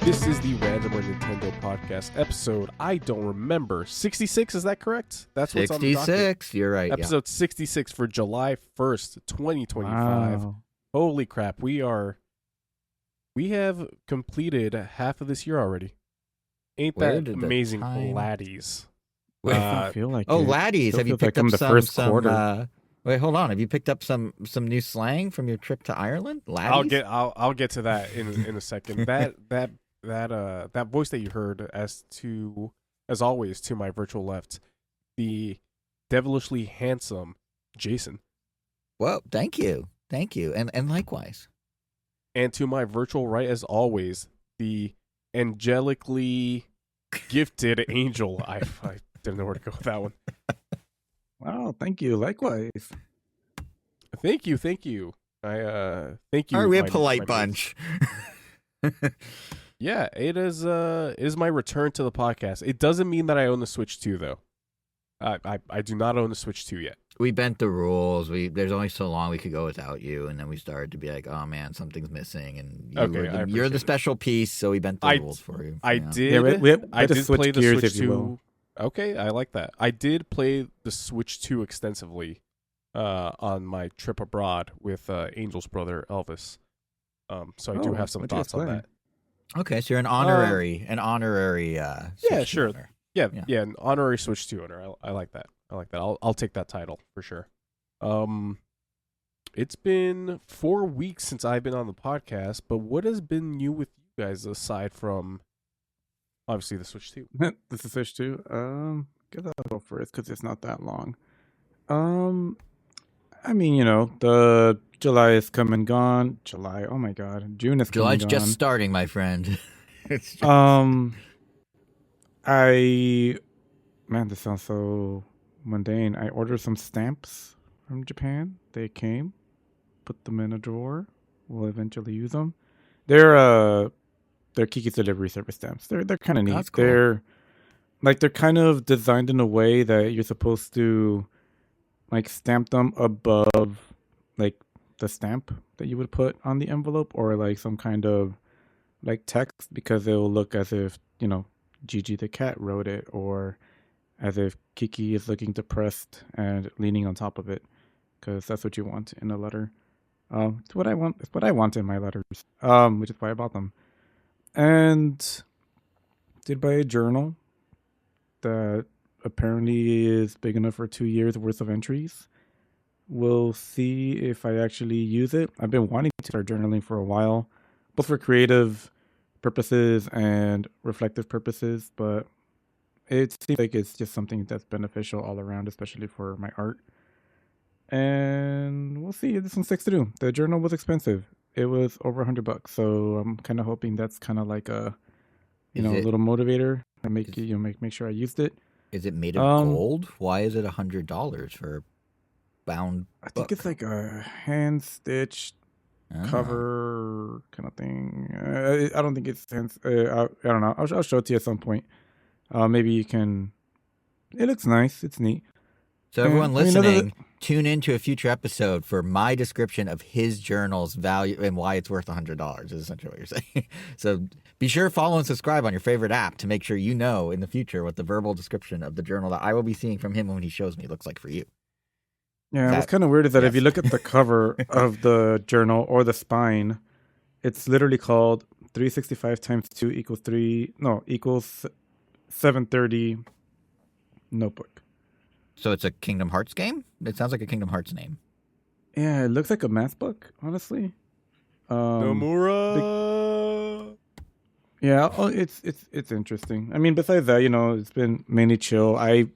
This is the Random or Nintendo podcast episode. I don't remember. 66, is that correct? That's what's 66. On the docket. You're right. Episode 66 for July 1st, 2025. Wow. Holy crap. We have completed half of this year already. Ain't that amazing, laddies? Wait, I don't feel like laddies. Have you picked up some wait, hold on. Have you picked up some new slang from your trip to Ireland? Laddies? I'll get to that in a second. That voice that you heard, as always, to my virtual left, the devilishly handsome Jason. Well, thank you, and likewise. And to my virtual right, as always, the angelically gifted angel. I didn't know where to go with that one. Wow, thank you. Likewise. Thank you. Thank you. Are we a polite bunch? Yeah, it is my return to the podcast. It doesn't mean that I own the Switch 2, though. I do not own the Switch 2 yet. We bent the rules. There's only so long we could go without you, and then we started to be like, oh man, something's missing, and you're the special piece, so we bent the rules for you. I did play the Switch 2. Okay, I like that. I did play the Switch 2 extensively on my trip abroad with Angel's brother Elvis. So I do have some thoughts on that. Okay, so you're an honorary yeah, sure. Owner. Yeah, an honorary Switch 2 owner. I like that. I'll take that title for sure. It's been 4 weeks since I've been on the podcast, but what has been new with you guys aside from obviously the Switch 2? This is the Switch 2. Guess I'll go first because it's not that long. I mean, the July is come and gone. July, oh my God, June is coming and gone. July's just starting, my friend. This sounds so mundane. I ordered some stamps from Japan. They came, put them in a drawer. We'll eventually use them. They're Kiki's delivery service stamps. They're kind of neat. That's cool. They're kind of designed in a way that you're supposed to stamp them above the stamp that you would put on the envelope, or some kind of text, because it will look as if Gigi the cat wrote it, or as if Kiki is looking depressed and leaning on top of it, because that's what you want in a letter. It's what I want. It's what I want in my letters. Which is why I bought them. And did buy a journal that apparently is big enough for 2 years worth of entries. We'll see if I actually use it. I've been wanting to start journaling for a while, both for creative purposes and reflective purposes, but it seems like it's just something that's beneficial all around, especially for my art. And we'll see if this one sticks to do. The journal was expensive. It was over $100, so I'm kind of hoping that's kind of like a little motivator and make sure I used it. Is it made of gold? Why is it $100 for a bound book? I think it's like a hand stitched cover kind of thing. I don't think it's hands. I don't know. I'll show it to you at some point. Maybe you can. It looks nice. It's neat. So everyone listening, tune into a future episode for my description of his journal's value and why it's worth $100 is essentially what you're saying. So be sure to follow and subscribe on your favorite app to make sure you know in the future what the verbal description of the journal that I will be seeing from him when he shows me looks like for you. Yeah, what's kind of weird is that if you look at the cover of the journal or the spine, it's literally called 365 times 2 equals 730 notebook. So it's a Kingdom Hearts game? It sounds like a Kingdom Hearts name. Yeah, it looks like a math book, honestly. Nomura! Yeah, it's interesting. I mean, besides that, it's been mainly chill. I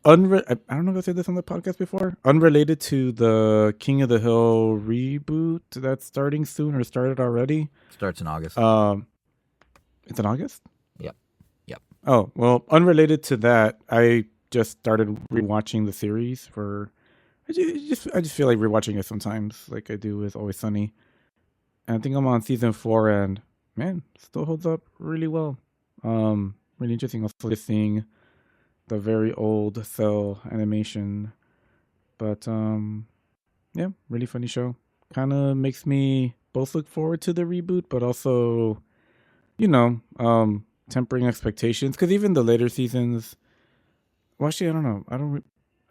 don't know if I said this on the podcast before. Unrelated to the King of the Hill reboot that's starting soon, or started already. Starts in August. It's in August? Yep. Oh, well, unrelated to that, I just started rewatching the series I just feel like rewatching it sometimes, like I do with Always Sunny. And I think I'm on season 4, and man, still holds up really well. Really interesting. Also just seeing the very old cell animation, but yeah, really funny show. Kind of makes me both look forward to the reboot, but also, tempering expectations, because even the later seasons. Well, actually, I don't know.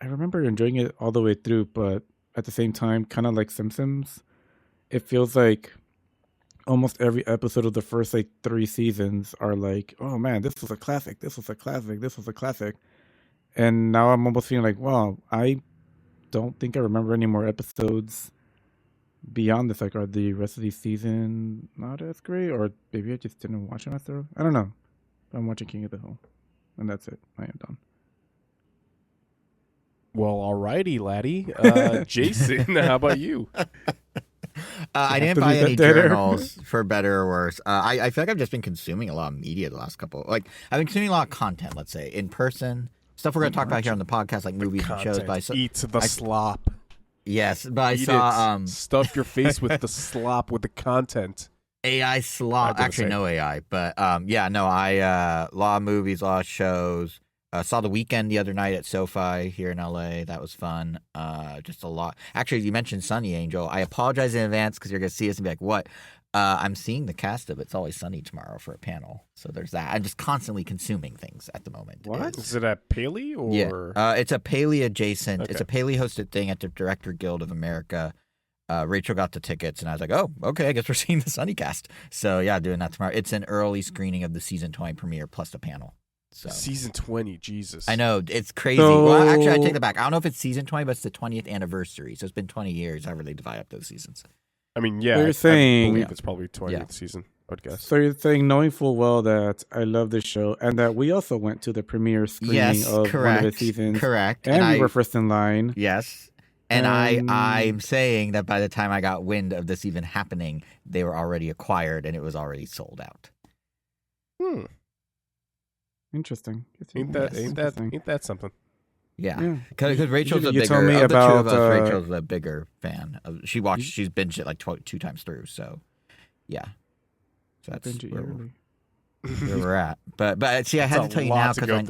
I remember enjoying it all the way through, but at the same time, kind of like Simpsons, it feels like almost every episode of the first 3 seasons are like, oh man, this was a classic, this was a classic, this was a classic. And now I'm almost feeling like, wow, I don't think I remember any more episodes beyond this. Like, are the rest of the season not as great? Or maybe I just didn't watch it after. I don't know. I'm watching King of the Hill. And that's it. I am done. Well, alrighty, laddie. Jason, how about you? I didn't buy any journals, for better or worse. I feel like I've just been consuming a lot of media the last couple. I've been consuming a lot of content, let's say, in person. Stuff we're going to talk about here on the podcast, like movies and shows. But eat the slop. Yes, but I saw... stuff your face with the slop, with the content. AI slop. Actually, no AI. But, a lot of movies, a lot of shows. Saw The Weeknd the other night at SoFi here in LA. That was fun. Just a lot. Actually, you mentioned Sunny Angel. I apologize in advance because you're going to see us and be like, what? I'm seeing the cast of It's Always Sunny tomorrow for a panel. So there's that. I'm just constantly consuming things at the moment. What? Is it a Paley or? Yeah. It's a Paley adjacent. Okay. It's a Paley hosted thing at the Director Guild of America. Rachel got the tickets and I was like, oh, okay, I guess we're seeing the Sunny cast. So yeah, doing that tomorrow. It's an early screening of the season 20 premiere plus the panel. So. Season 20, Jesus. I know, it's crazy. Well, actually, I take that back. I don't know if it's season 20, but it's the 20th anniversary. So it's been 20 years, however they divide up those seasons. I mean, yeah, I believe it's probably 20th season, I would guess. So you're saying, knowing full well that I love this show and that we also went to the premiere screening of one of the seasons. Correct. And we were first in line. Yes. And I'm saying that by the time I got wind of this even happening, they were already acquired and it was already sold out. Interesting. Ain't that something? Yeah, because Rachel's a bigger. Told me of the about, two of us, Rachel's a bigger fan. She's binged it like 2 times through. So, yeah, so that's where we're at. But see, I had to tell you now because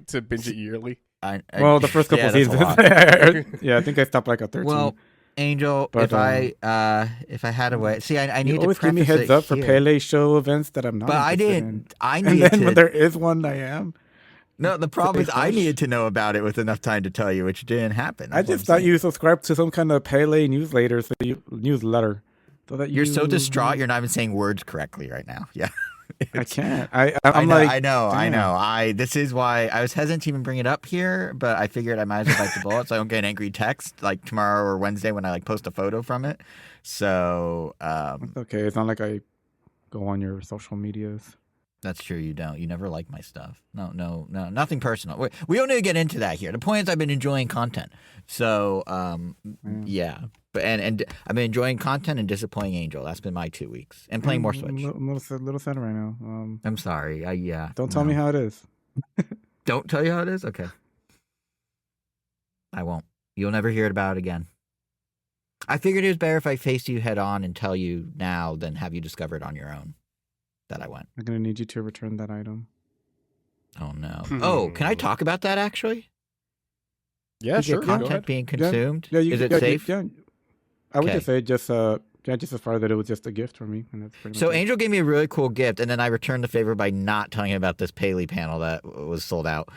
to binge it yearly. The first couple seasons. Yeah, I think I stopped like at 13. Well, Angel, but, if I had a way, see, I need to always give me heads up for Pele show events that I'm not. But I didn't. In. I needed and then when there is one, I am. No, the problem is I needed to know about it with enough time to tell you, which didn't happen. I just thought you subscribed to some kind of Pele newsletter, so you're so distraught. You're not even saying words correctly right now. Yeah. I can't. I know. This is why I was hesitant to even bring it up here, but I figured I might as well bite the bullet so I don't get an angry text like tomorrow or Wednesday when I post a photo from it. So okay, it's not like I go on your social medias. That's true. You don't. You never like my stuff. No, nothing personal. We don't need to get into that here. The point is, I've been enjoying content. So, yeah. But and I've been enjoying content and disappointing Angel. That's been my 2 weeks. And playing more Switch. I'm a little sad right now. I'm sorry. Don't tell me how it is. Don't tell you how it is? Okay. I won't. You'll never hear about it again. I figured it was better if I faced you head on and tell you now than have you discover it on your own. That I went. I'm going to need you to return that item. Oh, no. Oh, can I talk about that, actually? Yeah, sure. Content being consumed? Yeah, is it safe? Yeah. I would just say just as far that it was just a gift for me. And that's pretty much so Angel gave me a really cool gift, and then I returned the favor by not telling him about this Paley panel that was sold out.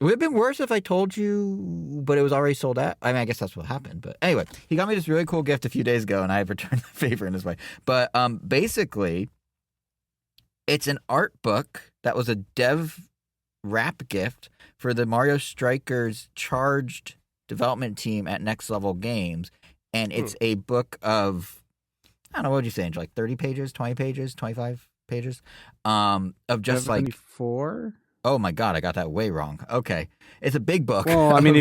It would have been worse if I told you, but it was already sold out. I mean, I guess that's what happened. But anyway, he got me this really cool gift a few days ago, and I have returned the favor in this way. But basically, it's an art book that was a dev wrap gift for the Mario Strikers Charged development team at Next Level Games. And it's a book of, I don't know, what would you say, Angel? Like 30 pages, 20 pages, 25 pages? Of just 74? Oh my God, I got that way wrong. Okay. It's a big book. Well, I mean,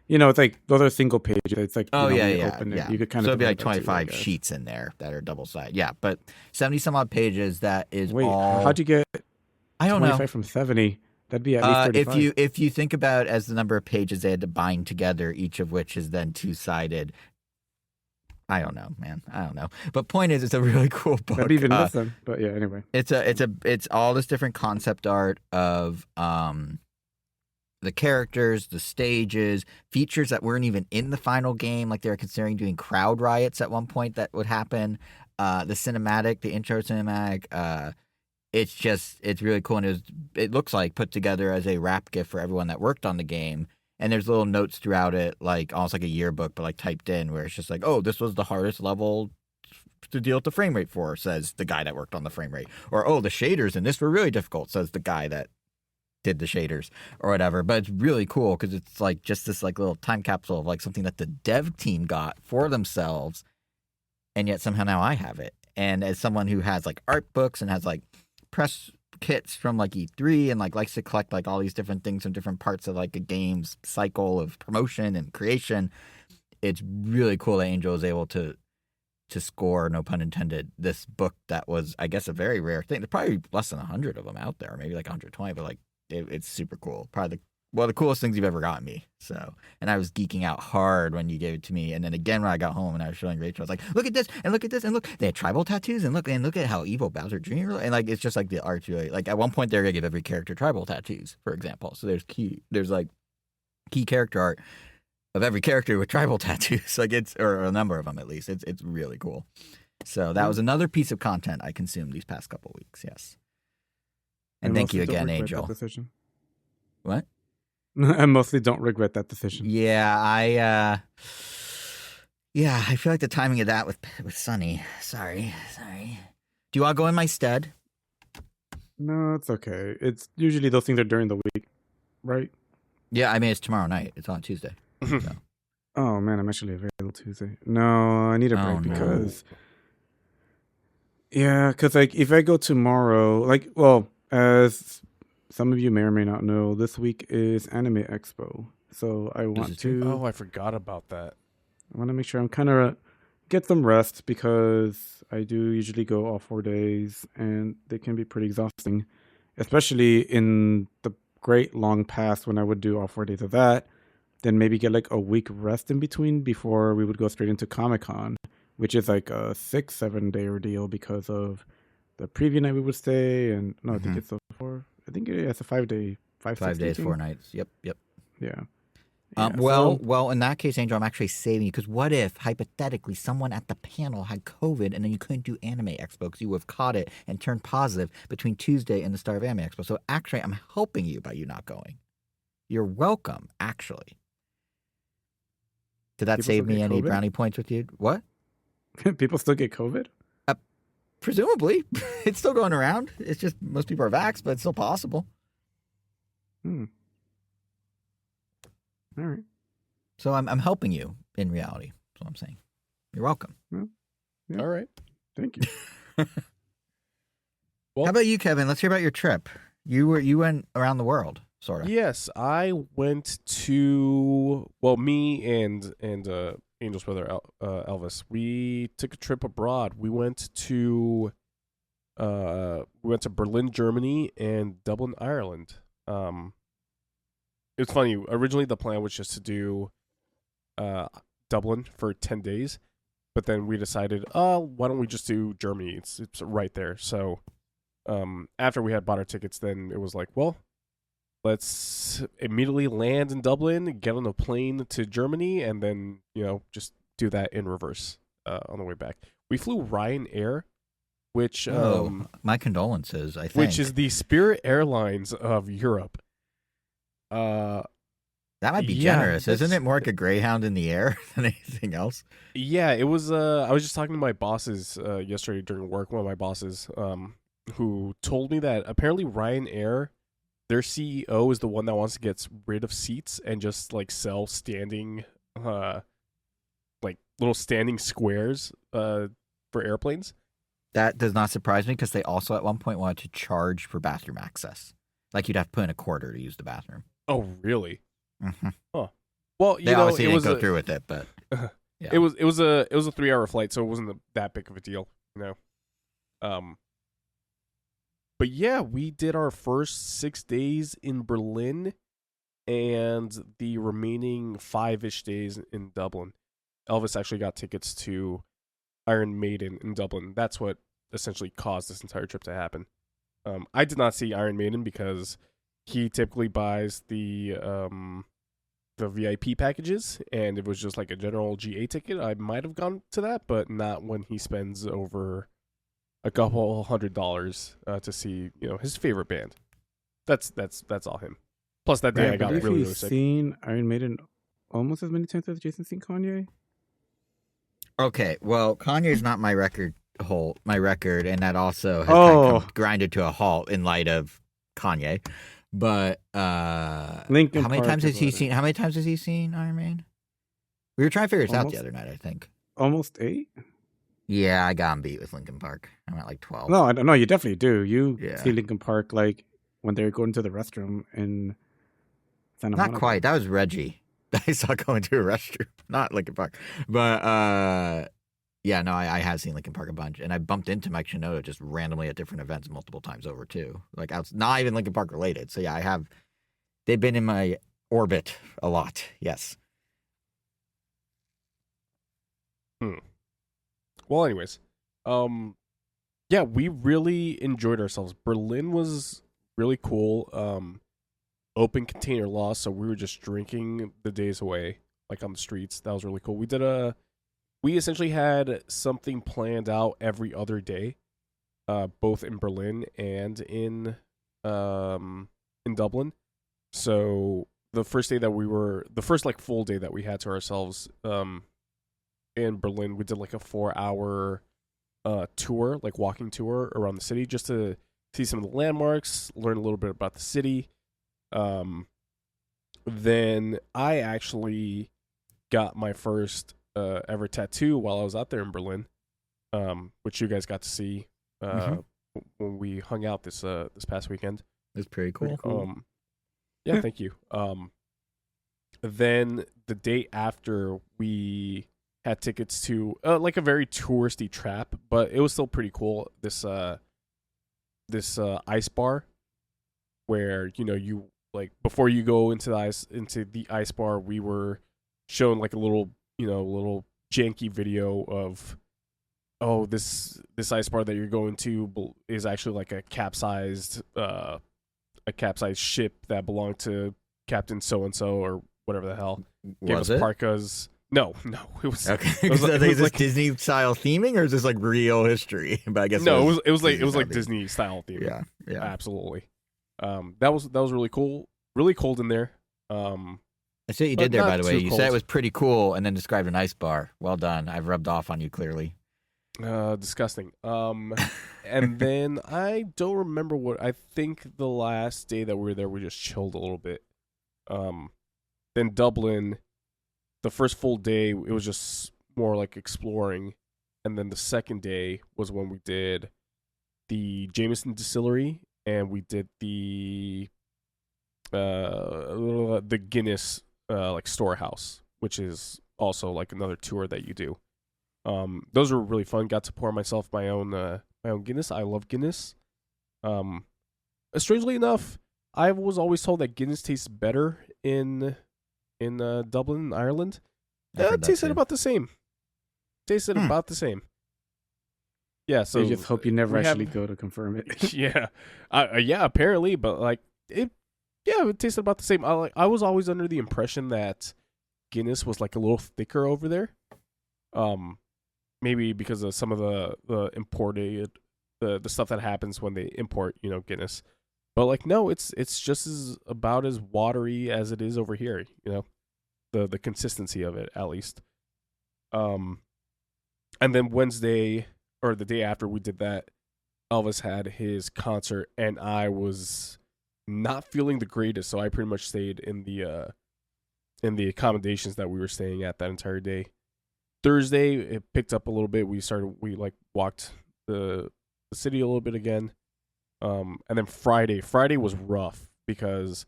it's like, those are single pages. It's like, yeah. You could kind so of. it'd be like 25 sheets in there that are double sided. Yeah, but 70 some odd pages that is all. How'd you get I don't 25 know. from 70? That'd be at least 35. If you think about it as the number of pages they had to bind together, each of which is then two-sided. I don't know, man. I don't know. But point is, it's a really cool book. I'd even listen. But yeah, anyway. It's all this different concept art of the characters, the stages, features that weren't even in the final game. Like they were considering doing crowd riots at one point that would happen. The cinematic, the intro cinematic, it's really cool, and it looks like put together as a wrap gift for everyone that worked on the game. And there's little notes throughout it, like almost like a yearbook, but like typed in, where it's just like, oh, this was the hardest level to deal with the frame rate for, says the guy that worked on the frame rate. Or, oh, the shaders in this were really difficult, says the guy that did the shaders or whatever. But it's really cool because it's like just this like little time capsule of like something that the dev team got for themselves, and yet somehow now I have it. And as someone who has like art books and has like press kits from like E3 and like likes to collect like all these different things from different parts of like a game's cycle of promotion and creation, it's really cool that Angel is able to score, no pun intended, this book that was, I guess, a very rare thing. There's probably less than 100 of them out there, maybe like 120, but like it's super cool. Probably the coolest things you've ever gotten me. So, and I was geeking out hard when you gave it to me, and then again when I got home and I was showing Rachel, I was like, look at this and look at this and look, they had tribal tattoos and look at how evil Bowser Jr. And like it's just like the art's really like at one point they're gonna give every character tribal tattoos, for example. So there's like key character art of every character with tribal tattoos, like or a number of them at least. It's really cool. So that was another piece of content I consumed these past couple weeks. Yes, and thank you again, Angel. What? I mostly don't regret that decision. Yeah, I feel like the timing of that with Sunny. Sorry. Do you want to go in my stead? No, it's okay. It's usually those things are during the week, right? Yeah, I mean it's tomorrow night. It's on Tuesday. So. Oh man, I'm actually available Tuesday. No, I need a break because like if I go tomorrow, like, well, as some of you may or may not know, this week is Anime Expo, so I want to. Oh, I forgot about that. I want to make sure I'm kind of get some rest because I do usually go all 4 days, and they can be pretty exhausting, especially in the great long past when I would do all 4 days of that. Then maybe get like a week rest in between before we would go straight into Comic-Con, which is like a 6-7 day ordeal because of the preview night we would stay. And no, I think it's it's a 5 day, 5 days, 4 nights. Yep. Yeah. Well, in that case, Angel, I'm actually saving you because what if, hypothetically, someone at the panel had COVID and then you couldn't do Anime Expo because you would have caught it and turned positive between Tuesday and the start of Anime Expo. So actually, I'm helping you by you not going. You're welcome, actually. Did that save me any brownie points with you? What? People still get COVID? Presumably. It's still going around. It's just most people are vaxxed, but it's still possible. All right. So I'm helping you in reality. That's what I'm saying. You're welcome. Well, yeah. All right. Thank you. Well, how about you, Kevin? Let's hear about your trip. You went around the world. Sort of. Yes, I went to me and Angel's brother Elvis. We took a trip abroad. We went to Berlin, Germany, and Dublin, Ireland. It's funny. Originally, the plan was just to do Dublin for 10 days, but then we decided, why don't we just do Germany? It's right there. So after we had bought our tickets, then it was like, well, let's immediately land in Dublin, get on a plane to Germany, and then, just do that in reverse on the way back. We flew Ryanair, which... my condolences, I think. Which is the Spirit Airlines of Europe. That might be generous. Isn't it more like a Greyhound in the air than anything else? Yeah, it was... I was just talking to my bosses yesterday during work, one of my bosses, who told me that apparently Ryanair... Their CEO is the one that wants to get rid of seats and just like sell standing, like little standing squares for airplanes. That does not surprise me because they also at one point wanted to charge for bathroom access. Like you'd have to put in a quarter to use the bathroom. Oh, really? Mm-hmm. Oh, well, they obviously didn't go through with it, but yeah. it was a 3-hour flight, so it wasn't that big of a deal, But yeah, we did our first 6 days in Berlin and the remaining 5-ish days in Dublin. Elvis actually got tickets to Iron Maiden in Dublin. That's what essentially caused this entire trip to happen. I did not see Iron Maiden because he typically buys the the VIP packages, and it was just like a general GA ticket, I might have gone to that, but not when he spends over a couple $100 to see, his favorite band. That's all him. Plus that day I got really sick. Seen Iron Maiden almost as many times as Jason's seen Kanye. Okay, well, Kanye's not my record, and that also has kind of grinded to a halt in light of Kanye. But Linkin how many Park times has he is seen? How many times has he seen Iron Man? We were trying to figure this out the other night, I think. Almost 8. Yeah, I got him beat with Linkin Park. I'm at like 12. No, I don't know. You definitely do. You see Linkin Park like when they're going to the restroom in Santa Monica. Not quite. That was Reggie. I saw going to a restroom, not Linkin Park. But yeah, no, I have seen Linkin Park a bunch, and I bumped into Mike Shinoda just randomly at different events multiple times over too. Like, not even Linkin Park related. So yeah, I have. They've been in my orbit a lot. Yes. Well, anyways, yeah, we really enjoyed ourselves. Berlin was really cool. Open container law, so we were just drinking the days away, like on the streets. That was really cool. We essentially had something planned out every other day, both in Berlin and in Dublin. So the first full day that we had to ourselves, in Berlin, we did like a 4-hour tour, like walking tour around the city, just to see some of the landmarks, learn a little bit about the city. Then I actually got my first ever tattoo while I was out there in Berlin, which you guys got to see when we hung out this past weekend. It's pretty cool. Yeah, thank you. Then the day after, we had tickets to like a very touristy trap, but it was still pretty cool. This ice bar, where you like before you go into the ice bar, we were shown like a little janky video of, this ice bar that you're going to is actually like a capsized ship that belonged to Captain so and so or whatever the hell. Gave us parkas. No, it was okay. Is this like Disney style theming, or is this like real history? But I guess no, it was like Disney style theming. Yeah, absolutely. That was really cool. Really cold in there. I see what you did there, by the way. You said it was pretty cool, and then described an ice bar. Well done. I've rubbed off on you clearly. Disgusting. And then I don't remember what. I think the last day that we were there, we just chilled a little bit. Then Dublin, the first full day, it was just more like exploring, and then the second day was when we did the Jameson Distillery, and we did the Guinness like storehouse, which is also like another tour that you do. Those were really fun. Got to pour myself my own Guinness. I love Guinness. Strangely enough, I was always told that Guinness tastes better in Dublin, Ireland. It tasted about the same. About the same. Yeah, so you just hope you never actually go to confirm it. Yeah, yeah, apparently, but like it tasted about the same. I was always under the impression that Guinness was like a little thicker over there. Maybe because of some of the imported the stuff that happens when they import, Guinness. But like no, it's just about as watery as it is over here, the consistency of it at least. And then Wednesday or the day after we did that, Elvis had his concert, and I was not feeling the greatest, so I pretty much stayed in the accommodations that we were staying at that entire day. Thursday it picked up a little bit. We walked the city a little bit again. And then Friday was rough because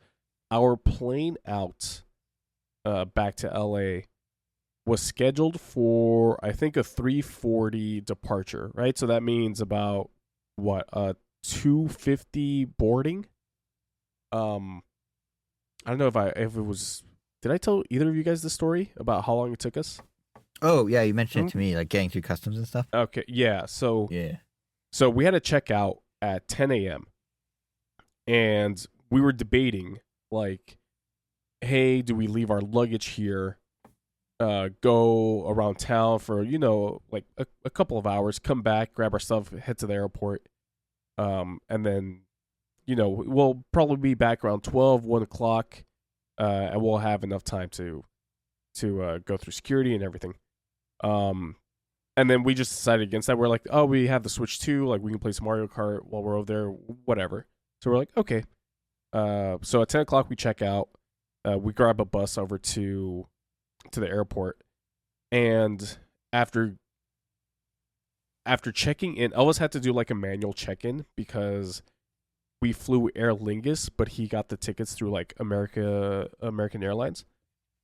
our plane out back to LA was scheduled for, I think, a 3:40 departure, right? So that means about what, 2:50 boarding. I don't know if it was. Did I tell either of you guys the story about how long it took us? Oh yeah, you mentioned it to me, like getting through customs and stuff. Okay, yeah. So yeah, so we had to check out at 10 a.m. and we were debating like, hey, do we leave our luggage here, go around town for, like a couple of hours, come back, grab our stuff, head to the airport, and then, we'll probably be back around 12, 1 o'clock, and we'll have enough time to go through security and everything. And then we just decided against that. We're like, oh, we have the Switch 2, like we can play some Mario Kart while we're over there, whatever. So we're like, okay. So at 10 o'clock we check out. We grab a bus over to the airport, and after checking in, Elvis had to do like a manual check-in because we flew Aer Lingus, but he got the tickets through like American Airlines,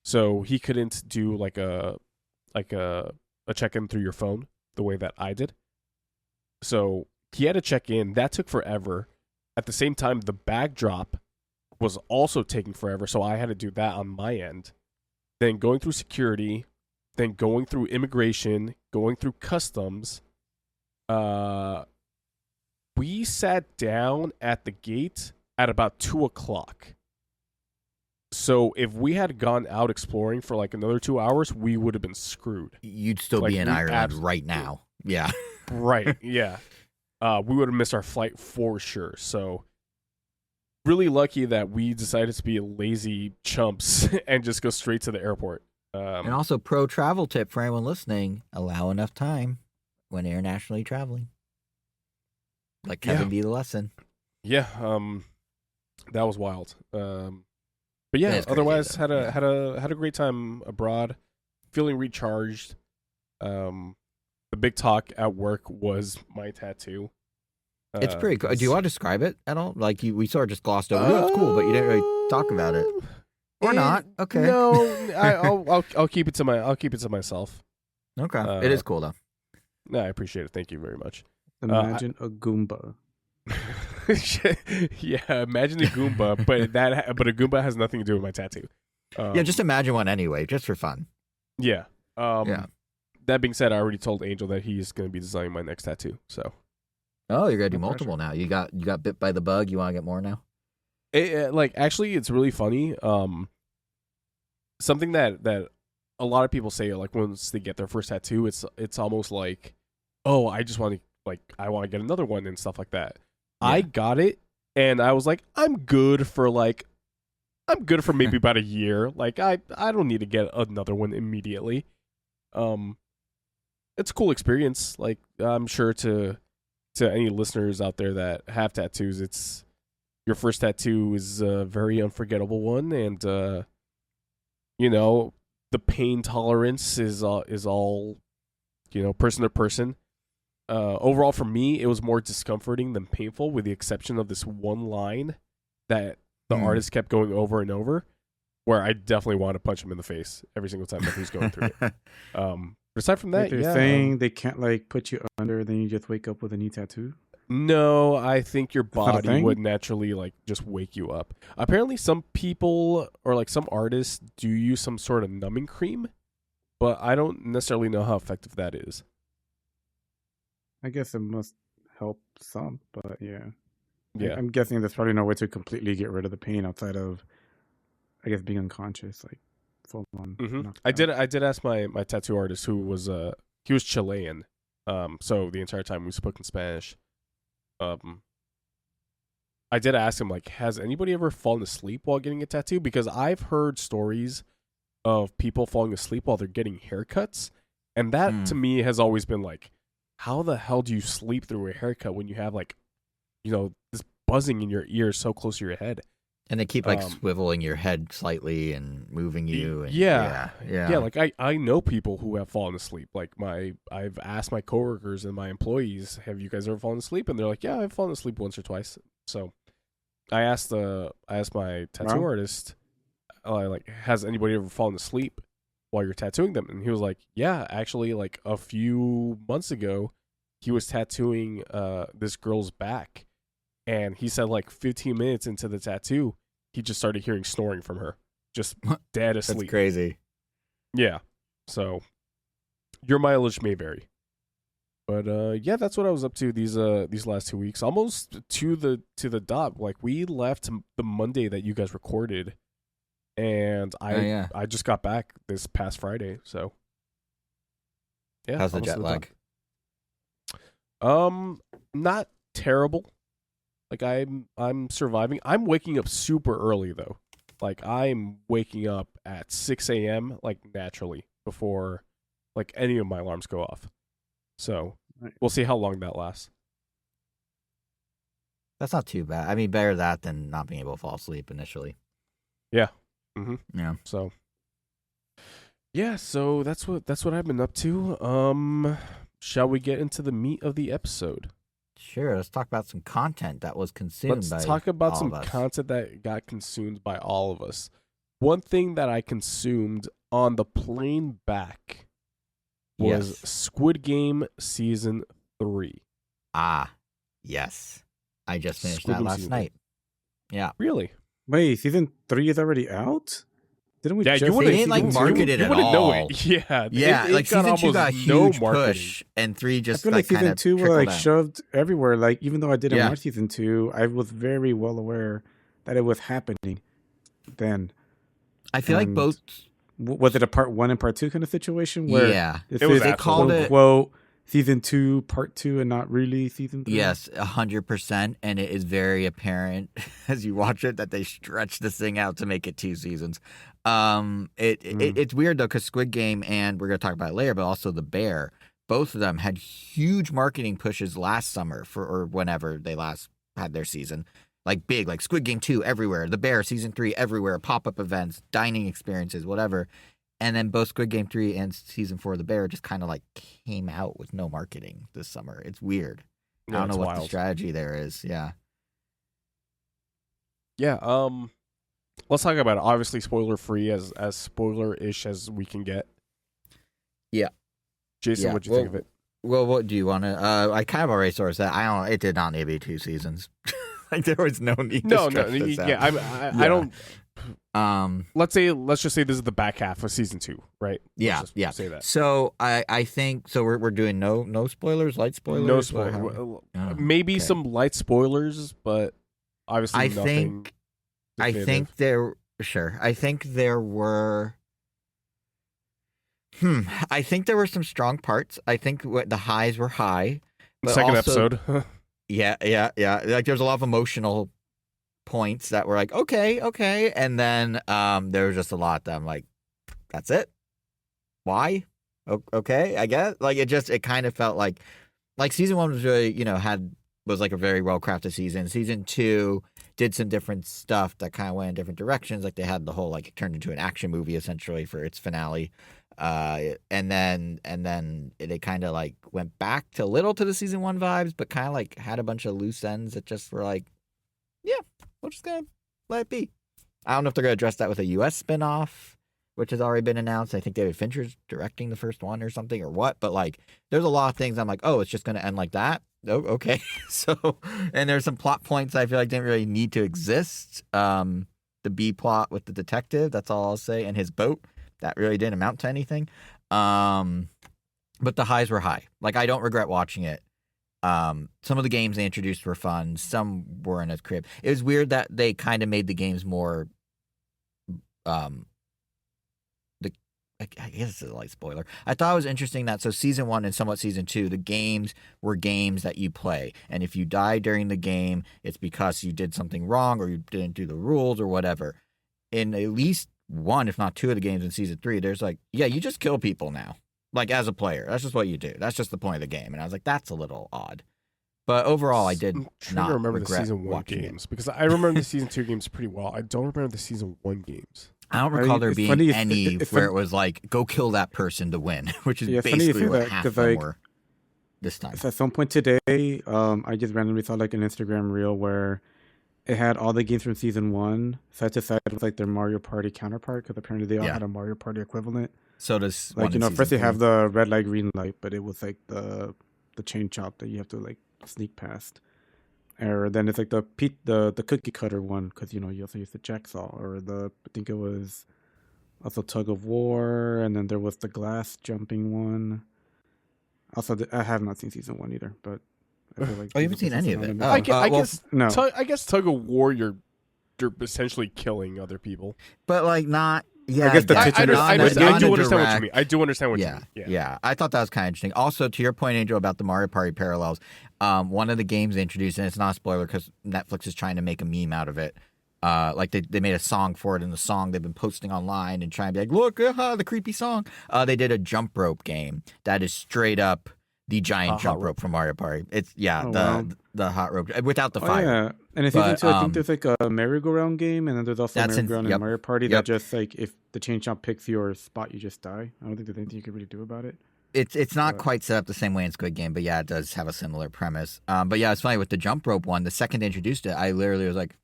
so he couldn't do like a check-in through your phone the way that I did. So he had to check in. That took forever. At the same time, the bag drop was also taking forever, so I had to do that on my end. Then going through security, then going through immigration, going through customs. We sat down at the gate at about 2 o'clock. So if we had gone out exploring for like another 2 hours, we would have been screwed. You'd still be in Ireland right now. Yeah. Right, yeah. We would have missed our flight for sure. So really lucky that we decided to be lazy chumps and just go straight to the airport. And also, pro travel tip for anyone listening: allow enough time when internationally traveling. Like Kevin be the lesson. Yeah, that was wild. But yeah, otherwise had a great time abroad, feeling recharged. The big talk at work was my tattoo. It's pretty cool. Do you want to describe it at all? Like we sort of just glossed over. It's cool, but you didn't really talk about it, or not? Okay. No, I'll keep it to myself. Okay, it is cool though. No, I appreciate it. Thank you very much. Imagine a Goomba. Yeah, imagine a Goomba, but a Goomba has nothing to do with my tattoo. Yeah, just imagine one anyway, just for fun. Yeah. Yeah. That being said, I already told Angel that he's going to be designing my next tattoo. So. Oh, you're gonna do multiple now. You got bit by the bug. You want to get more now? Actually, it's really funny. Something that a lot of people say, like once they get their first tattoo, it's almost like, oh, I just want to I get another one and stuff like that. Yeah. I got it, and I was like, I'm good for maybe about a year. Like I don't need to get another one immediately. It's a cool experience. Like I'm sure to any listeners out there that have tattoos, it's your first tattoo is a very unforgettable one, and the pain tolerance is all person to person. Overall, for me, it was more discomforting than painful, with the exception of this one line that the artist kept going over and over, where I definitely want to punch him in the face every single time that he's going through it. But aside from that, they're saying they can't put you under, then you just wake up with a new tattoo. No, I think your body would naturally just wake you up. Apparently, some people or some artists do use some sort of numbing cream, but I don't necessarily know how effective that is. I guess it must help some, but yeah. I'm guessing there's probably no way to completely get rid of the pain outside of, I guess, being unconscious, full on. Mm-hmm. I did ask my tattoo artist, who was he was Chilean, so the entire time we spoke in Spanish. I did ask him, has anybody ever fallen asleep while getting a tattoo? Because I've heard stories of people falling asleep while they're getting haircuts, and that to me has always been how the hell do you sleep through a haircut when you have this buzzing in your ears so close to your head? And they keep swiveling your head slightly and moving you. And, yeah. I know people who have fallen asleep. I've asked my coworkers and my employees, have you guys ever fallen asleep? And they're like, yeah, I've fallen asleep once or twice. So I asked my tattoo artist, has anybody ever fallen asleep while you're tattooing them? And he was like, yeah, actually, a few months ago, he was tattooing this girl's back. And he said 15 minutes into the tattoo, he just started hearing snoring from her, just dead asleep. That's crazy. Yeah. So your mileage may vary. But that's what I was up to these last 2 weeks, almost to the dot. We left the Monday that you guys recorded, and I just got back this past Friday. So yeah, how's the jet lag? Not terrible. Like I'm surviving. I'm waking up super early though. Like I'm waking up at 6 a.m. like naturally before like any of my alarms go off. So we'll see how long that lasts. That's not too bad. I mean, better that than not being able to fall asleep initially. Yeah. Mm-hmm. Yeah. So yeah, so that's what I've been up to. Shall we get into the meat of the episode? Sure, let's talk about some content that was consumed by Let's talk about all some of us. content that got consumed by all of us. One thing that I consumed on the plane back was Squid Game Season 3. Ah, yes. I just finished Squid that Game last Season night. Yeah. Really? Wait, season 3 is already out? Didn't we? Yeah, just you wouldn't They didn't market it at wouldn't know all. it. Yeah, Yeah, it like got season 2 got a almost no huge marketing. push, and 3 just I feel like season 2 was like down. shoved everywhere. Like even though I didn't watch season 2, I was very well aware that it was happening then. I feel like both. Was it a part 1 and part 2 kind of situation? Where it was. They called it quote season 2, part 2, and not really season 3. Yes, 100%, and it is very apparent as you watch it that they stretched this thing out to make it 2 seasons. It's weird though because Squid Game, and we're gonna talk about it later, but also The Bear, both of them had huge marketing pushes last summer or whenever they last had their season, like big, like Squid Game 2 everywhere, The Bear season 3 everywhere, pop-up events, dining experiences, whatever. And then both Squid Game 3 and season 4 of The Bear just kind of like came out with no marketing this summer. It's weird. Yeah, I don't know what wild. the strategy there is. Yeah. Yeah. Let's talk about it. Obviously, spoiler free, as spoiler-ish as we can get. Yeah. Jason, what'd you think of it? Well, what do you want to? I kind of already sort of said. I don't. It did not need to be 2 seasons. Like there was no need. No. This Yeah, out. I don't. Let's just say this is the back half of season 2, right? Yeah, Let's say that. So I think so. We're doing no spoilers, light spoilers. No spoilers. Maybe some light spoilers, but obviously nothing. I think there were. I think there were some strong parts. I think the highs were high. The second episode. Yeah. Like there's a lot of emotional points that were like, okay. And then there was just a lot that I'm like, that's it? Why? Okay, I guess. Like it kind of felt like season 1 was really, was like a very well crafted season. Season 2 did some different stuff that kind of went in different directions. Like they had the whole, like it turned into an action movie essentially for its finale. And then they kind of like went back to the season 1 vibes, but kind of like had a bunch of loose ends that just were like, yeah, we're just gonna let it be. I don't know if they're gonna address that with a US spinoff, which has already been announced. I think David Fincher's directing the first one or something or what, but like there's a lot of things I'm like, oh, it's just gonna end like that. Oh, okay. So, and there's some plot points I feel like didn't really need to exist. The B plot with the detective, that's all I'll say, and his boat. That really didn't amount to anything. But the highs were high. Like, I don't regret watching it. Some of the games they introduced were fun. Some weren't as crib. It was weird that they kind of made the games more... I guess this is a light spoiler. I thought it was interesting that, so season 1 and somewhat season 2, the games were games that you play. And if you die during the game, it's because you did something wrong or you didn't do the rules or whatever. In at least 1, if not 2 of the games in season 3, there's like, yeah, you just kill people now. Like, as a player. That's just what you do. That's just the point of the game. And I was like, that's a little odd. But overall, I did not remember the season 1 games. Because I remember the season 2 games pretty well. I don't remember the season 1 games. I don't recall there being any where it was like, go kill that person to win, which is basically what half of them were this time. At some point today, I just randomly saw like an Instagram reel where it had all the games from season 1 side to side with like their Mario Party counterpart, because apparently they all had a Mario Party equivalent. So does like, first they have the red light, green light, but it was like the chain chop that you have to like sneak past. Or then it's like the cookie cutter one, because you also use the jacksaw, or I think it was also tug of war, and then there was the glass jumping one. Also, I have not seen season 1 either, but I feel like you haven't seen any of it? I guess tug of war, you're you're essentially killing other people. But like not. Yeah, I guess the I do understand what you mean. I do understand what you Yeah, mean. yeah. I thought that was kind of interesting. Also, to your point, Angel, about the Mario Party parallels, one of the games they introduced, and it's not a spoiler because Netflix is trying to make a meme out of it. Like they made a song for it, and the song they've been posting online and trying to be like, look, the creepy song. They did a jump rope game that is straight up the giant jump rope from Mario Party. It's the hot rope without the fire. Yeah, and in season 2, I think there's like a merry-go-round game, and then there's also a merry-go-round in Mario Party that just like if the chain jump picks your spot, you just die. I don't think there's anything you can really do about it. It's not quite set up the same way in Squid Game, but yeah, it does have a similar premise. But yeah, it's funny with the jump rope one. The second they introduced it, I literally was like,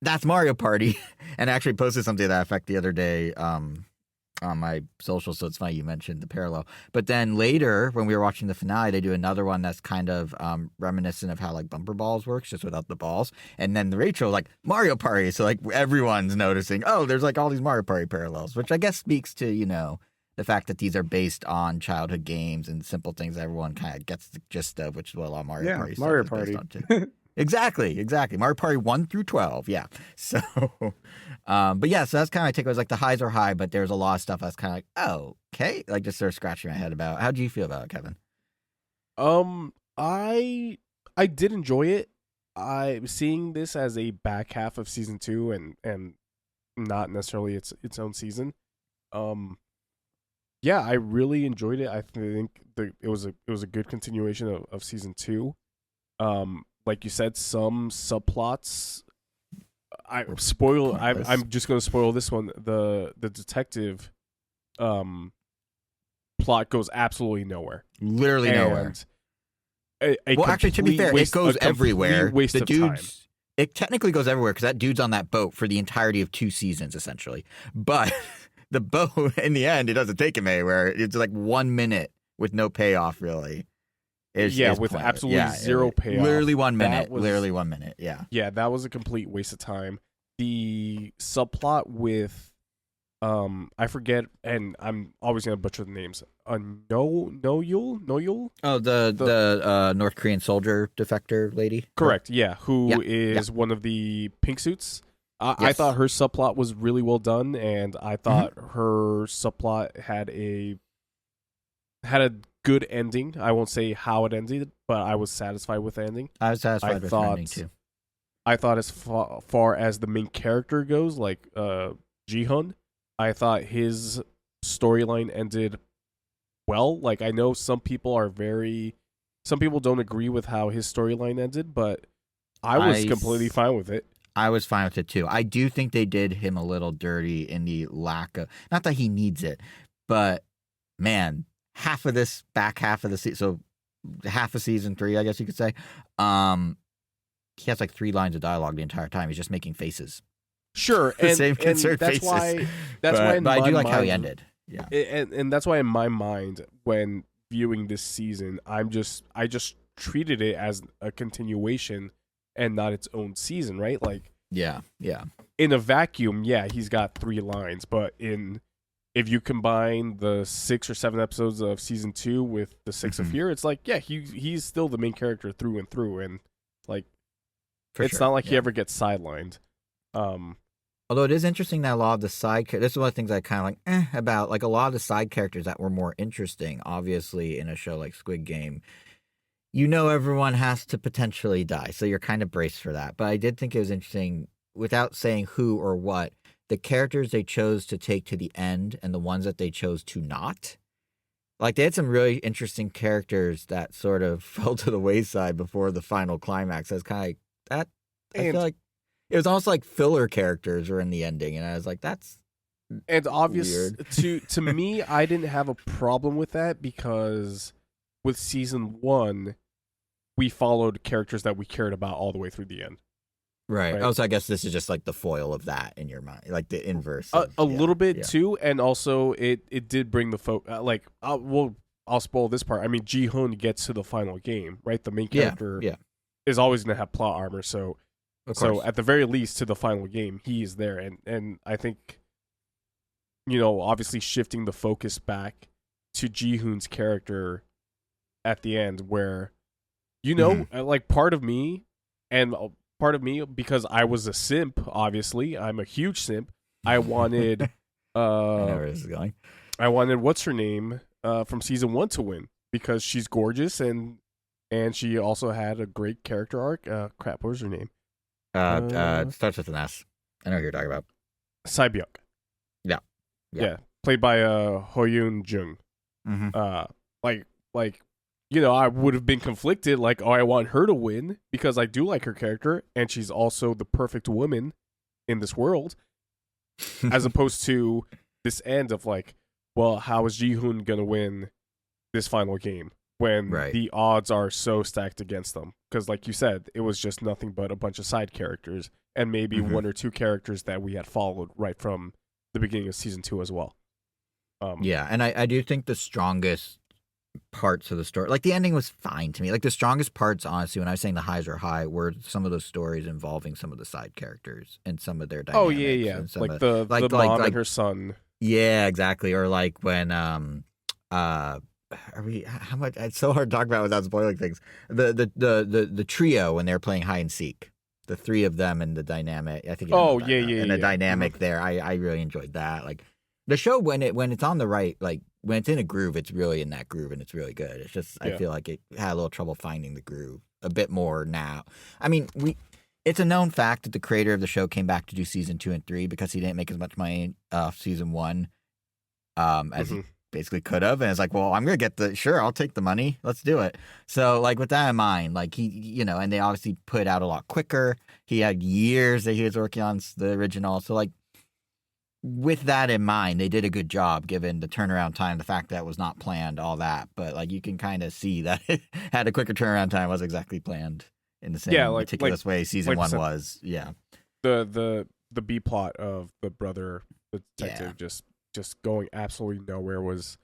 "That's Mario Party," and I actually posted something to that effect the other day on my social. So it's funny you mentioned the parallel. But then later, when we were watching the finale, they do another one that's kind of reminiscent of how like Bumper Balls works, just without the balls. And then the Rachel like Mario Party, so like everyone's noticing. Oh, there's like all these Mario Party parallels, which I guess speaks to the fact that these are based on childhood games and simple things that everyone kind of gets the gist of, which is what a lot of Mario Party stuff is based on too. Exactly. Mario Party 1 through 12, yeah. So, but yeah, so that's kind of my take. It was like the highs are high, but there's a lot of stuff that's kind of like, oh, okay, like just sort of scratching my head about. How do you feel about it, Kevin? I did enjoy it. I'm seeing this as a back half of season 2 and not necessarily its own season. Yeah, I really enjoyed it. I think it was a good continuation of season 2. Like you said, some subplots. I'm just going to spoil this one. The detective, plot goes absolutely nowhere. Literally nowhere. Well, actually, to be fair, it goes everywhere. Waste of time. It technically goes everywhere because that dude's on that boat for the entirety of 2 seasons, essentially. But the boat, in the end, it doesn't take him anywhere. It's like 1 minute with no payoff, really. With absolutely zero payoff. Literally 1 minute. Yeah. Yeah, that was a complete waste of time. The subplot with, I forget, and I'm always gonna butcher the names. Noyul. Oh, the North Korean soldier defector lady. Correct. Yeah, who is one of the pink suits. I thought her subplot was really well done, and I thought her subplot had a good ending. I won't say how it ended, but I was satisfied with the ending. I was satisfied with the ending too. I thought as far as the main character goes, like Ji-hun, I thought his storyline ended well. Like I know some people don't agree with how his storyline ended, but I was completely fine with it. I was fine with it too. I do think they did him a little dirty in the lack of, not that he needs it, but man, half of the season, so half of season 3, I guess you could say, he has like 3 lines of dialogue the entire time. He's just making faces. Sure, and that's faces. why. But I do like how he ended. Yeah, and that's why in my mind, when viewing this season, I just treated it as a continuation and not its own season, right? Like, yeah. In a vacuum, yeah, he's got 3 lines, but if you combine the 6 or 7 episodes of season 2 with the 6 of here, it's like, yeah, he's still the main character through and through, and like, not like he ever gets sidelined. Although it is interesting that a lot of the side characters, this is one of the things I kind of like about, like a lot of the side characters that were more interesting, obviously in a show like Squid Game, everyone has to potentially die, so you're kind of braced for that. But I did think it was interesting, without saying who or what, the characters they chose to take to the end and the ones that they chose to not. Like, they had some really interesting characters that sort of fell to the wayside before the final climax. I was kind of like, that, I feel like it was almost like filler characters were in the ending, and I was like, that's and obvious to me, I didn't have a problem with that because with season 1, we followed characters that we cared about all the way through the end. Right. Oh, so I guess this is just like the foil of that in your mind, like the inverse. A little bit too, and also it did bring the I'll spoil this part. I mean, Ji-hun gets to the final game, right? The main character is always going to have plot armor, so at the very least, to the final game, he is there, and I think, obviously shifting the focus back to Ji-hun's character at the end, where like part of me and part of me, because I was a simp, obviously. I'm a huge simp. I wanted I know where this is going. I wanted what's her name from season 1 to win, because she's gorgeous and she also had a great character arc. Crap, what was her name? Starts with an S. I know what you're talking about. Saibyuk. Yeah. Played by Hoyoon Jung. Mm-hmm. Like I would have been conflicted, like, oh, I want her to win because I do like her character and she's also the perfect woman in this world, as opposed to this end of like, well, how is Ji-hoon gonna win this final game when the odds are so stacked against them? Because like you said, it was just nothing but a bunch of side characters and maybe one or two characters that we had followed right from the beginning of season 2 as well. And I do think the strongest parts of the story, like the ending was fine to me. Like the strongest parts, honestly, when I was saying the highs are high, were some of those stories involving some of the side characters and some of their dynamics. Oh yeah. Like the mom and her son. Yeah, exactly. Or like when how much? It's so hard to talk about without spoiling things. The trio when they're playing hide and seek. The three of them and the dynamic. I think. And the dynamic there, I really enjoyed that. Like the show when it's on the right, like when it's in a groove, it's really in that groove and it's really good. It's just I feel like it had a little trouble finding the groove a bit more now. I mean, it's a known fact that the creator of the show came back to do season 2 and 3 because he didn't make as much money off season 1 as he basically could have, and it's like, well, I'm gonna get I'll take the money, let's do it. So like with that in mind, like he, and they obviously put out a lot quicker. He had years that he was working on the original, so like with that in mind, they did a good job given the turnaround time, the fact that it was not planned, all that. But like you can kind of see that it had a quicker turnaround time, was exactly planned in the same meticulous way season 1 was. Yeah, the B plot of the brother, the detective, just going absolutely nowhere was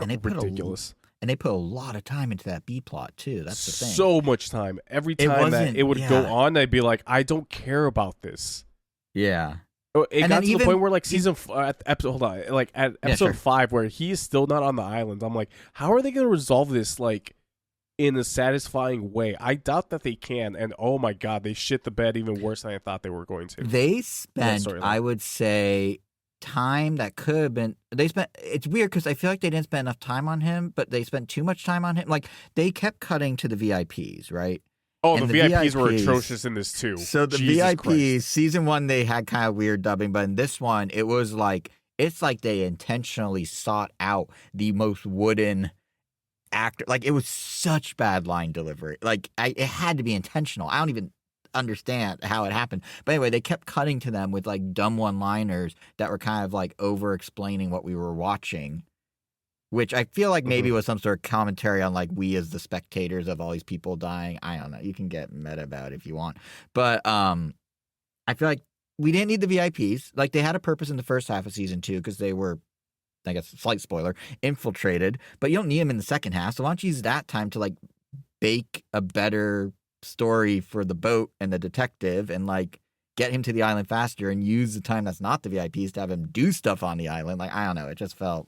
ridiculous. And they put a lot of time into that B plot too. That's the thing. So much time. Every time that it would go on, I'd be like, I don't care about this. Yeah. It got to the point where like at episode 5, where he is still not on the island. I'm like, how are they going to resolve this like in a satisfying way? I doubt that they can. And oh my god, they shit the bed even worse than I thought they were going to. They spent, I would say, time that could have been. It's weird because I feel like they didn't spend enough time on him, but they spent too much time on him. Like they kept cutting to the VIPs, right? Oh, and the VIPs were atrocious in this too. So the VIPs, season 1, they had kind of weird dubbing, but in this one, it was like, it's like they intentionally sought out the most wooden actor. Like it was such bad line delivery. Like it had to be intentional. I don't even understand how it happened. But anyway, they kept cutting to them with like dumb one-liners that were kind of like over-explaining what we were watching, which I feel like maybe was some sort of commentary on like we as the spectators of all these people dying. I don't know. You can get meta about it if you want. But I feel like we didn't need the VIPs. Like they had a purpose in the first half of season 2 because they were, I guess, slight spoiler, infiltrated. But you don't need them in the second half. So why don't you use that time to like bake a better story for the boat and the detective and like get him to the island faster and use the time that's not the VIPs to have him do stuff on the island. Like, I don't know. It just felt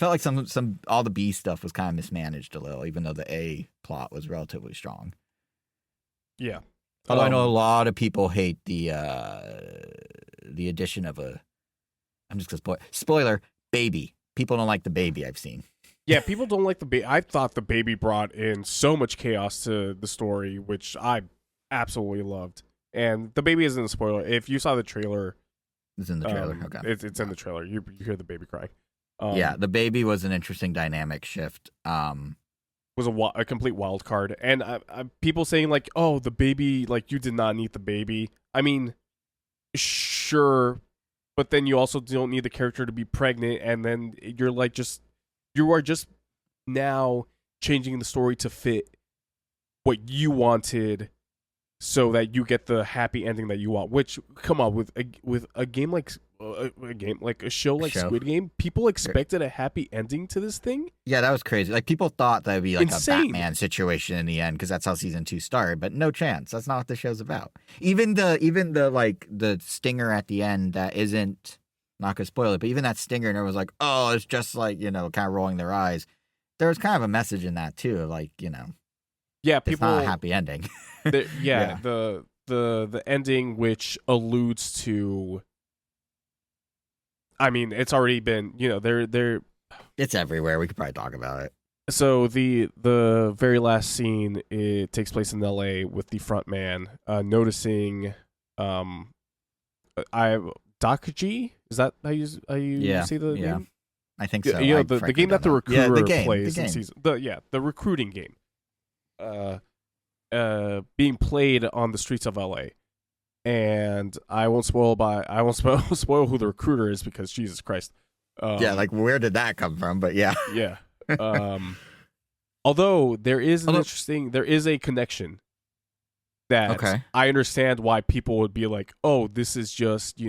like some all the B stuff was kind of mismanaged a little, even though the A plot was relatively strong. Yeah. Although I know a lot of people hate the addition of I'm just gonna spoiler baby. People don't like the baby. I've seen. Yeah, people don't like the baby. I thought the baby brought in so much chaos to the story, which I absolutely loved. And the baby isn't a spoiler. If you saw the trailer, it's in the trailer. Okay, it's in the trailer. You hear the baby crying. Yeah, the baby was an interesting dynamic shift. Was a complete wild card, and people saying like, "Oh, the baby, like you did not need the baby." I mean, sure, but then you also don't need the character to be pregnant, and then you're like you are just now changing the story to fit what you wanted, so that you get the happy ending that you want. Which, come on, with a game like a show like Squid Game, people expected a happy ending to this thing. Yeah, that was crazy. Like people thought that would be like insane. A Batman situation in the end because that's how season 2 started. But no chance. That's not what the show's about. Even the like the stinger at the end that isn't, not gonna spoil it, but even that stinger, and everyone's like, oh, it's just like kind of rolling their eyes. There was kind of a message in that too, like Yeah, it's not a happy ending. The ending which alludes to. I mean, it's already been, they're. It's everywhere. We could probably talk about it. So the very last scene, it takes place in L.A. with the front man noticing, Dakji, is that how you say the name? I think so. The game that the recruiter plays in season. The recruiting game. Being played on the streets of LA, and I won't spoil who the recruiter is because Jesus Christ. Where did that come from? But yeah. Although there is a connection that I understand why people would be like, oh, this is just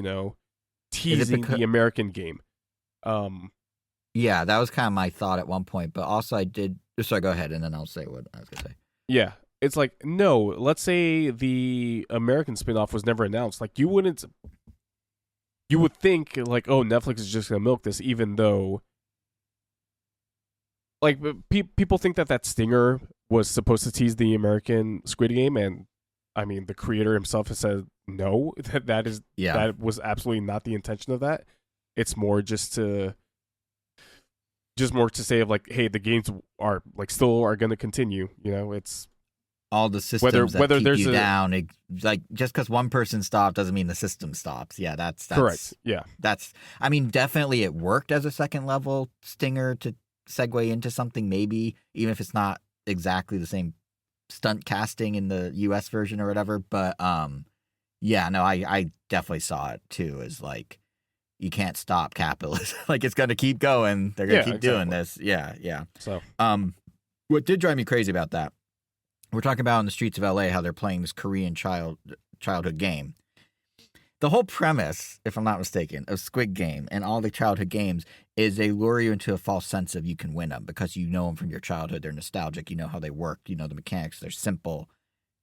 teasing the American game. Yeah, that was kind of my thought at one point, but also I did. Sorry, go ahead, and then I'll say what I was gonna say. Yeah. It's like, no, let's say the American spinoff was never announced. Like, you would think, like, oh, Netflix is just going to milk this, even though, like, people think that stinger was supposed to tease the American Squid Game, and, I mean, the creator himself has said, no, that was absolutely not the intention of that. It's more just to say of, like, hey, the games are, like, still are going to continue, it's... all the systems that keep you down. Like, just because one person stopped doesn't mean the system stops. Yeah, that's correct. Yeah, I mean, definitely it worked as a second level stinger to segue into something, maybe even if it's not exactly the same stunt casting in the US version or whatever. But I definitely saw it too as like, you can't stop capitalism. Like, it's going to keep going. They're going to keep doing this. Yeah. So, what did drive me crazy about that? We're talking about in the streets of LA how they're playing this Korean childhood game. The whole premise, if I'm not mistaken, of Squid Game and all the childhood games is they lure you into a false sense of you can win them because you know them from your childhood. They're nostalgic. You know how they work. You know the mechanics. They're simple.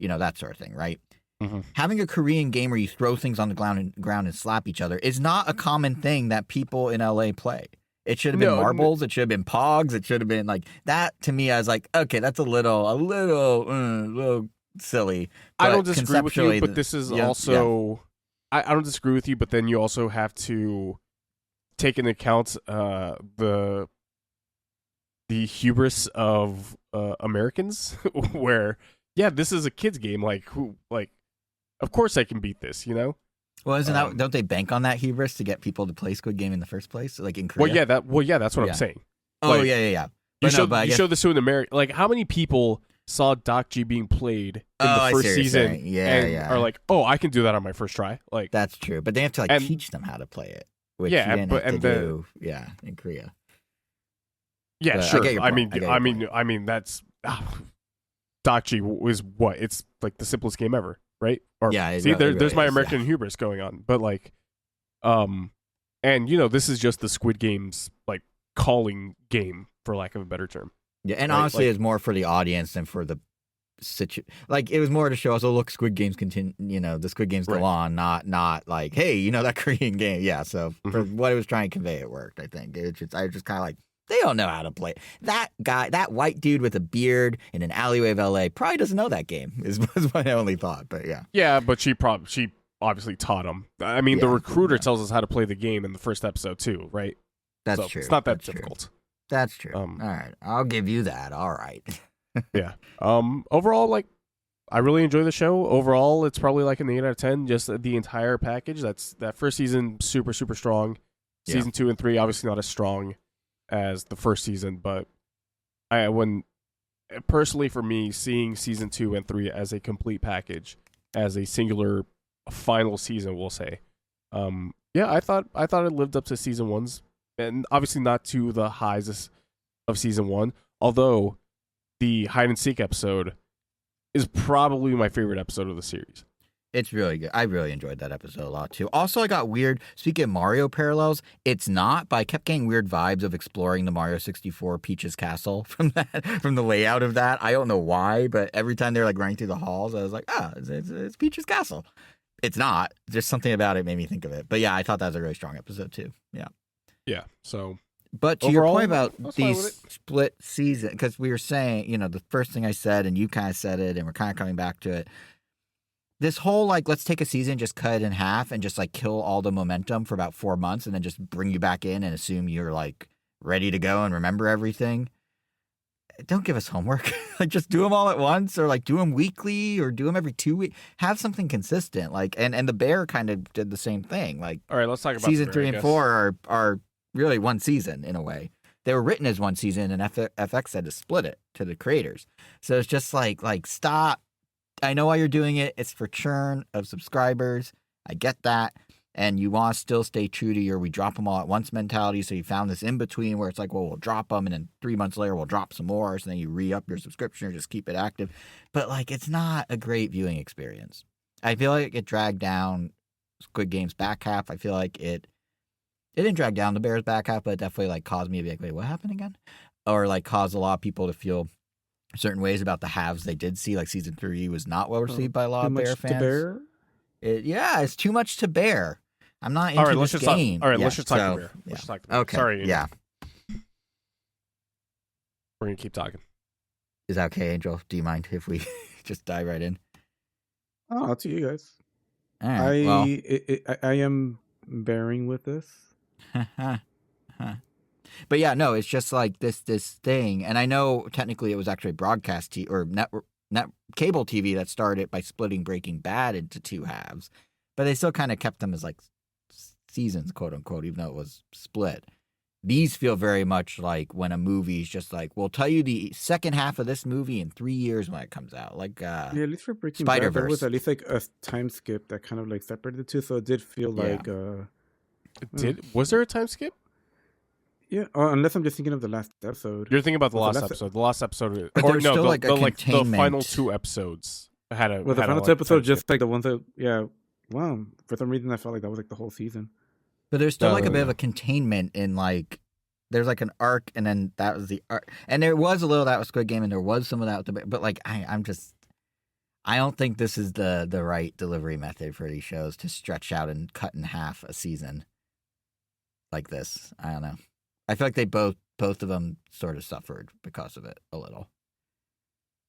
That sort of thing, right? Mm-hmm. Having a Korean game where you throw things on the ground and slap each other is not a common thing that people in LA play. It should have been marbles. It should have been pogs. It should have been like that. To me, I was like, okay, that's a little silly. I don't disagree with you, but this is also. Yeah. I don't disagree with you, but then you also have to take into account the hubris of Americans, where this is a kids game. Of course I can beat this. Well, isn't that, don't they bank on that hubris to get people to play Squid Game in the first place? Like in Korea? That's what I'm saying. Oh, yeah. You showed this to an American. Like, how many people saw Dakji being played in the first season and are like, oh, I can do that on my first try? Like, that's true. But they have to teach them how to play it, which you didn't have to do in Korea. Yeah, but sure. I mean, that's Dakji was what? It's like the simplest game ever. Right? Or, there's my American hubris going on. But this is just the Squid Game's like calling game, for lack of a better term. Yeah, and honestly, it's more for the audience than for the it was more to show us, oh, look, Squid Games continue. The Squid Games go on, not like, hey, that Korean game. Yeah, so for what it was trying to convey, it worked. I think I was just kind of like, they don't know how to play. That guy, that white dude with a beard in an alleyway of LA probably doesn't know that game, was my only thought. But yeah. Yeah, but she obviously taught him. I mean, the recruiter tells us how to play the game in the first episode too, right? That's true. It's not that difficult. That's true. All right. I'll give you that. All right. Yeah. Overall, I really enjoy the show. Overall, it's probably like an 8 out of 10, just the entire package. That first season, super, super strong. Season 2 and 3, obviously not as strong as the first season, but personally for me, seeing season 2 and 3 as a complete package, as a singular final season, we'll say, I thought it lived up to season 1's, and obviously not to the highs of season 1, although the hide and seek episode is probably my favorite episode of the series. It's really good. I really enjoyed that episode a lot, too. Also, I got weird, speaking of Mario parallels, it's not, but I kept getting weird vibes of exploring the Mario 64 Peach's Castle from the layout of that. I don't know why, but every time they're running through the halls, I was like, it's Peach's Castle. It's not. Just something about it made me think of it. But yeah, I thought that was a really strong episode, too. Yeah. Yeah, so But to your point about these split season, because we were saying, the first thing I said, and you kind of said it, and we're kind of coming back to it. This whole, let's take a season, just cut it in half, and just, kill all the momentum for about 4 months, and then just bring you back in and assume you're, ready to go and remember everything. Don't give us homework. Just do them all at once, or, do them weekly, or do them every 2 weeks. Have something consistent. And the Bear kind of did the same thing. All right, let's talk about season 3 and 4 are really one season in a way. They were written as one season, and FX had to split it to the creators. So it's just stop. I know why you're doing it. It's for churn of subscribers. I get that. And you want to still stay true to your we drop them all at once mentality. So you found this in between where it's we'll drop them, and then 3 months later we'll drop some more. So then you re-up your subscription or just keep it active. But it's not a great viewing experience. I feel like it dragged down Squid Game's back half. I feel like it didn't drag down the Bears back half, but it definitely caused me to be wait, what happened again? Or caused a lot of people to feel certain ways about the halves they did see. Season 3 was not well received by a lot of Bear fans. It's too much to bear. I'm not into this game. Let's just talk to Bear. Let's just talk to Bear. Okay. Sorry. Yeah. We're going to keep talking. Is that okay, Angel? Do you mind if we just dive right in? Oh, to you guys. All right. I am bearing with this. But yeah, no, it's just this thing. And I know technically it was actually broadcast or net cable TV that started by splitting Breaking Bad into 2 halves. But they still kind of kept them as seasons, quote unquote, even though it was split. These feel very much like when a movie's just we'll tell you the second half of this movie in 3 years when it comes out. At least for Breaking Bad, there was at least a time skip that kind of separated the two. So it did feel Was there a time skip? Yeah, unless I'm just thinking of the last episode. You're thinking about the last episode. The last episode, or no, the final 2 episodes had a. Well, the final 2 episodes, just the ones that, yeah. Wow, for some reason I felt like that was the whole season. But there's still a bit of a containment in there's an arc, and then that was the arc, and there was a little of that with Squid Game, and there was some of that with but I don't think this is the right delivery method for these shows to stretch out and cut in half a season like this. I don't know. I feel like they both of them sort of suffered because of it a little.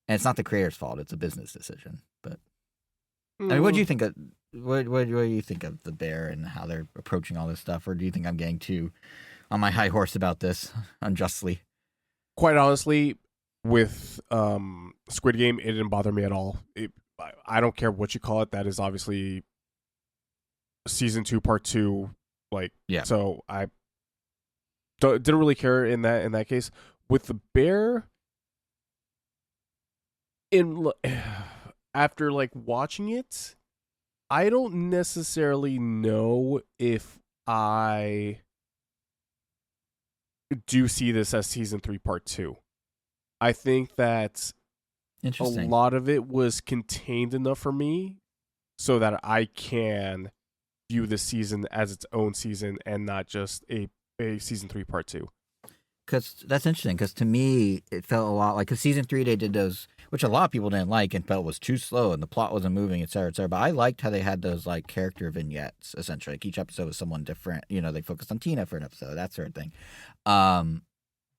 And it's not the creator's fault; it's a business decision. But I mean, what do you think of what do you think of the Bear and how they're approaching all this stuff, or do you think I'm getting too on my high horse about this unjustly? Quite honestly, with Squid Game, it didn't bother me at all. I don't care what you call it. That is obviously season 2, part 2. Yeah. So I didn't really care in that case. With the Bear, after watching it, I don't necessarily know if I do see this as season 3, part 2. I think that a lot of it was contained enough for me so that I can view the season as its own season and not just a season 3, part 2. Because that's interesting, because to me, it felt a lot because season 3, they did those, which a lot of people didn't like and felt was too slow and the plot wasn't moving, et cetera, et cetera. But I liked how they had those character vignettes, essentially. Each episode was someone different. They focused on Tina for an episode, that sort of thing.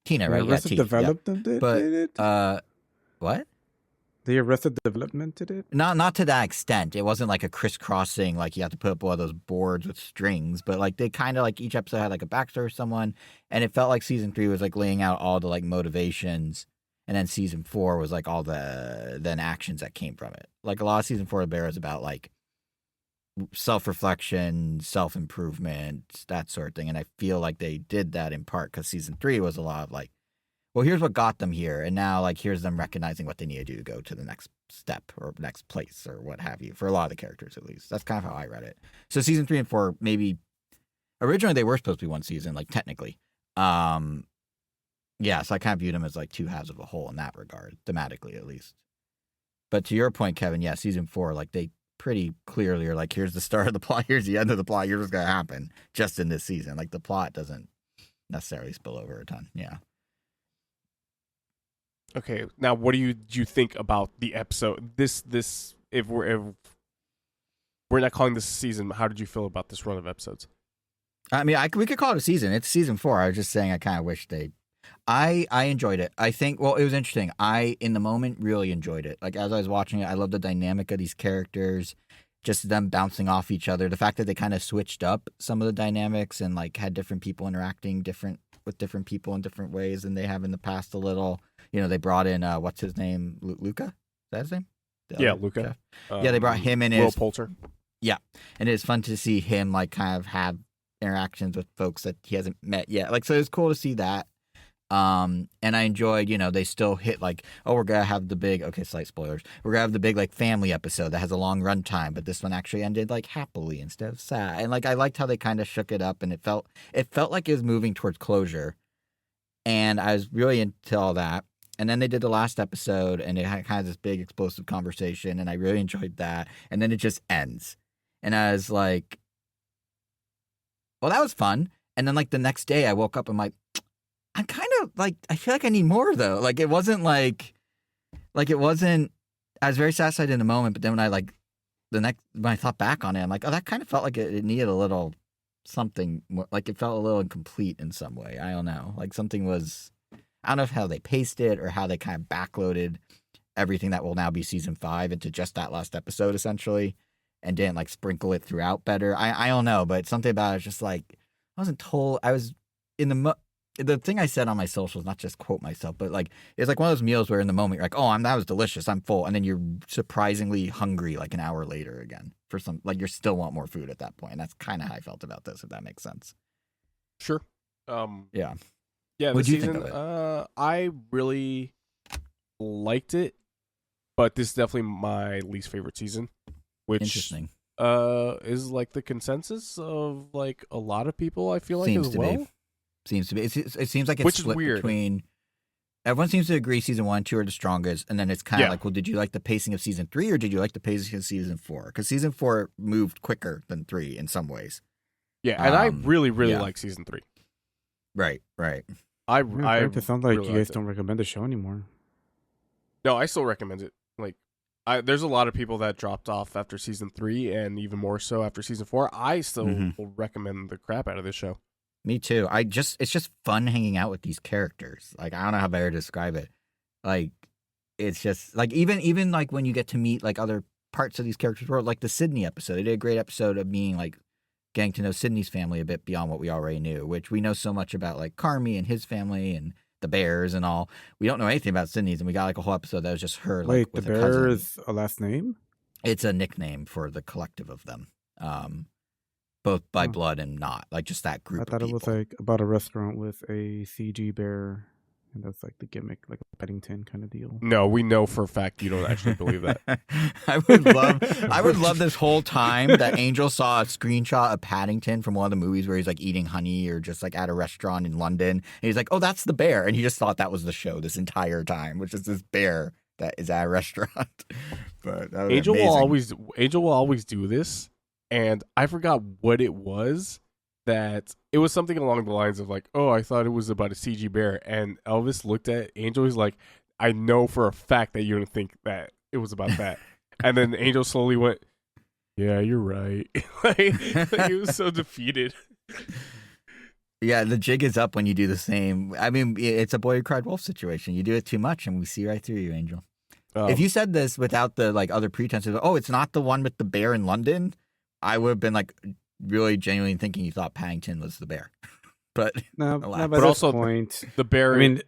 Tina, right? Arrested Development did it? What? The Arrested Development did it? Not to that extent. It wasn't a crisscrossing, you have to put up one of those boards with strings, but they kind of each episode had a backstory of someone, and it felt like season 3 was laying out all the motivations, and then season 4 was all the then actions that came from it. A lot of season 4 of Bear is about self-reflection, self-improvement, that sort of thing, and I feel like they did that in part because season 3 was a lot of well, here's what got them here, and now, here's them recognizing what they need to do to go to the next step or next place or what have you, for a lot of the characters, at least. That's kind of how I read it. So season 3 and 4, maybe, originally they were supposed to be one season, technically. Yeah, so I kind of viewed them as, 2 halves of a whole in that regard, thematically, at least. But to your point, Kevin, yeah, season 4, they pretty clearly are here's the start of the plot, here's the end of the plot, here's what's going to happen just in this season. The plot doesn't necessarily spill over a ton, yeah. Okay, now what do you think about the episode? This if we're not calling this a season, how did you feel about this run of episodes? I mean, we could call it a season. It's season 4. I was just saying I kind of wish they. I enjoyed it. I think, well, it was interesting. I, in the moment, really enjoyed it. Like, as I was watching it, I loved the dynamic of these characters, just them bouncing off each other. The fact that they kind of switched up some of the dynamics and, like, had different people interacting with different people in different ways than they have in the past a little. You know, they brought in, what's his name? Luca? Is that his name? Yeah, Luca. Yeah, they brought him in Will as... Poulter. Yeah, and it's fun to see him, like, kind of have interactions with folks that he hasn't met yet. Like, so it was cool to see that. And I enjoyed, you know, they still hit like, oh, we're gonna have the big, okay, slight spoilers. We're gonna have the big like family episode that has a long run time, but this one actually ended like happily instead of sad. And like I liked how they kind of shook it up, and it felt like it was moving towards closure. And I was really into all that. And then they did the last episode, and it had kind of this big explosive conversation, and I really enjoyed that. And then it just ends, and I was like, well, that was fun. And then like the next day, I woke up and I'm like, I'm kind of like, I feel like I need more though. Like it wasn't like it wasn't, I was very satisfied in the moment, but then when I like when I thought back on it, I'm like, oh, that kind of felt like it needed a little something more, like it felt a little incomplete in some way. I don't know. Like something was, I don't know how they paced it or how they kind of backloaded everything that will now be season 5 into just that last episode essentially and didn't like sprinkle it throughout better. I don't know, but something about it was just like, I wasn't told, I was in the thing I said on my socials, not just quote myself, but like it's like one of those meals where in the moment you're like, oh, that was delicious, I'm full, and then you're surprisingly hungry like an hour later again for some, like you still want more food at that point. And that's kind of how I felt about this, if that makes sense. Sure. Yeah. What'd you think of it? I really liked it, but this is definitely my least favorite season, which interesting. Is like the consensus of like a lot of people. I feel like Seems as to well. Be. Seems to be. It seems like it's which split is weird. Between. Everyone seems to agree season 1 and 2 are the strongest, and then it's kind of like, well, did you like the pacing of season 3 or did you like the pacing of season 4? Because season 4 moved quicker than 3 in some ways. Yeah, and I really like season 3. Right. I it sounds like really you guys don't recommend the show anymore. No, I still recommend it. Like, there's a lot of people that dropped off after season 3, and even more so after season 4. I still will recommend the crap out of this show. Me too. It's just fun hanging out with these characters. Like, I don't know how better to describe it. Like, it's just like even like when you get to meet like other parts of these characters' world, like the Sydney episode. They did a great episode of being like getting to know Sydney's family a bit beyond what we already knew, which we know so much about like Carmi and his family and the bears and all. We don't know anything about Sydney's, and we got like a whole episode that was just her. Wait, like, with the a bear cousin. is a last name? It's a nickname for the collective of them. Both by blood and not, like just that group. I thought of it was like about a restaurant with a CG bear, and that's like the gimmick, like a Paddington kind of deal. No, we know for a fact you don't actually believe that. I would love this whole time that Angel saw a screenshot of Paddington from one of the movies where he's like eating honey or just like at a restaurant in London, and he's like, "Oh, that's the bear," and he just thought that was the show this entire time, which is this bear that is at a restaurant. But Angel will always do this. And I forgot what it was, that it was something along the lines of like, oh, I thought it was about a CG bear. And Elvis looked at Angel. He's like, I know for a fact that you didn't think that it was about that. And then Angel slowly went, yeah, you're right. like, he was so defeated. Yeah, the jig is up when you do the same. I mean, it's a boy who cried wolf situation. You do it too much and we see right through you, Angel. If you said this without the like other pretenses, oh, it's not the one with the bear in London, I would have been like really genuinely thinking you thought Paddington was the bear. But no, but also point, the bear. I mean,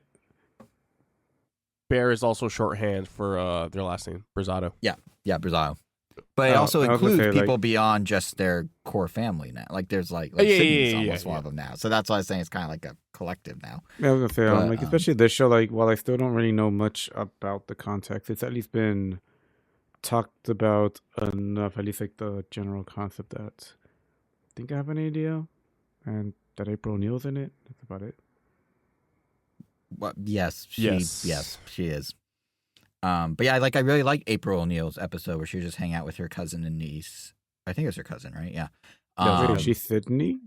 bear is also shorthand for their last name, Brizzato. Yeah, Brizzato. But it also includes people beyond just their core family now. Like there's like Sydney's almost one of them now. So that's why I was saying it's kind of like a collective now. Yeah, I was gonna say, like especially this show. Like while I still don't really know much about the context, it's at least been talked about enough, at least like the general concept, that I think I have an idea, and that April O'Neil's in it. That's about it. Well, yes, she is. But yeah, I really like April O'Neil's episode where she was just hanging out with her cousin and niece. I think it's her cousin, right? Yeah. Is she Sydney?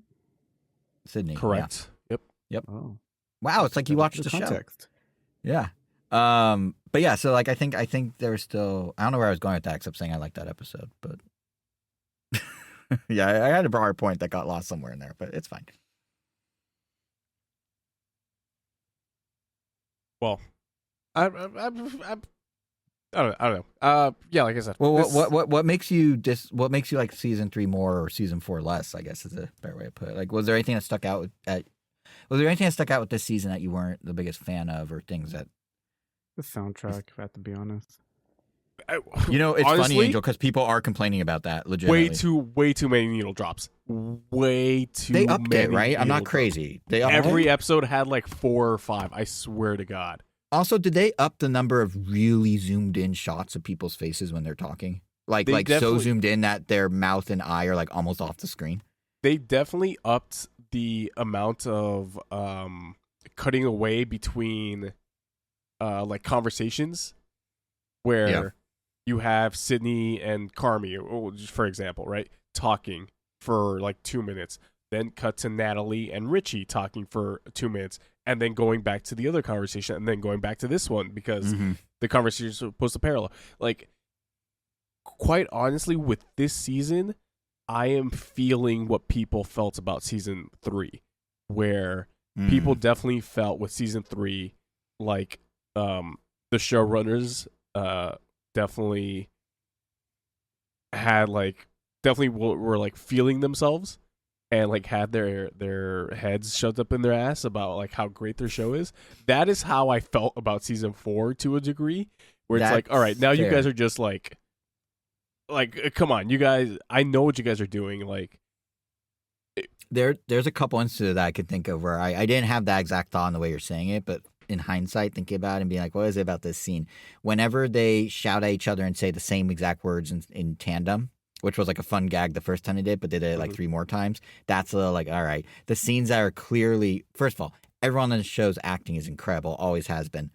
Sydney, correct. Yeah. Yep. Oh, wow! It's like you watched the context. Show. Yeah. But yeah, so like I think there was still, I don't know where I was going with that except saying I like that episode, but Yeah, I had a broader point that got lost somewhere in there, but it's fine. Well, I don't know. Yeah, like I said. Well, what makes you like season 3 more or season 4 less? I guess is a better way to put it. Like, was there anything that stuck out with this season that you weren't the biggest fan of, or things that the soundtrack? If I have to be honest, it's honestly, funny, Angel, because people are complaining about that. Legitimately, way too many needle drops. Way too. They upped many it, right? I'm not drops. crazy. Every episode had like 4 or 5. I swear to God. Also, did they up the number of really zoomed in shots of people's faces when they're talking? Like so zoomed in that their mouth and eye are like almost off the screen? They definitely upped the amount of cutting away between like conversations where you have Sydney and Carmi, for example, right? Talking for like 2 minutes. Then cut to Natalie and Richie talking for 2 minutes, and then going back to the other conversation, and then going back to this one because the conversation is supposed to parallel. Like, quite honestly, with this season, I am feeling what people felt about season 3, where people definitely felt with season 3, like the showrunners definitely had were like feeling themselves. And like had their heads shoved up in their ass about like how great their show is. That is how I felt about season 4 to a degree, where it's like, all right, now you guys are just like, come on, you guys. I know what you guys are doing. Like, there's a couple instances that I could think of where I didn't have that exact thought in the way you're saying it, but in hindsight, thinking about it and being like, what is it about this scene? Whenever they shout at each other and say the same exact words in tandem, which was like a fun gag the first time they did, but they did it like 3 more times. That's a little like, all right. The scenes that are clearly, first of all, everyone on the show's acting is incredible, always has been.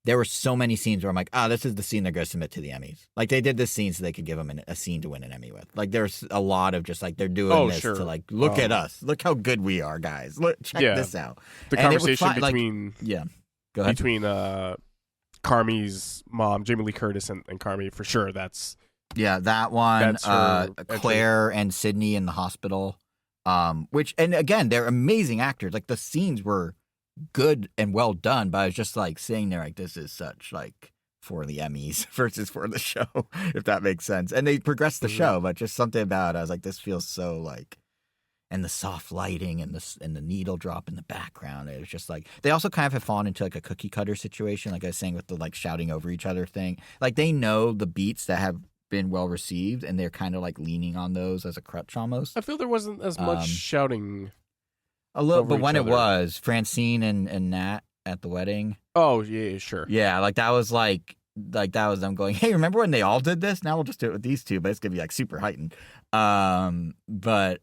There were so many scenes where I'm like, this is the scene they're going to submit to the Emmys. Like, they did this scene so they could give them a scene to win an Emmy with. Like, there's a lot of just like, they're doing this to like, look at us. Look how good we are, guys. Check this out. The conversation between go ahead. Between Carmi's mom, Jamie Lee Curtis, and Carmi, for sure, that's... Yeah, that one, Claire and Sydney in the hospital, which, and again, they're amazing actors. Like, the scenes were good and well done, but I was just, like, sitting there like, this is such, like, for the Emmys versus for the show, if that makes sense. And they progressed the show, but just something about it, I was like, this feels so, like, and the soft lighting and the needle drop in the background. It was just, like, they also kind of have fallen into, like, a cookie cutter situation, like I was saying with the, like, shouting over each other thing. Like, they know the beats that have been well received, and they're kind of like leaning on those as a crutch almost. I feel there wasn't as much shouting a little, but when it was Francine and Nat at the wedding, yeah, sure, yeah, like that was them going, hey, remember when they all did this? Now we'll just do it with these two, but it's gonna be like super heightened. But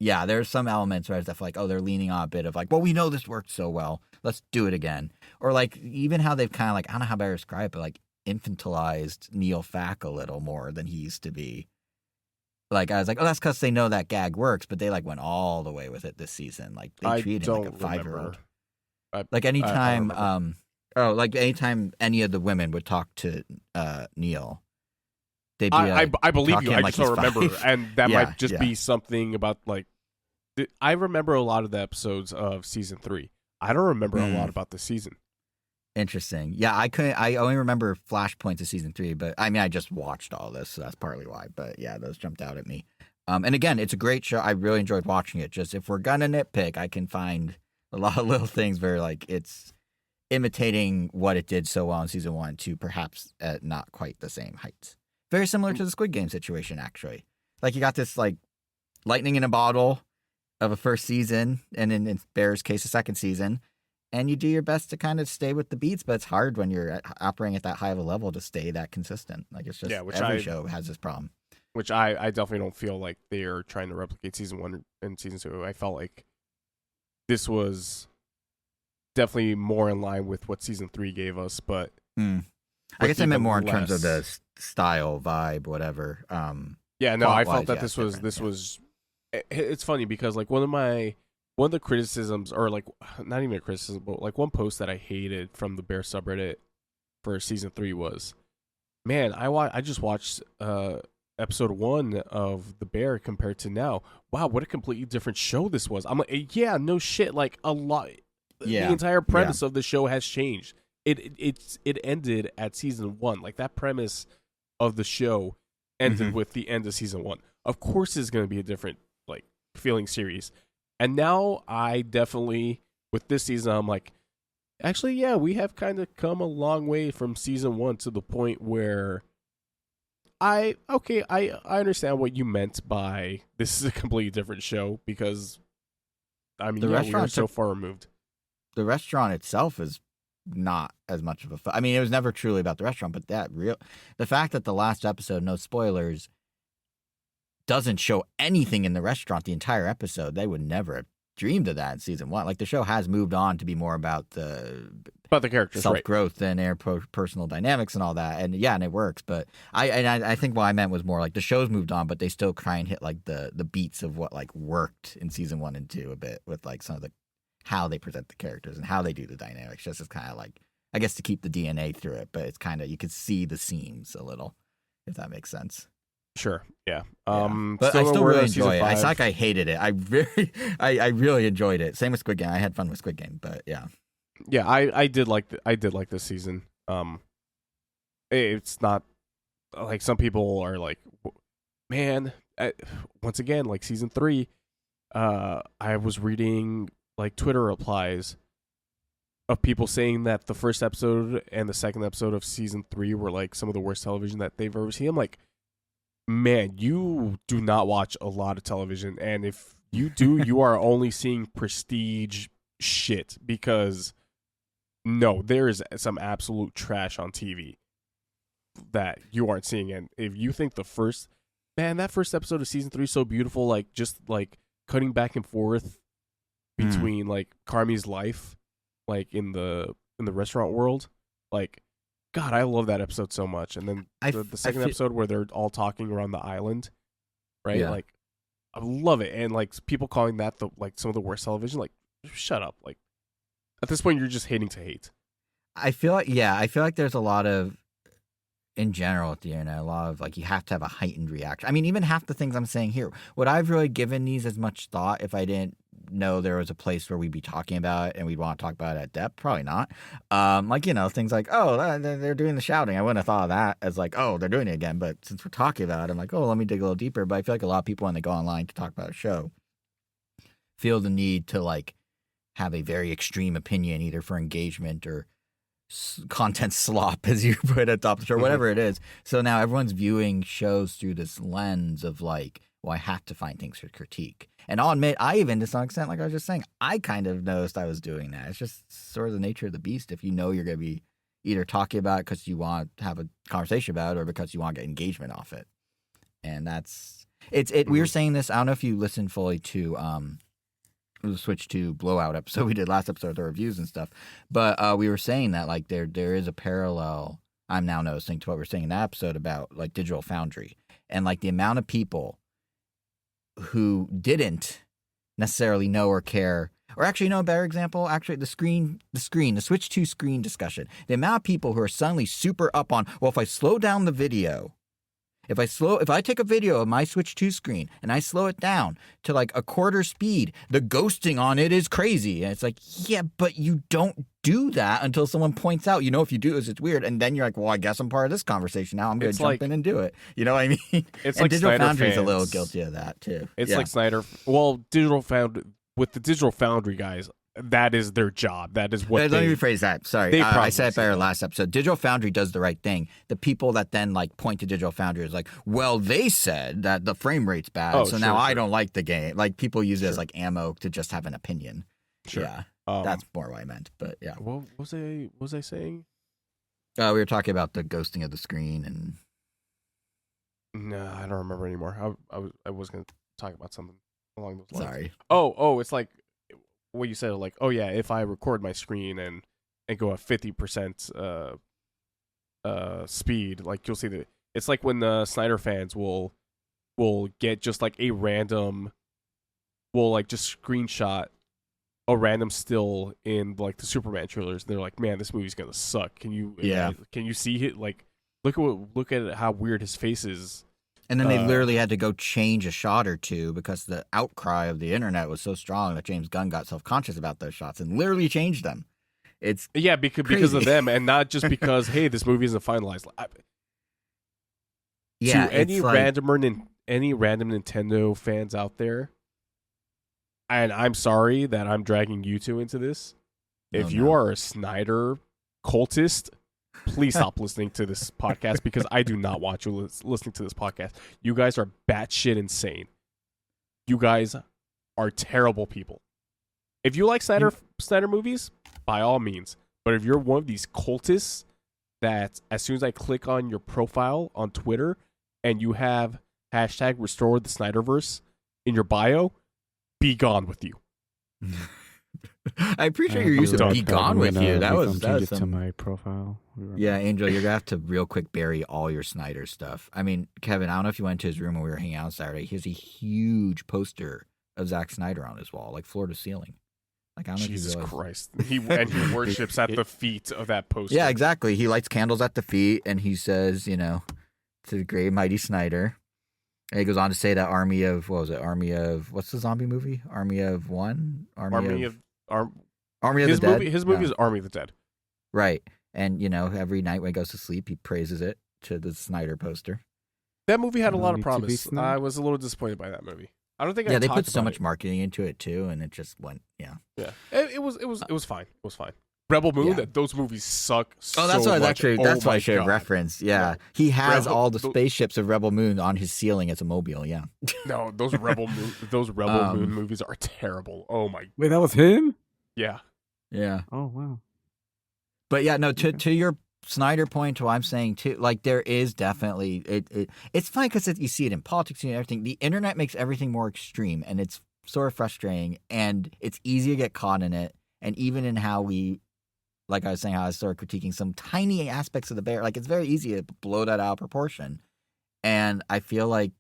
yeah, there's some elements where I was definitely like, they're leaning on a bit of like, well, we know this worked so well, let's do it again. Or like even how they've kind of like, I don't know how better to describe it, but like infantilized Neil Fack a little more than he used to be. Like, I was like, that's because they know that gag works, but they like went all the way with it this season. Like, they treated him like a 5-year-old. Like anytime, anytime any of the women would talk to Neil, they'd be I believe you. I like just don't remember, 5. and that might just be something about like. I remember a lot of the episodes of season 3. I don't remember a lot about the season. Interesting. Yeah, I only remember flashpoints of season 3, but I mean, I just watched all this, so that's partly why. But yeah, those jumped out at me. And again, it's a great show. I really enjoyed watching it. Just if we're gonna nitpick, I can find a lot of little things where like it's imitating what it did so well in season 1 to perhaps at not quite the same heights. Very similar to the Squid Game situation, actually. Like, you got this like lightning in a bottle of a first season, and in Bear's case, a second season. And you do your best to kind of stay with the beats, but it's hard when you're operating at that high of a level to stay that consistent. Like, it's just every show has this problem. Which I definitely don't feel like they're trying to replicate season 1 and season 2. I felt like this was definitely more in line with what season 3 gave us, but I guess I meant more in terms of the style, vibe, whatever. Yeah, no, I felt that this was. It's funny because like one of the criticisms, or like not even a criticism, but like one post that I hated from the Bear subreddit for season 3 was, man, I just watched episode 1 of The Bear compared to now. Wow, what a completely different show this was. I'm like, yeah, no shit. Like a lot. Yeah. The entire premise of the show has changed. It ended at season 1. Like that premise of the show ended with the end of season 1. Of course, it's going to be a different like feeling series. And now I definitely with this season, I'm like, actually, yeah, we have kind of come a long way from season 1 to the point where I understand what you meant by this is a completely different show because I mean, we are so far removed. The restaurant itself is not as much of a I mean, it was never truly about the restaurant, but the fact that the last episode, no spoilers, doesn't show anything in the restaurant the entire episode, they would never have dreamed of that in season 1. Like the show has moved on to be more about the characters, self-growth and their personal dynamics and all that, and and it works. But I think what I meant was more like the show's moved on, but they still try and hit like the beats of what like worked in season 1 and 2 a bit with like some of the how they present the characters and how they do the dynamics, just as kind of like I guess to keep the DNA through it, but it's kind of you could see the seams a little, if that makes sense. Sure. Yeah. But I still really enjoy it. It's not like I hated it. I really enjoyed it. Same with Squid Game. I had fun with Squid Game, but yeah. Yeah, I did like this season. It's not like some people are like, man. Once again, like season 3, I was reading like Twitter replies of people saying that the first episode and the second episode of season 3 were like some of the worst television that they've ever seen. I'm like, man, you do not watch a lot of television, and if you do, you are only seeing prestige shit because no, there is some absolute trash on TV that you aren't seeing. And if you think that first episode of season 3 is so beautiful, like just like cutting back and forth between like Carmi's life, like in the restaurant world, like God, I love that episode so much. And then the second episode where they're all talking around the island, right? Yeah. Like, I love it. And like people calling that some of the worst television, like, shut up. Like, at this point, you're just hating to hate. I feel like there's a lot of, in general with the internet, a lot of like you have to have a heightened reaction. I mean, even half the things I'm saying here, would I've really given these as much thought if I didn't know there was a place where we'd be talking about it and we'd want to talk about it at depth? Probably not. Like, you know, things like, oh, they're doing the shouting. I wouldn't have thought of that as like, oh, they're doing it again. But since we're talking about it, I'm like, oh, let me dig a little deeper. But I feel like a lot of people, when they go online to talk about a show, feel the need to like have a very extreme opinion, either for engagement or content slop, as you put at top of the show, whatever it is. So now everyone's viewing shows through this lens of like, well, I have to find things to critique. And I'll admit, I even, to some extent, like I was just saying, I kind of noticed I was doing that. It's just sort of the nature of the beast. If you know you're going to be either talking about it because you want to have a conversation about it or because you want to get engagement off it. And that's, we were saying this, I don't know if you listened fully to the Switch 2 blowout episode we did last episode, the reviews and stuff. But we were saying that like there is a parallel, I'm now noticing, to what we're saying in that episode about like Digital Foundry. And like the amount of people who didn't necessarily know or care, or actually, a better example, actually the Switch 2 screen discussion. The amount of people who are suddenly super up on, well, if I slow down the video, if I take a video of my Switch 2 screen and I slow it down to like a quarter speed, the ghosting on it is crazy. And it's like, yeah, but you don't do that until someone points out, if you do this, it's weird. And then you're like, well, I guess I'm part of this conversation now. I'm going to jump in and do it. You know what I mean? It's and like Digital Snyder Foundry's fans. A little guilty of that too. It's like Snyder. Well, with the Digital Foundry guys, that is their job. That is what. Let me rephrase that. Sorry, I said it better last episode. Digital Foundry does the right thing. The people that then like point to Digital Foundry is like, well, they said that the frame rate's bad, now I don't like the game. Like people use it as like ammo to just have an opinion. Sure. Yeah, that's more what I meant. But yeah, what was I saying? We were talking about the ghosting of the screen and. No, I don't remember anymore. I was going to talk about something along those lines. Sorry. Oh, it's like. What you said, like, oh yeah, if I record my screen and go at 50% speed, like you'll see that it's like when the Snyder fans will get just like a random, will like just screenshot a random still in like the Superman trailers. And they're like, man, this movie's gonna suck. Can you see it? Like, look at how weird his face is. And then they literally had to go change a shot or two because the outcry of the internet was so strong that James Gunn got self-conscious about those shots and literally changed them. It's because of them, and not just because hey, this movie isn't finalized. Yeah, to any random Nintendo fans out there, and I'm sorry that I'm dragging you two into this. If you are a Snyder cultist, please stop listening to this podcast because I do not want you listening to this podcast. You guys are batshit insane. You guys are terrible people. If you like Snyder movies, by all means. But if you're one of these cultists that as soon as I click on your profile on Twitter and you have hashtag restore the Snyderverse in your bio, be gone with you. I appreciate your use of "be gone with you." That was to my profile. Yeah, Angel, you're gonna have to real quick bury all your Snyder stuff. I mean, Kevin, I don't know if you went to his room when we were hanging out Saturday. He has a huge poster of Zack Snyder on his wall, like floor to ceiling. Like, I don't Jesus know Christ, he worships at the feet of that poster. Yeah, exactly. He lights candles at the feet, and he says, to the great mighty Snyder. And he goes on to say that what's the zombie movie? Army of One? Army of the Dead? His movie is Army of the Dead. Right. And, every night when he goes to sleep, he praises it to the Snyder poster. That movie had a lot of promise. I was a little disappointed by that movie. I don't think they put so much marketing into it too, and it just went, Yeah. It was fine. It was fine. Rebel Moon, those movies suck. That's why I should have referenced. Yeah, he has all the spaceships of Rebel Moon on his ceiling as a mobile. Yeah. No, those Rebel Moon movies are terrible. Oh my! Wait, that was him? Yeah. Yeah. Oh wow. But yeah, no. To your Snyder point, to what I'm saying too, like there is definitely it's fine because you see it in politics and everything. The internet makes everything more extreme, and it's sort of frustrating, and it's easy to get caught in it. And even in how we, like I was saying, how I started critiquing some tiny aspects of the bear, like it's very easy to blow that out of proportion. And I feel like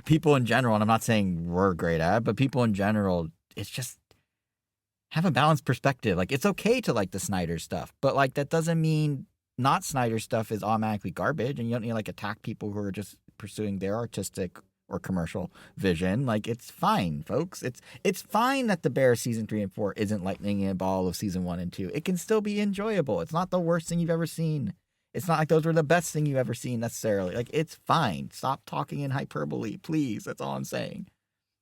people in general, and I'm not saying we're great at it, but people in general, it's just have a balanced perspective. Like it's okay to like the Snyder stuff, but like that doesn't mean not Snyder stuff is automatically garbage, and you don't need to like attack people who are just pursuing their artistic or commercial vision. Like it's fine, folks. It's fine that The Bear season 3 and 4 isn't lightning in a ball of season 1 and 2. It can still be enjoyable. It's not the worst thing you've ever seen. It's not like those were the best thing you've ever seen necessarily. Like it's fine. Stop talking in hyperbole, please. That's all I'm saying.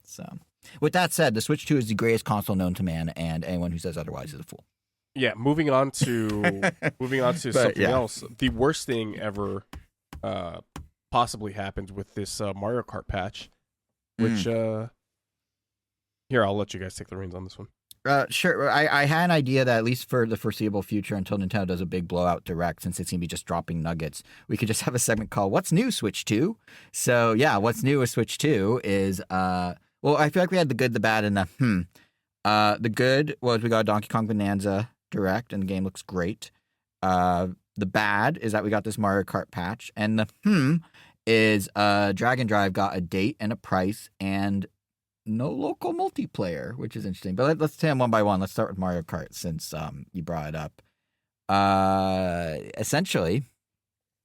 So, with that said, the Switch 2 is the greatest console known to man, and anyone who says otherwise is a fool. Yeah, moving on to something else. The worst thing ever possibly happened with this Mario Kart patch, which here I'll let you guys take the reins on this one. Sure. I had an idea that at least for the foreseeable future, until Nintendo does a big blowout direct, since it's going to be just dropping nuggets, we could just have a segment called What's New, Switch 2? So, yeah, what's new with Switch 2 is, I feel like we had the good, the bad, and the The good was we got Donkey Kong Bananza direct, and the game looks great. The bad is that we got this Mario Kart patch, and the is Dragon Drive got a date and a price and no local multiplayer, which is interesting. But let's take them one by one. Let's start with Mario Kart since you brought it up. Essentially,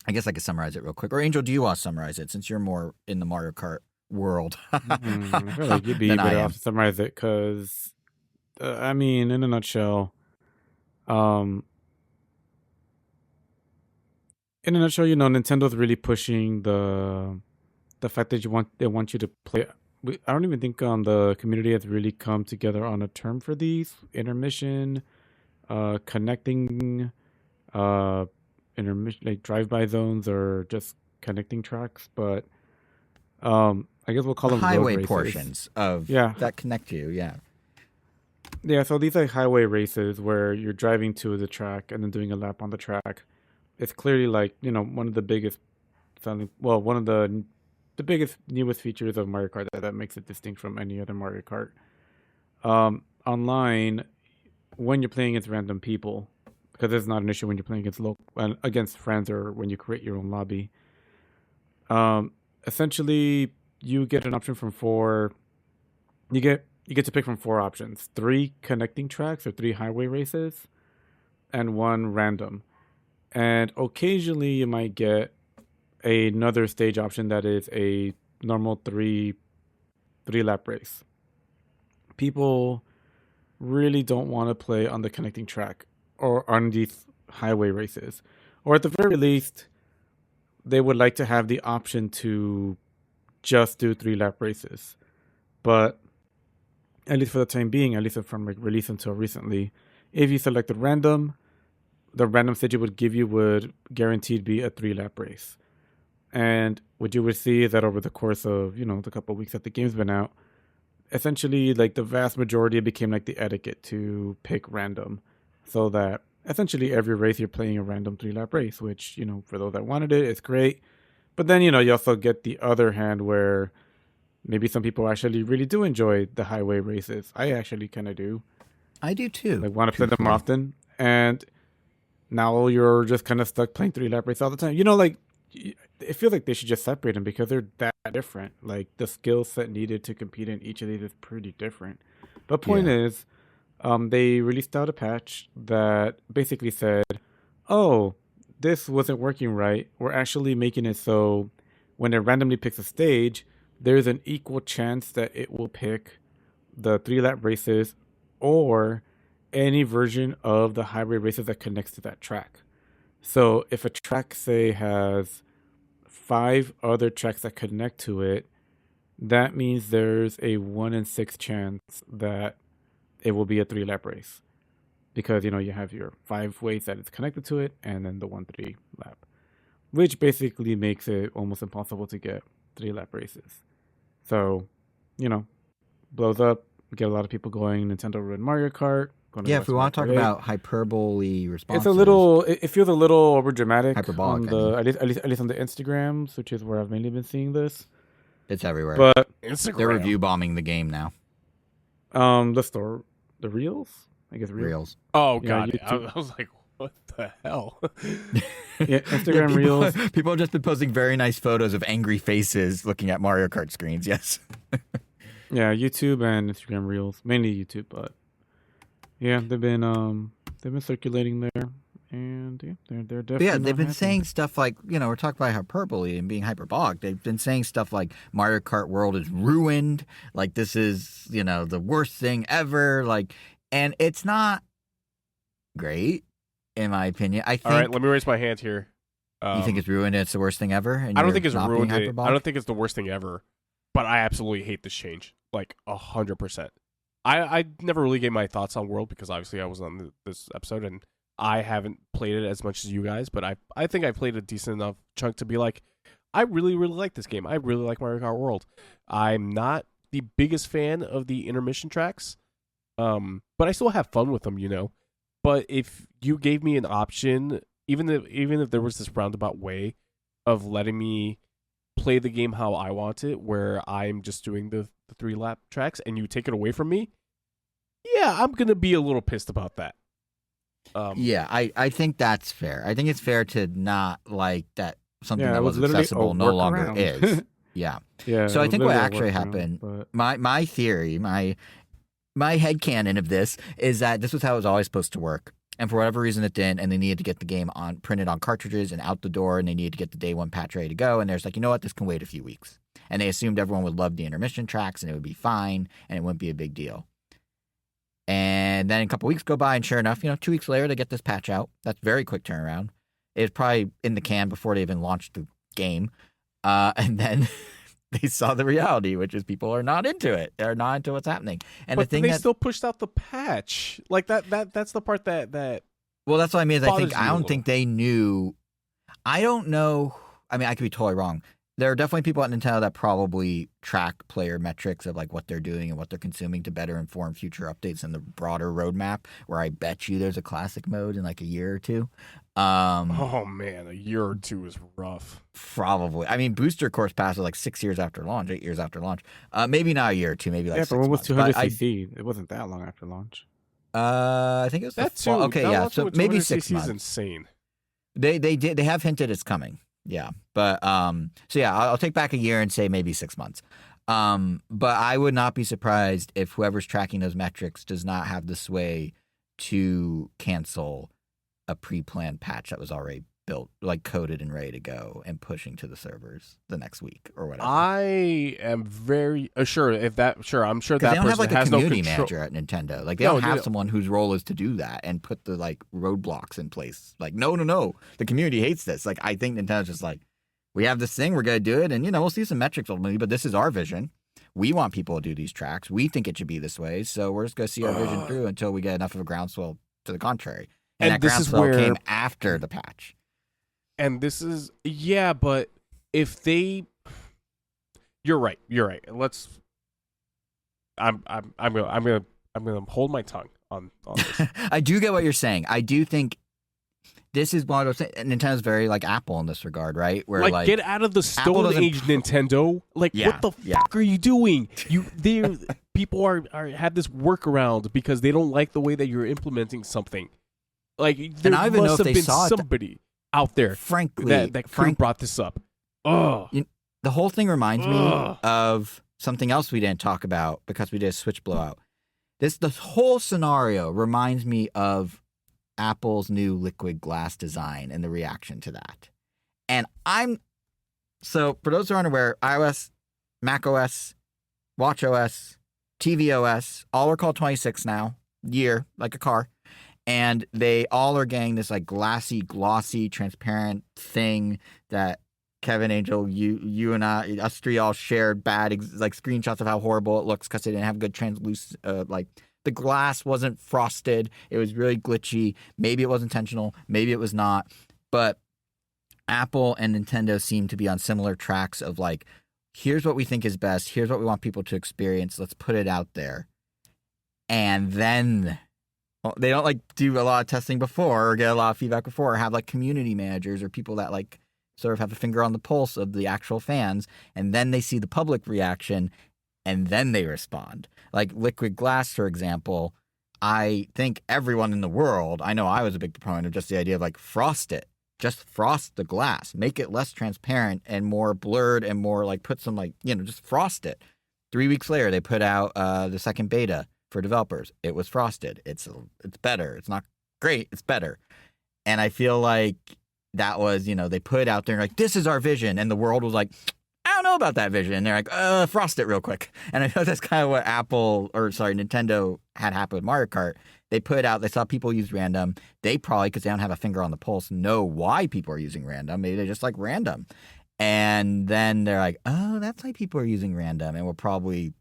I guess I could summarize it real quick. Or Angel, do you want to summarize it since you're more in the Mario Kart world? I feel like you'd be better off to summarize it because, in a nutshell, Nintendo's really pushing the fact that they want you to play. I don't even think the community has really come together on a term for these intermission, connecting, intermission like drive-by zones or just connecting tracks. But I guess we'll call them highway portions of that connect you. Yeah. So these are highway races where you're driving to the track and then doing a lap on the track. It's clearly one of the biggest one of the biggest newest features of Mario Kart that makes it distinct from any other Mario Kart. Online, when you're playing against random people, because it's not an issue when you're playing against friends or when you create your own lobby. Essentially, you get an option from four. You get to pick from 4 options: 3 connecting tracks or 3 highway races, and 1 random. And occasionally you might get another stage option that is a normal three lap race. People really don't want to play on the connecting track or on these highway races, or at the very least, they would like to have the option to just do 3-lap races. But at least for the time being, at least from release until recently, if you selected random, the random stage it would give you would guaranteed be a 3-lap race. And what you would see is that over the course of, the couple of weeks that the game's been out, essentially, like, the vast majority became like the etiquette to pick random, so that essentially every race you're playing a random 3-lap race, which, for those that wanted it, it's great. But then, you also get the other hand where maybe some people actually really do enjoy the highway races. I actually kind of do. I do too. Like, want to play them often. And now you're just kind of stuck playing 3-lap races all the time. I feel like they should just separate them because they're that different. Like, the skill set needed to compete in each of these is pretty different. But point is, they released out a patch that basically said, oh, this wasn't working right. We're actually making it so when it randomly picks a stage, there's an equal chance that it will pick the 3-lap races or any version of the highway races that connects to that track. So if a track, say, has 5 other tracks that connect to it, that means there's a 1 in 6 chance that it will be a 3-lap race. Because, you have your 5 ways that it's connected to it, and then the 1 3-lap. Which basically makes it almost impossible to get 3-lap races. So, blows up, get a lot of people going Nintendo Ruined Mario Kart. Yeah, if we want to talk about hyperbole responses. It feels a little over dramatic. Hyperbolic, at least on the Instagrams, which is where I've mainly been seeing this. It's everywhere. But Instagram. They're review bombing the game now. The Reels? I guess Reels. Oh, God. I was like, what the hell? Yeah, Instagram Reels. People have just been posting very nice photos of angry faces looking at Mario Kart screens, yes. Yeah, YouTube and Instagram Reels. Mainly YouTube, but yeah, they've been circulating there, and yeah, they're definitely. But yeah, they've been happy. saying stuff like, we're talking about hyperbole and being hyperbolic. They've been saying stuff like Mario Kart World is ruined, like this is the worst thing ever, like, and it's not great, in my opinion. I think. All right, let me raise my hand here. You think it's ruined and it's the worst thing ever? And I don't think it's ruined. I don't think it's the worst thing ever, but I absolutely hate this change, like 100%. I never really gave my thoughts on World because obviously I was on this episode and I haven't played it as much as you guys, but I think I played a decent enough chunk to be like, I really, really like this game. I really like Mario Kart World. I'm not the biggest fan of the intermission tracks, but I still have fun with them, But if you gave me an option, even if there was this roundabout way of letting me play the game how I want it, where I'm just doing the 3-lap tracks, and you take it away from me, yeah, I'm gonna be a little pissed about that. Yeah, I think that's fair. I think it's fair to not like that something that was accessible no longer is. Yeah. Yeah. So I think what actually happened, my theory, my headcanon of this is that this was how it was always supposed to work. And for whatever reason it didn't, and they needed to get the game printed on cartridges and out the door, and they needed to get the day 1 patch ready to go, and there's like, you know what, this can wait a few weeks. And they assumed everyone would love the intermission tracks, and it would be fine, and it wouldn't be a big deal. And then a couple weeks go by, and sure enough, 2 weeks later, they get this patch out. That's very quick turnaround. It was probably in the can before they even launched the game. And then they saw the reality, which is people are not into it. They're not into what's happening. And but they still pushed out the patch. Like that's the part that well, that's what I mean. I don't think they knew. I don't know. I mean, I could be totally wrong. There are definitely people at Nintendo that probably track player metrics of like what they're doing and what they're consuming to better inform future updates in the broader roadmap, where I bet you there's a classic mode in like a year or two. Oh man, a year or two is rough. Probably. I mean, Booster Course Pass was like 6 years after launch, 8 years after launch. Maybe not a year or two, maybe like 6 months. Yeah, but when was 200cc? It wasn't that long after launch. I think it was that too. Okay, yeah, so maybe 6 months. Is insane. They have hinted it's coming. Yeah, but so yeah, I'll take back a year and say maybe 6 months. But I would not be surprised if whoever's tracking those metrics does not have the sway to cancel a pre-planned patch that was already built, like coded and ready to go and pushing to the servers the next week or whatever. I am very sure if that. Sure, I'm sure that they don't person have like a has community no control. manager at Nintendo. Like they don't have someone whose role is to do that and put the like roadblocks in place. Like no, the community hates this. Like I think Nintendo's just like, we have this thing, we're gonna do it, and we'll see some metrics ultimately, but this is our vision. We want people to do these tracks. We think it should be this way, so we're just gonna see our vision through until we get enough of a groundswell to the contrary. And that groundswell came after the patch. And this is but if they, you're right. Let's. I'm gonna hold my tongue on this. I do get what you're saying. I do think this is one of those things. Nintendo's very like Apple in this regard, right? Where like get out of the Stone Age, Nintendo. Like what the fuck are you doing? People are have this workaround because they don't like the way that you're implementing something. Like there must have been somebody out there, frankly, that could have brought this up. Oh, the whole thing reminds me of something else we didn't talk about because we did a Switch blowout. The whole scenario reminds me of Apple's new liquid glass design and the reaction to that. And so for those who aren't aware, iOS, macOS, watchOS, tvOS, all are called 26 now, year, like a car. And they all are getting this like glassy, glossy, transparent thing that Kevin, Angel, you and us three all shared bad like screenshots of how horrible it looks because they didn't have good translucent like the glass wasn't frosted. It was really glitchy. Maybe it was intentional. Maybe it was not. But Apple and Nintendo seem to be on similar tracks of like, here's what we think is best. Here's what we want people to experience. Let's put it out there. And then they don't like do a lot of testing before or get a lot of feedback before or have like community managers or people that like sort of have a finger on the pulse of the actual fans. And then they see the public reaction and then they respond. Like liquid glass, for example, I think everyone in the world, I know I was a big proponent of just the idea of like frost it. Just frost the glass. Make it less transparent and more blurred and more like put some like, just frost it. 3 weeks later, they put out the second beta for developers. It was frosted. It's better. It's not great. It's better. And I feel like that was, they put it out there and like, this is our vision. And the world was like, I don't know about that vision. And they're like, frost it real quick. And I know that's kind of what Nintendo had happen with Mario Kart. They put it out, they saw people use random. They probably, because they don't have a finger on the pulse, know why people are using random. Maybe they just like random. And then they're like, oh, that's why people are using random. And we'll probably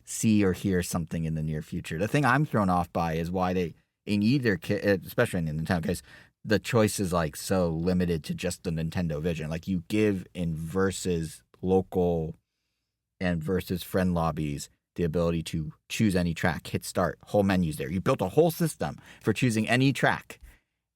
see or hear something in the near future. The thing I'm thrown off by is why they, in either, especially in the Nintendo case, the choice is like so limited to just the Nintendo vision. Like you give in versus local and versus friend lobbies the ability to choose any track, hit start, whole menus there. You built a whole system for choosing any track,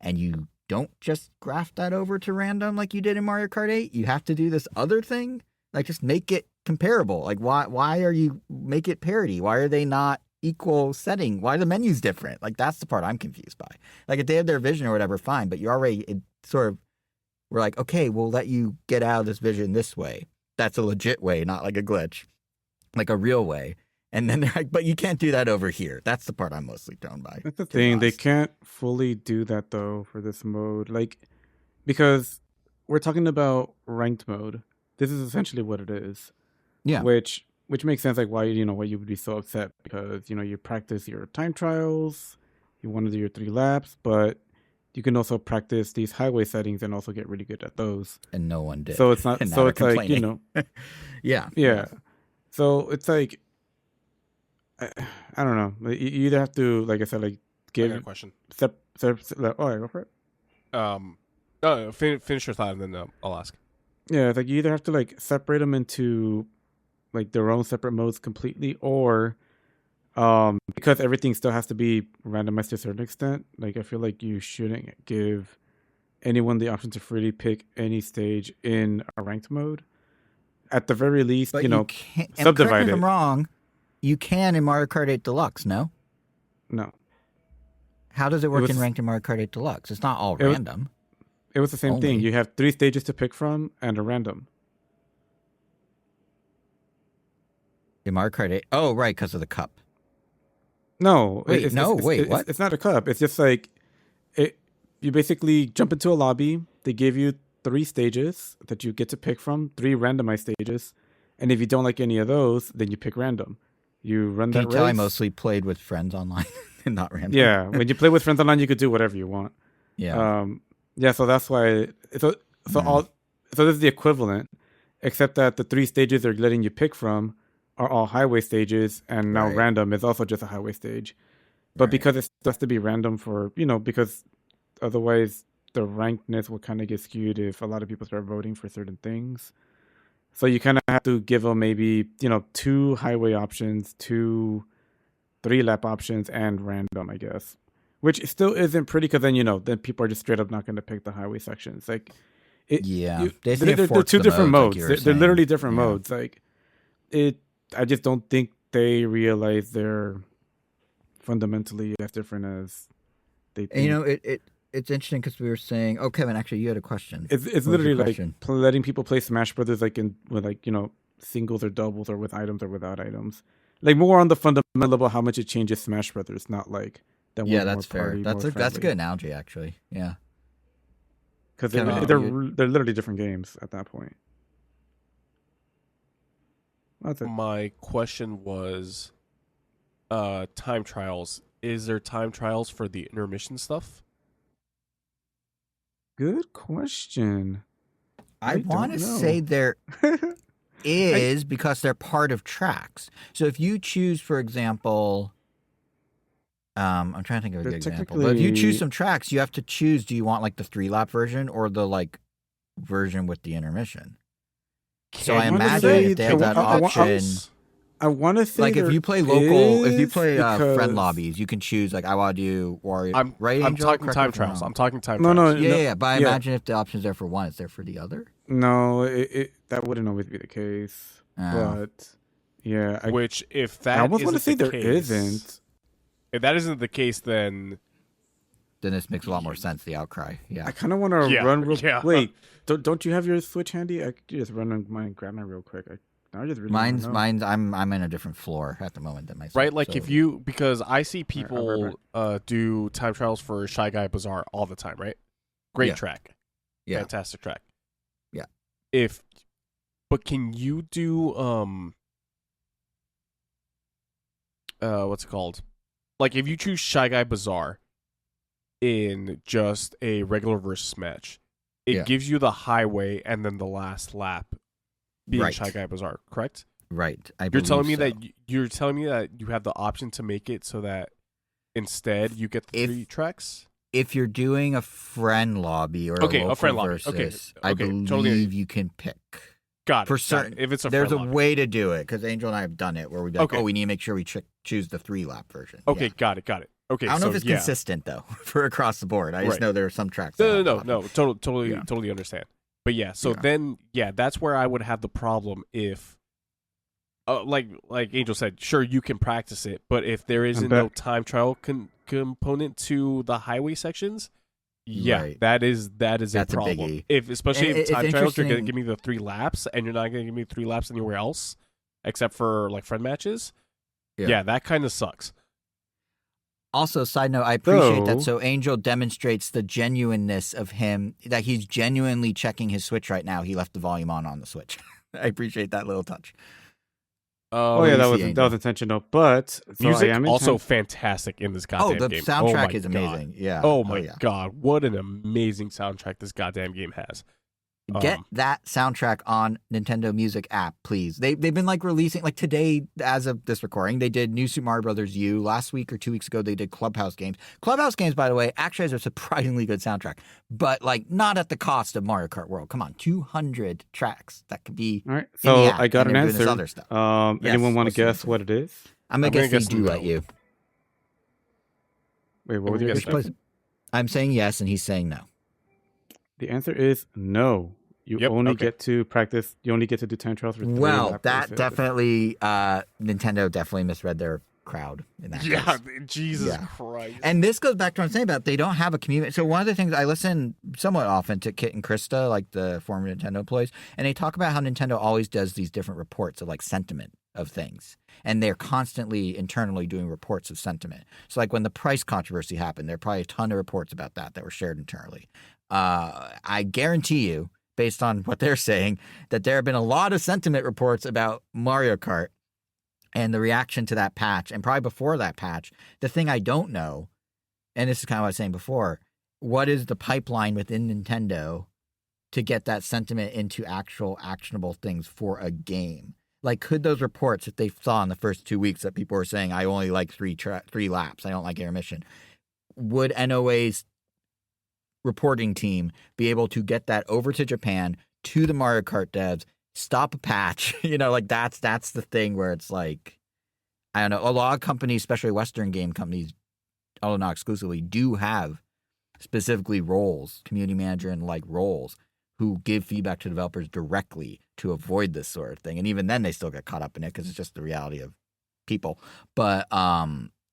and you don't just graft that over to random like you did in Mario Kart 8. You have to do this other thing, like just make it comparable. Like why are you make it parity? Why are they not equal setting? Why are the menus different? Like that's the part I'm confused by. Like if they have their vision or whatever, fine, but you already we're like, okay, we'll let you get out of this vision this way. That's a legit way, not like a glitch, like a real way. And then they're like, but you can't do that over here. That's the part I'm mostly thrown by. That's the thing. They can't fully do that, though, for this mode. Like, because we're talking about ranked mode. This is essentially what it is. Yeah. Which makes sense, like, why you would be so upset. Because, you practice your time trials. You want to do your 3 laps. But you can also practice these highway settings and also get really good at those. And no one did. So it's not, so it's like, Yeah. Yeah. So it's like, I don't know. You either have to, like I said, like give. I got a question. I go for it. Finish your thought and then I'll ask. Yeah, it's like you either have to like separate them into like their own separate modes completely, or because everything still has to be randomized to a certain extent. Like I feel like you shouldn't give anyone the option to freely pick any stage in a ranked mode. At the very least, but subdivide correct me if it. I'm wrong. You can in Mario Kart 8 Deluxe, no? No. How does it work in ranked in Mario Kart 8 Deluxe? It's not all random. It was the same thing. You have 3 stages to pick from and a random. In Mario Kart 8? Oh, right, because of the cup. No. Wait, what? It's not a cup. It's just like you basically jump into a lobby. They give you 3 stages that you get to pick from, 3 randomized stages. And if you don't like any of those, then you pick random. You run that race. Can you tell I mostly played with friends online and not random? Yeah, when you play with friends online, you could do whatever you want. Yeah. So that's why. So this is the equivalent, except that the 3 stages they're letting you pick from are all highway stages, and now random is also just a highway stage. But because it has to be random for, because otherwise the rankedness will kind of get skewed if a lot of people start voting for certain things. So you kind of have to give them maybe, 2 highway options, 2 3-lap options, and random, I guess. Which still isn't pretty, because then, then people are just straight up not going to pick the highway sections. Like, they're 2 different modes. They're literally different modes. Like, I just don't think they realize they're fundamentally as different as they think. And, it's interesting because we were saying, Kevin, actually, you had a question. It's literally like letting people play Smash Brothers with singles or doubles or with items or without items. Like more on the fundamental level, how much it changes Smash Brothers, not like that. Yeah, that's fair. That's a good analogy, actually. Yeah, because they're literally different games at that point. That's it. My question was, time trials. Is there time trials for the intermission stuff? Good question. I want to say there is because they're part of tracks. So if you choose, for example, I'm trying to think of a good example. But if you choose some tracks, you have to choose: do you want like the 3-lap version or the version with the intermission? So I imagine if they have that option. I want to say if you play friend lobbies, you can choose I want to do Warrior. I'm talking time trials. I'm talking time trials. Yeah. But I imagine if the option's there for one, it's there for the other. No, that wouldn't always be the case. But yeah, which if that I almost want to say there case, isn't. If that isn't the case, then this makes a lot more sense. The outcry. Yeah. I kind of want to run real. Wait, don't you have your Switch handy? I could just run on mine, grab mine real quick. Mine's. I'm in a different floor at the moment than myself. Right, because I see people do time trials for Shy Guy Bazaar all the time. Right, great track, fantastic track. Yeah. But can you do what's it called? Like if you choose Shy Guy Bazaar in just a regular versus match, it gives you the highway and then the last lap. Being Shy Guy Bazaar, correct? Right. You're telling me that you have the option to make it so that instead you get the 3 tracks. If you're doing a friend lobby or a friend lobby, I believe totally. You can pick. Got it. For certain, if it's there's a way to do it because Angel and I have done it where we be like, we need to make sure we choose the 3-lap version. Okay, got it. Okay, I don't know if it's consistent though for across the board. I just know there are some tracks. No. Totally understand. But then that's where I would have the problem if, like Angel said, sure you can practice it, but if there isn't no time trial component to the highway sections, that is a problem. Especially if time trials you're going to give me the 3 laps and you're not going to give me 3 laps anywhere else except for friend matches, that kind of sucks. Also, side note, I appreciate that. So Angel demonstrates the genuineness of him, that he's genuinely checking his Switch right now. He left the volume on the Switch. I appreciate that little touch. That was intentional. But music also fantastic in this goddamn game. The soundtrack is amazing. God. Yeah. Oh my god, what an amazing soundtrack this goddamn game has. Get that soundtrack on Nintendo Music app, please. They've been releasing today, as of this recording, they did New Super Mario Brothers U. Last week or 2 weeks ago, they did Clubhouse Games. Clubhouse Games, by the way, actually has a surprisingly good soundtrack, but not at the cost of Mario Kart World. Come on, 200 tracks that could be. All right, so I got an answer. Other stuff. Anyone want to guess what it is? I'm gonna guess you do let you. Wait, what was your guess? I'm saying yes, and he's saying no. The answer is no. You only get to practice. You only get to do time trials for 3 laps. That definitely, Nintendo definitely misread their crowd in that case. Jesus Christ. And this goes back to what I'm saying about they don't have a community. So one of the things I listen somewhat often to Kit and Krista, the former Nintendo employees, and they talk about how Nintendo always does these different reports of sentiment of things. And they're constantly internally doing reports of sentiment. So like when the price controversy happened, there are probably a ton of reports about that were shared internally. I guarantee you, based on what they're saying, that there have been a lot of sentiment reports about Mario Kart and the reaction to that patch. And probably before that patch, the thing I don't know, and this is kind of what I was saying before, what is the pipeline within Nintendo to get that sentiment into actual actionable things for a game? Like, could those reports that they saw in the first 2 weeks that people were saying, I only like three laps, I don't like intermission, would NOA's reporting team be able to get that over to Japan, to the Mario Kart devs, stop a patch? Like that's the thing where it's like, I don't know, a lot of companies, especially Western game companies, although not exclusively, do have specifically roles, community manager and like roles, who give feedback to developers directly to avoid this sort of thing. And even then they still get caught up in it because it's just the reality of people. But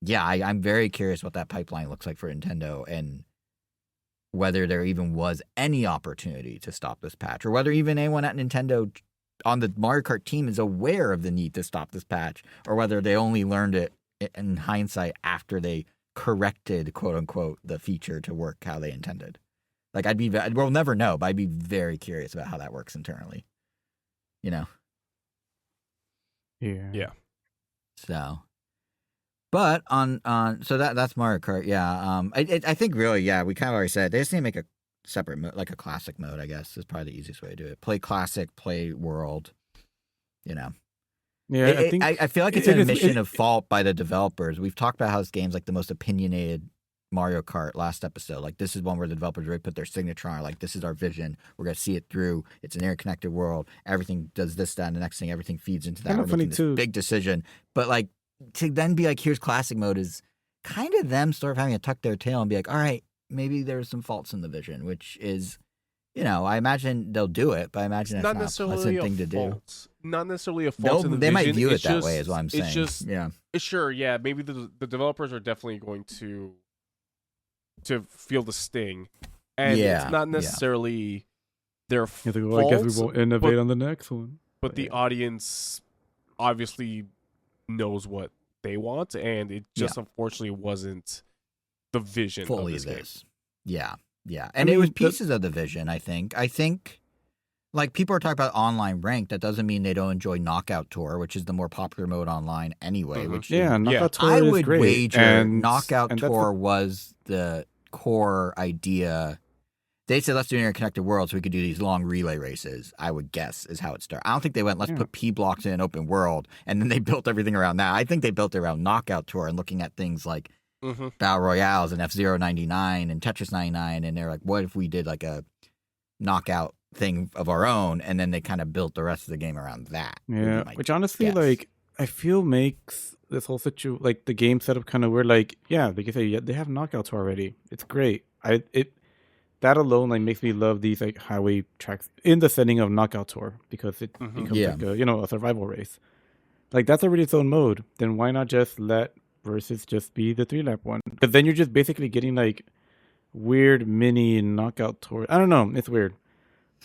yeah, I'm very curious what that pipeline looks like for Nintendo and whether there even was any opportunity to stop this patch, or whether even anyone at Nintendo on the Mario Kart team is aware of the need to stop this patch, or whether they only learned it in hindsight after they corrected, quote unquote, the feature to work how they intended. Like, we'll never know, but I'd be very curious about how that works internally. Yeah. Yeah. So, but so that's Mario Kart. Yeah. I think really, yeah, we kind of already said they just need to make a separate mode, like a classic mode, I guess, is probably the easiest way to do it. Play classic, play world, Yeah, I feel like it's an admission of fault by the developers. We've talked about how this game's like the most opinionated Mario Kart last episode. Like, this is one where the developers really put their signature on it. Like, this is our vision. We're going to see it through. It's an interconnected world. Everything does this, that, and the next thing. Everything feeds into that. Kind of funny too. Big decision. But like, to then be like, here's classic mode is kind of them sort of having to tuck their tail and be like, all right, maybe there's some faults in the vision, which is, I imagine they'll do it, but I imagine it's not a pleasant thing to do. Not necessarily a fault in the vision. They might view it that way, is what I'm saying. It's just, sure, yeah, maybe the developers are definitely going to feel the sting, and it's not necessarily their fault. I guess we won't innovate on the next one. But the audience obviously knows what they want, and it just unfortunately wasn't the vision fully of this game. Yeah, and it was pieces of the vision. I think, like, people are talking about online rank. That doesn't mean they don't enjoy Knockout Tour, which is the more popular mode online anyway. Mm-hmm. Which Knockout Tour I is would great. wager Knockout Tour was the core idea. They said, let's do an interconnected world so we could do these long relay races, I would guess, is how it started. I don't think they went, let's put P blocks in an open world, and then they built everything around that. I think they built it around Knockout Tour and looking at things like Battle Royales and F-Zero 99 and Tetris 99, and they're like, what if we did like a knockout thing of our own, and then they kind of built the rest of the game around that. Yeah, which honestly, like, I feel makes this whole situation, like, the game setup kind of weird. Like, like you say, they have knockouts already. It's great. That alone, like, makes me love these, like, highway tracks in the setting of Knockout Tour, because it becomes like a survival race. Like, that's already its own mode. Then why not just let Versus just be the 3-lap one? Because then you're just basically getting like weird mini Knockout Tour. I don't know. It's weird.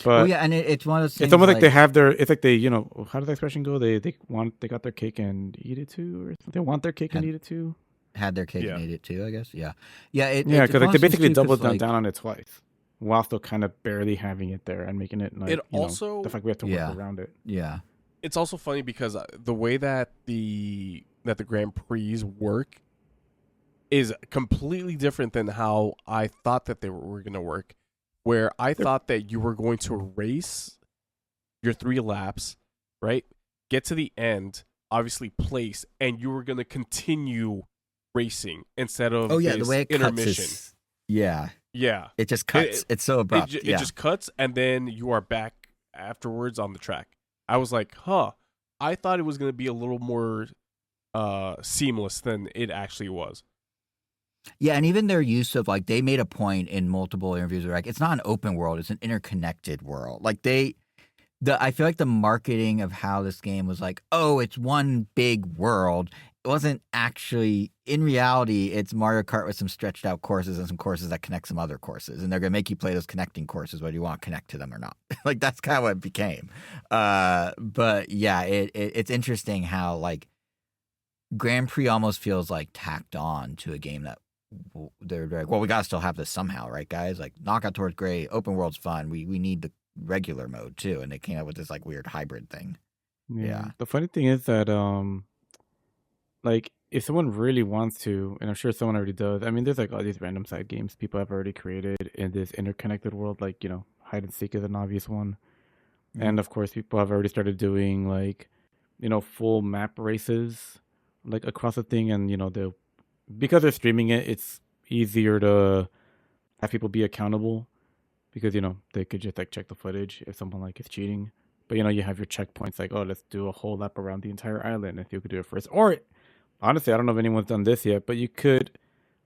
But and it's one of those things. It's almost like they have their. It's like they, how does the expression go? They got their cake and eat it too, or something. They want their cake and eat it too. Had their cake and ate it too, I guess. Yeah. Because like they basically doubled down on it twice, while still kind of barely having it there and making it like the fact we have to work around it. Yeah. It's also funny because the way that the Grand Prix work is completely different than how I thought that they were going to work. Where I thought that you were going to race your 3 laps, right? Get to the end, obviously place, and you were going to continue racing instead of the way it intermission. Cuts is, yeah. It just cuts. It's so abrupt. It just cuts, and then you are back afterwards on the track. I was like, I thought it was going to be a little more seamless than it actually was. Yeah, and even their use of, like, they made a point in multiple interviews where, like, it's not an open world, it's an interconnected world. Like, I feel like the marketing of how this game was like, oh, it's one big world, wasn't actually, in reality, it's Mario Kart with some stretched out courses and some courses that connect some other courses. And they're going to make you play those connecting courses whether you want to connect to them or not. Like, that's kind of what it became. But yeah, it's interesting how, like, Grand Prix almost feels like tacked on to a game that they're like, well, we got to still have this somehow, right, guys? Like, Knockout Tour's great. Open World's fun. We need the regular mode, too. And they came up with this, like, weird hybrid thing. Yeah. The funny thing is that, like, if someone really wants to, and I'm sure someone already does, I mean, there's like all these random side games people have already created in this interconnected world, like, you know, hide and seek is an obvious one. Mm-hmm. And of course, people have already started doing, like, you know, full map races, like, across the thing. And, you know, because they're streaming it, it's easier to have people be accountable because, you know, they could just, like, check the footage if someone, like, is cheating. But, you know, you have your checkpoints like, oh, let's do a whole lap around the entire island if you could do it first. Or, honestly, I don't know if anyone's done this yet, but you could,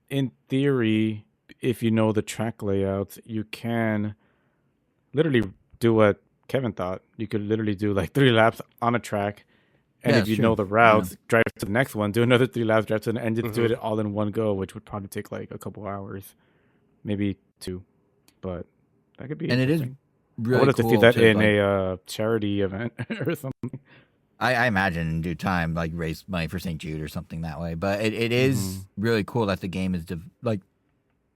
in theory, if you know the track layouts, you can literally do what Kevin thought. You could literally do like 3 laps on a track. And if you know the routes, drive to the next one, do another 3 laps, drive to the end, just do it all in one go, which would probably take like a couple hours, maybe 2. But that could be interesting. It is really I would cool to see that in a charity event or something. I imagine in due time, like raise money for St. Jude or something that way. But it is really cool that the game is like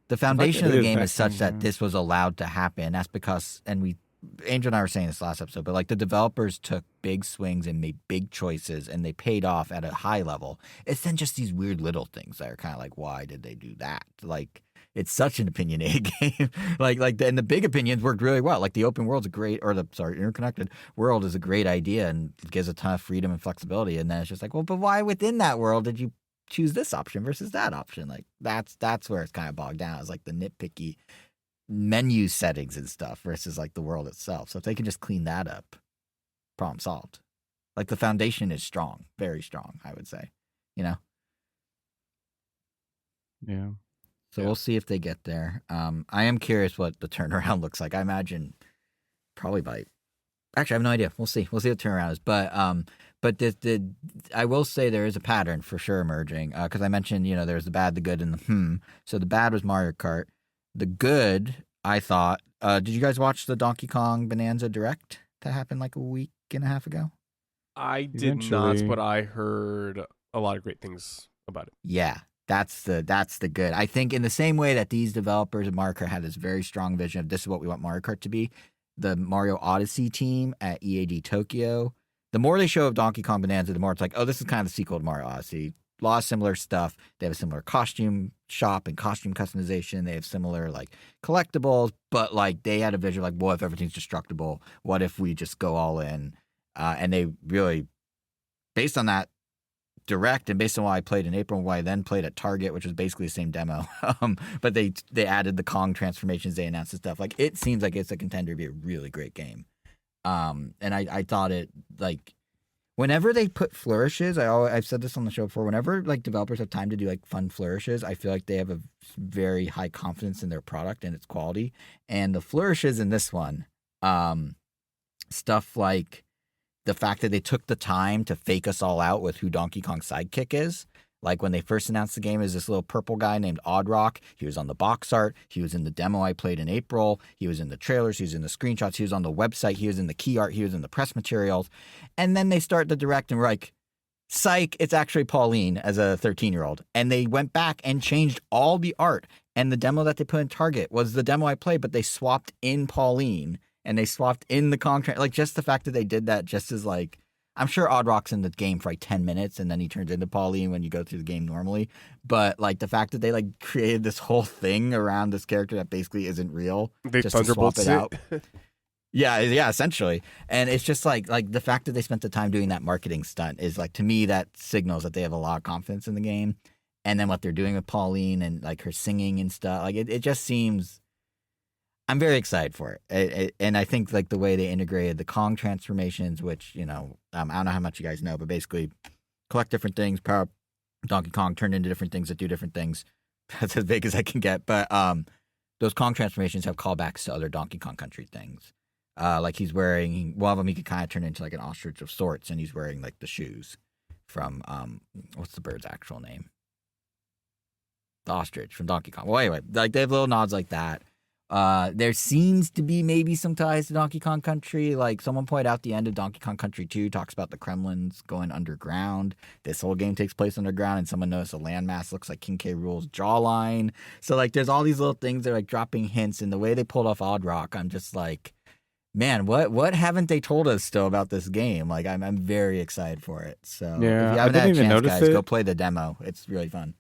the foundation of the game is such that this was allowed to happen. That's because, and Angel and I were saying this last episode, but like the developers took big swings and made big choices, and they paid off at a high level. It's then just these weird little things that are kind of like, why did they do that? Like, it's such an opinionated game. And the big opinions worked really well. Like the open world's interconnected world is a great idea and gives a ton of freedom and flexibility. And then it's just like, well, but why within that world did you choose this option versus that option? Like that's where it's kind of bogged down. It's like the nitpicky menu settings and stuff versus like the world itself. So if they can just clean that up, problem solved. Like the foundation is strong, very strong, I would say. You know? Yeah. So we'll see if they get there. I am curious what the turnaround looks like. I imagine probably actually, I have no idea. We'll see. We'll see what the turnaround is. But I will say there is a pattern for sure emerging. Because I mentioned, you know, there's the bad, the good, and the So the bad was Mario Kart. The good, I thought. Did you guys watch the Donkey Kong Bananza Direct that happened like a week and a half ago? I did not, but I heard a lot of great things about it. Yeah. That's the good. I think in the same way that these developers of Mario Kart had this very strong vision of this is what we want Mario Kart to be, the Mario Odyssey team at EAD Tokyo, the more they show of Donkey Kong Bonanza, the more it's like, oh, this is kind of the sequel to Mario Odyssey. A lot of similar stuff. They have a similar costume shop and costume customization. They have similar like collectibles, but like they had a vision like, what if everything's destructible? What if we just go all in? And they really, based on that Direct and based on why I played in April and why I then played at Target, which was basically the same demo, but they added the Kong transformations, they announced and stuff. Like it seems like it's a contender to be a really great game. And I thought it like whenever they put flourishes, I've said this on the show before. Whenever like developers have time to do like fun flourishes, I feel like they have a very high confidence in their product and its quality. And the flourishes in this one, stuff like the fact that they took the time to fake us all out with who Donkey Kong's sidekick is. Like when they first announced the game, is this little purple guy named Oddrock. He was on the box art. He was in the demo I played in April. He was in the trailers. He was in the screenshots. He was on the website. He was in the key art. He was in the press materials. And then they start the direct and we're like, psych, it's actually Pauline as a 13-year-old. And they went back and changed all the art. And the demo that they put in Target was the demo I played, but they swapped in Pauline. And they swapped in the contract. Like, just the fact that they did that just as, like... I'm sure Oddrock's in the game for, like, 10 minutes, and then he turns into Pauline when you go through the game normally. But, like, the fact that they, like, created this whole thing around this character that basically isn't real. They just to swap it out. Yeah, essentially. And it's just, like, the fact that they spent the time doing that marketing stunt is, like, to me, that signals that they have a lot of confidence in the game. And then what they're doing with Pauline and, like, her singing and stuff. Like, it just seems... I'm very excited for it. And I think like the way they integrated the Kong transformations, which, you know, I don't know how much you guys know, but basically collect different things, power up Donkey Kong, turn into different things that do different things. That's as big as I can get. But those Kong transformations have callbacks to other Donkey Kong Country things. Like he's wearing, one of them he could kind of turn into like an ostrich of sorts, and he's wearing like the shoes from what's the bird's actual name? The ostrich from Donkey Kong. Well, anyway, like they have little nods like that. There seems to be maybe some ties to Donkey Kong Country. Like someone pointed out, the end of Donkey Kong Country 2 talks about the Kremlins going underground. This whole game takes place underground, and someone noticed a landmass looks like King K. Rool's jawline. So like, there's all these little things that are like dropping hints. And the way they pulled off Odd Rock, I'm just like, man, what haven't they told us still about this game? Like, I'm very excited for it. So if you haven't had a chance, guys, go play the demo. It's really fun.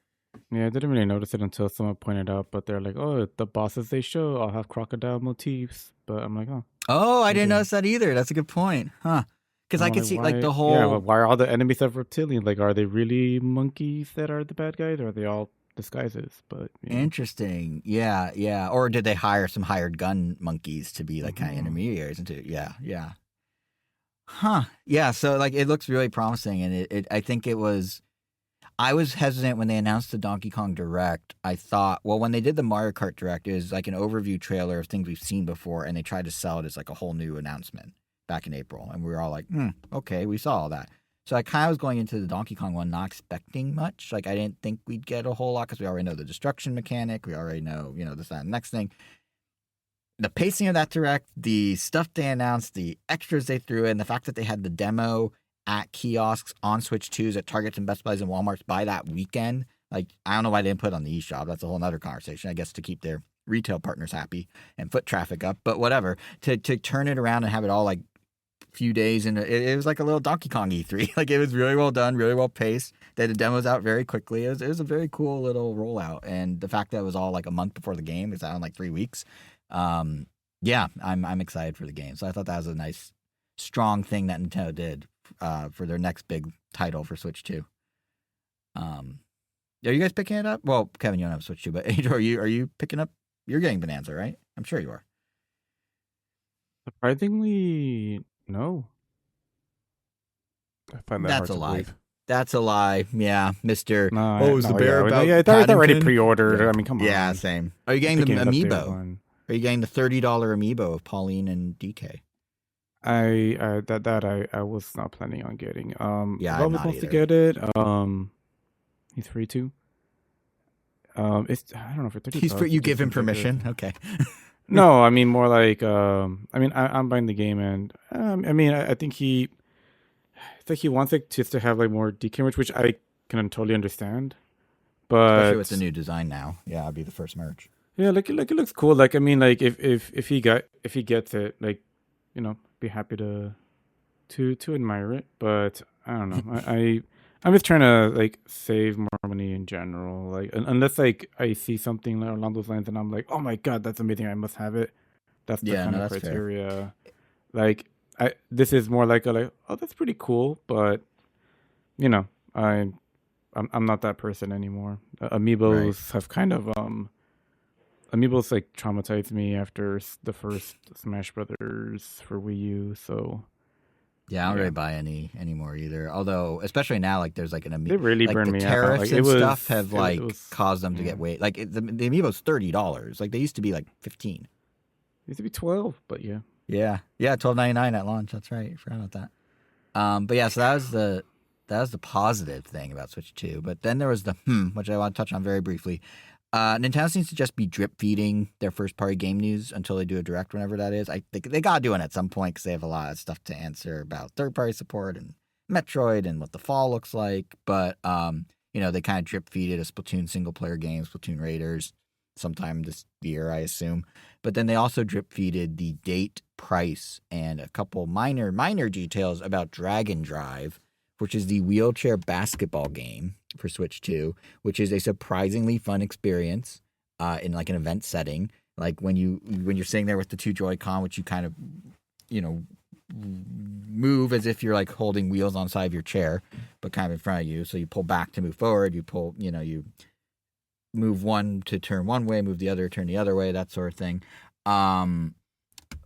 Yeah, I didn't really notice it until someone pointed out, but they're like, oh, the bosses they show all have crocodile motifs. But I'm like, oh, I didn't notice that either. That's a good point. Huh. Because I could see like the whole... Yeah, but why are all the enemies of reptilian? Like, are they really monkeys that are the bad guys, or are they all disguises? But Interesting. Yeah. Or did they hire some hired gun monkeys to be like kind of intermediaries into it? Yeah. Huh. Yeah, so like it looks really promising, and I think it was... I was hesitant when they announced the Donkey Kong Direct. I thought, well, when they did the Mario Kart Direct, it was like an overview trailer of things we've seen before, and they tried to sell it as like a whole new announcement back in April. And we were all like, okay, we saw all that. So I kind of was going into the Donkey Kong one not expecting much. Like, I didn't think we'd get a whole lot because we already know the destruction mechanic. We already know, this, that, and next thing. The pacing of that Direct, the stuff they announced, the extras they threw in, the fact that they had the demo at kiosks on Switch 2s at Targets and Best Buys and Walmarts by that weekend. Like, I don't know why they didn't put it on the eShop. That's a whole other conversation, I guess, to keep their retail partners happy and foot traffic up. But whatever. To turn it around and have it all like a few days, and it was like a little Donkey Kong E3. Like, it was really well done, really well paced. They had the demos out very quickly. It was a very cool little rollout. And the fact that it was all like a month before the game, it's out in like 3 weeks. Yeah, I'm excited for the game. So I thought that was a nice, strong thing that Nintendo did for their next big title for Switch 2. Are you guys picking it up? Well, Kevin, you don't have Switch 2, but Angel, are you picking up? You're getting Bananza, right? I'm sure you are. Surprisingly, no. I find that hard to believe. That's a lie. Yeah, Mr. No, is the bear about it's already pre-ordered. Yeah. I mean, come on. Yeah, same. Are you getting the amiibo? Are you getting the $30 amiibo of Pauline and DK? I was not planning on getting. Yeah, Velvet wants to get it. He's free to. It's, I don't know, for $30. He's free. You give him permission. Okay. No, I mean more like I'm buying the game, and I think it's like he wants it just to have like more DK, which I can totally understand. But especially with the new design now, yeah, it'd be the first merch. Yeah, like it looks cool. Like, I mean, like if he gets it, like, be happy to admire it. But I don't know. I'm just trying to like save more money in general. Like, unless like I see something along those lines and I'm like, oh my god, that's amazing, I must have it. That's the kind of criteria. Fair. Like, this is more like oh, that's pretty cool, but I'm not that person anymore. Amiibos have kind of Amiibos like traumatized me after the first Smash Brothers for Wii U. So yeah, I don't really buy any anymore either. Although, especially now, like there's like an Amiibo. They really burned me out. The tariffs and stuff have caused them to get like the Amiibo's $30. Like they used to be like $15. It used to be $12, but yeah. Yeah, $12.99 at launch. That's right. I forgot about that. But yeah, so that was the positive thing about Switch 2. But then there was the which I want to touch on very briefly. Nintendo seems to just be drip feeding their first party game news until they do a direct, whenever that is. I think they got to do it at some point because they have a lot of stuff to answer about third party support and Metroid and what the fall looks like. But they kind of drip feeded a Splatoon single player game, Splatoon Raiders, sometime this year, I assume. But then they also drip feeded the date, price, and a couple minor details about Dragon Drive, which is the wheelchair basketball game for Switch 2, which is a surprisingly fun experience in like an event setting. Like when you're sitting there with the two Joy-Con, which you kind of, move as if you're like holding wheels on the side of your chair, but kind of in front of you. So you pull back to move forward. You pull, you move one to turn one way, move the other, turn the other way, that sort of thing.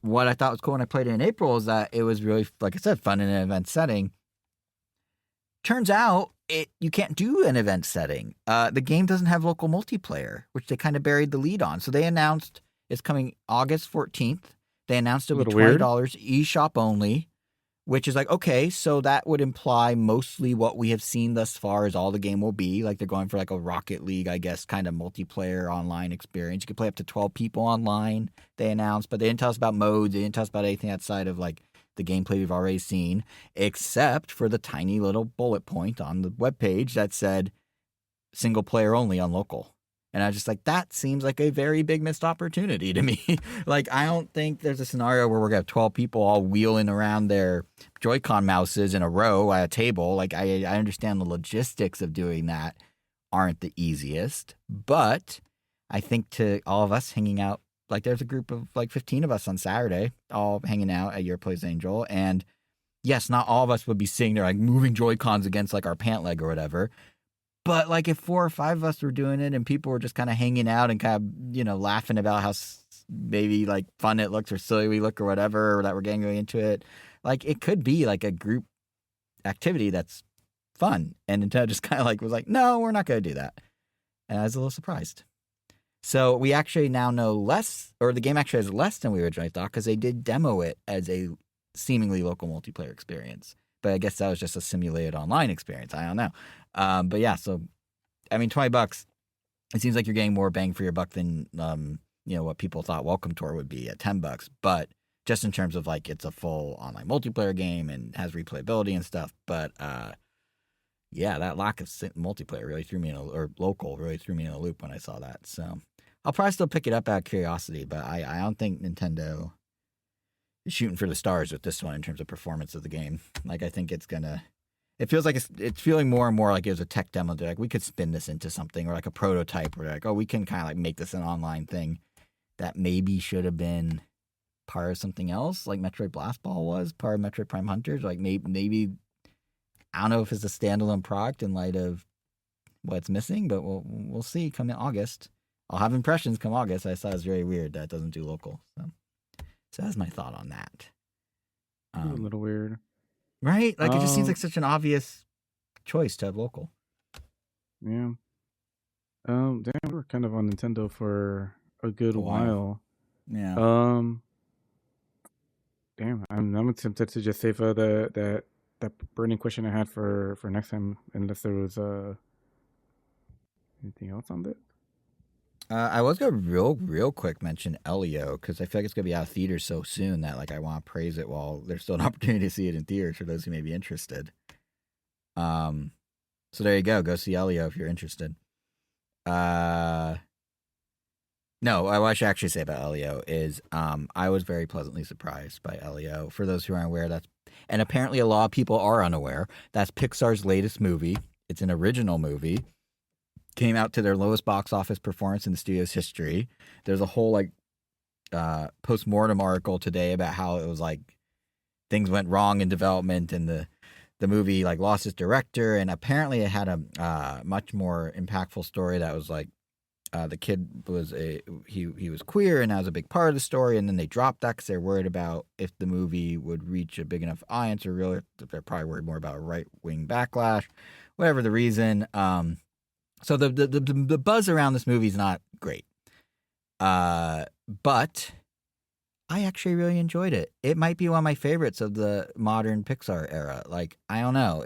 What I thought was cool when I played it in April is that it was really, like I said, fun in an event setting. Turns out you can't do an event setting. The game doesn't have local multiplayer, which they kind of buried the lead on. So they announced it's coming August 14th. They announced it with $20 eShop only, which is like, okay, so that would imply mostly what we have seen thus far is all the game will be. Like they're going for like a Rocket League, I guess, kind of multiplayer online experience. You can play up to 12 people online, they announced, but they didn't tell us about modes. They didn't tell us about anything outside of like the gameplay we've already seen, except for the tiny little bullet point on the webpage that said single player only on local. And I was just like, that seems like a very big missed opportunity to me. Like, I don't think there's a scenario where we're going to have 12 people all wheeling around their Joy-Con mouses in a row at a table. Like, I understand the logistics of doing that aren't the easiest. But I think to all of us hanging out, like, there's a group of like 15 of us on Saturday, all hanging out at Your Place Angel. And yes, not all of us would be sitting there like moving Joy-Cons against like our pant leg or whatever. But like if 4 or 5 of us were doing it and people were just kind of hanging out and kind of, you know, laughing about how maybe like fun it looks or silly we look or whatever, or that we're getting really into it, like it could be like a group activity that's fun. And Nintendo just kind of like was like, no, we're not going to do that. And I was a little surprised. So we actually now know less, or the game actually has less than we originally thought because they did demo it as a seemingly local multiplayer experience. But I guess that was just a simulated online experience. I don't know. But yeah, so, I mean, $20, it seems like you're getting more bang for your buck than, you know, what people thought Welcome Tour would be at $10. But just in terms of like, it's a full online multiplayer game and has replayability and stuff. But yeah, that lack of multiplayer really threw me or local really threw me in a loop when I saw that. So I'll probably still pick it up out of curiosity, but I don't think Nintendo is shooting for the stars with this one in terms of performance of the game. Like, I think it's gonna. It feels like it's feeling more and more like it was a tech demo. They're like, we could spin this into something, or like a prototype where like, oh, we can kind of like make this an online thing that maybe should have been part of something else, like Metroid Blast Ball was part of Metroid Prime Hunters. Like maybe I don't know if it's a standalone product in light of what's missing, but we'll see come in August. I'll have impressions come August. I thought it was very weird that it doesn't do local. So that's my thought on that. A little weird. Right? Like, it just seems like such an obvious choice to have local. Yeah. Damn, we were kind of on Nintendo for a good while. Yeah. Damn, I'm tempted to just save that burning question I had for next time, unless there was anything else on that. I was gonna real quick mention Elio because I feel like it's gonna be out of theaters so soon that like I want to praise it while there's still an opportunity to see it in theaters for those who may be interested. So there you go see Elio if you're interested. No, what I should actually say about Elio is I was very pleasantly surprised by Elio. For those who aren't aware, and apparently a lot of people are unaware, that's Pixar's latest movie. It's an original movie. Came out to their lowest box office performance in the studio's history. There's a whole like post-mortem article today about how it was like things went wrong in development and the movie like lost its director, and apparently it had a much more impactful story that was like the kid was he was queer, and that was a big part of the story, and then they dropped that because they're worried about if the movie would reach a big enough audience, or really they're probably worried more about right-wing backlash, whatever the reason. So the buzz around this movie is not great, but I actually really enjoyed it. It might be one of my favorites of the modern Pixar era. Like, I don't know,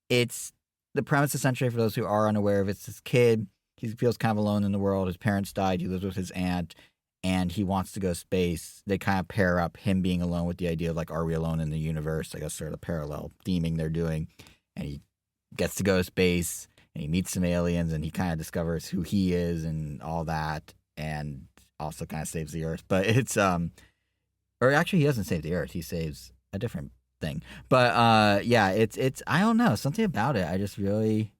it's the premise essentially, for those who are unaware of it, it's this kid. He feels kind of alone in the world. His parents died. He lives with his aunt, and he wants to go to space. They kind of pair up him being alone with the idea of like, are we alone in the universe? I guess sort of the parallel theming they're doing, and he gets to go to space. And he meets some aliens, and he kind of discovers who he is and all that, and also kind of saves the Earth. But it's or actually he doesn't save the Earth; he saves a different thing. But yeah, it's I don't know, something about it I just really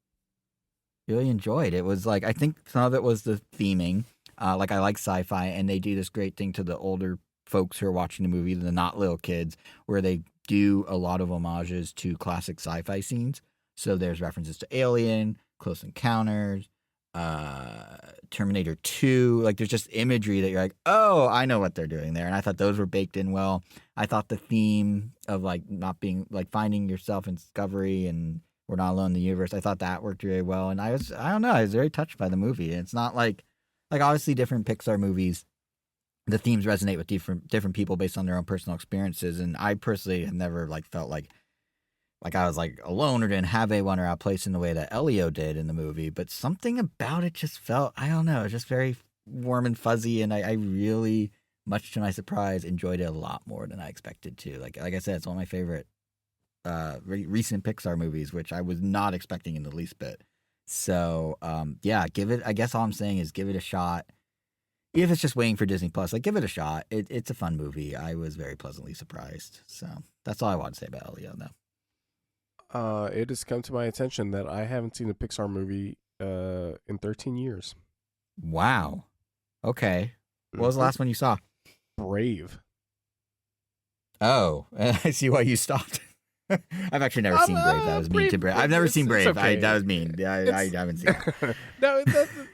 enjoyed. It was like, I think some of it was the theming. Like, I like sci-fi, and they do this great thing to the older folks who are watching the movie, the not little kids, where they do a lot of homages to classic sci-fi scenes. So there's references to Alien, Close Encounters, Terminator 2. Like, there's just imagery that you're like, oh, I know what they're doing there. And I thought those were baked in well. I thought the theme of like not being like finding yourself in discovery and we're not alone in the universe, I thought that worked really well. And I don't know, I was very touched by the movie. And it's not like obviously different Pixar movies the themes resonate with different people based on their own personal experiences. And I personally have never like felt like I was like alone or didn't have anyone or outplaced in the way that Elio did in the movie. But something about it just felt, I don't know, just very warm and fuzzy. And I really, much to my surprise, enjoyed it a lot more than I expected to. Like I said, it's one of my favorite recent Pixar movies, which I was not expecting in the least bit. So yeah, give it. I guess all I'm saying is give it a shot. Even if it's just waiting for Disney Plus, like give it a shot. It's a fun movie. I was very pleasantly surprised. So that's all I want to say about Elio, though. It has come to my attention that I haven't seen a Pixar movie in 13 years. Wow. Okay. What was the last one you saw? Brave. Oh, I see why you stopped. I've actually never seen Brave. That was mean to Brave. I've never seen Brave. Okay. That was mean. I haven't seen it. No,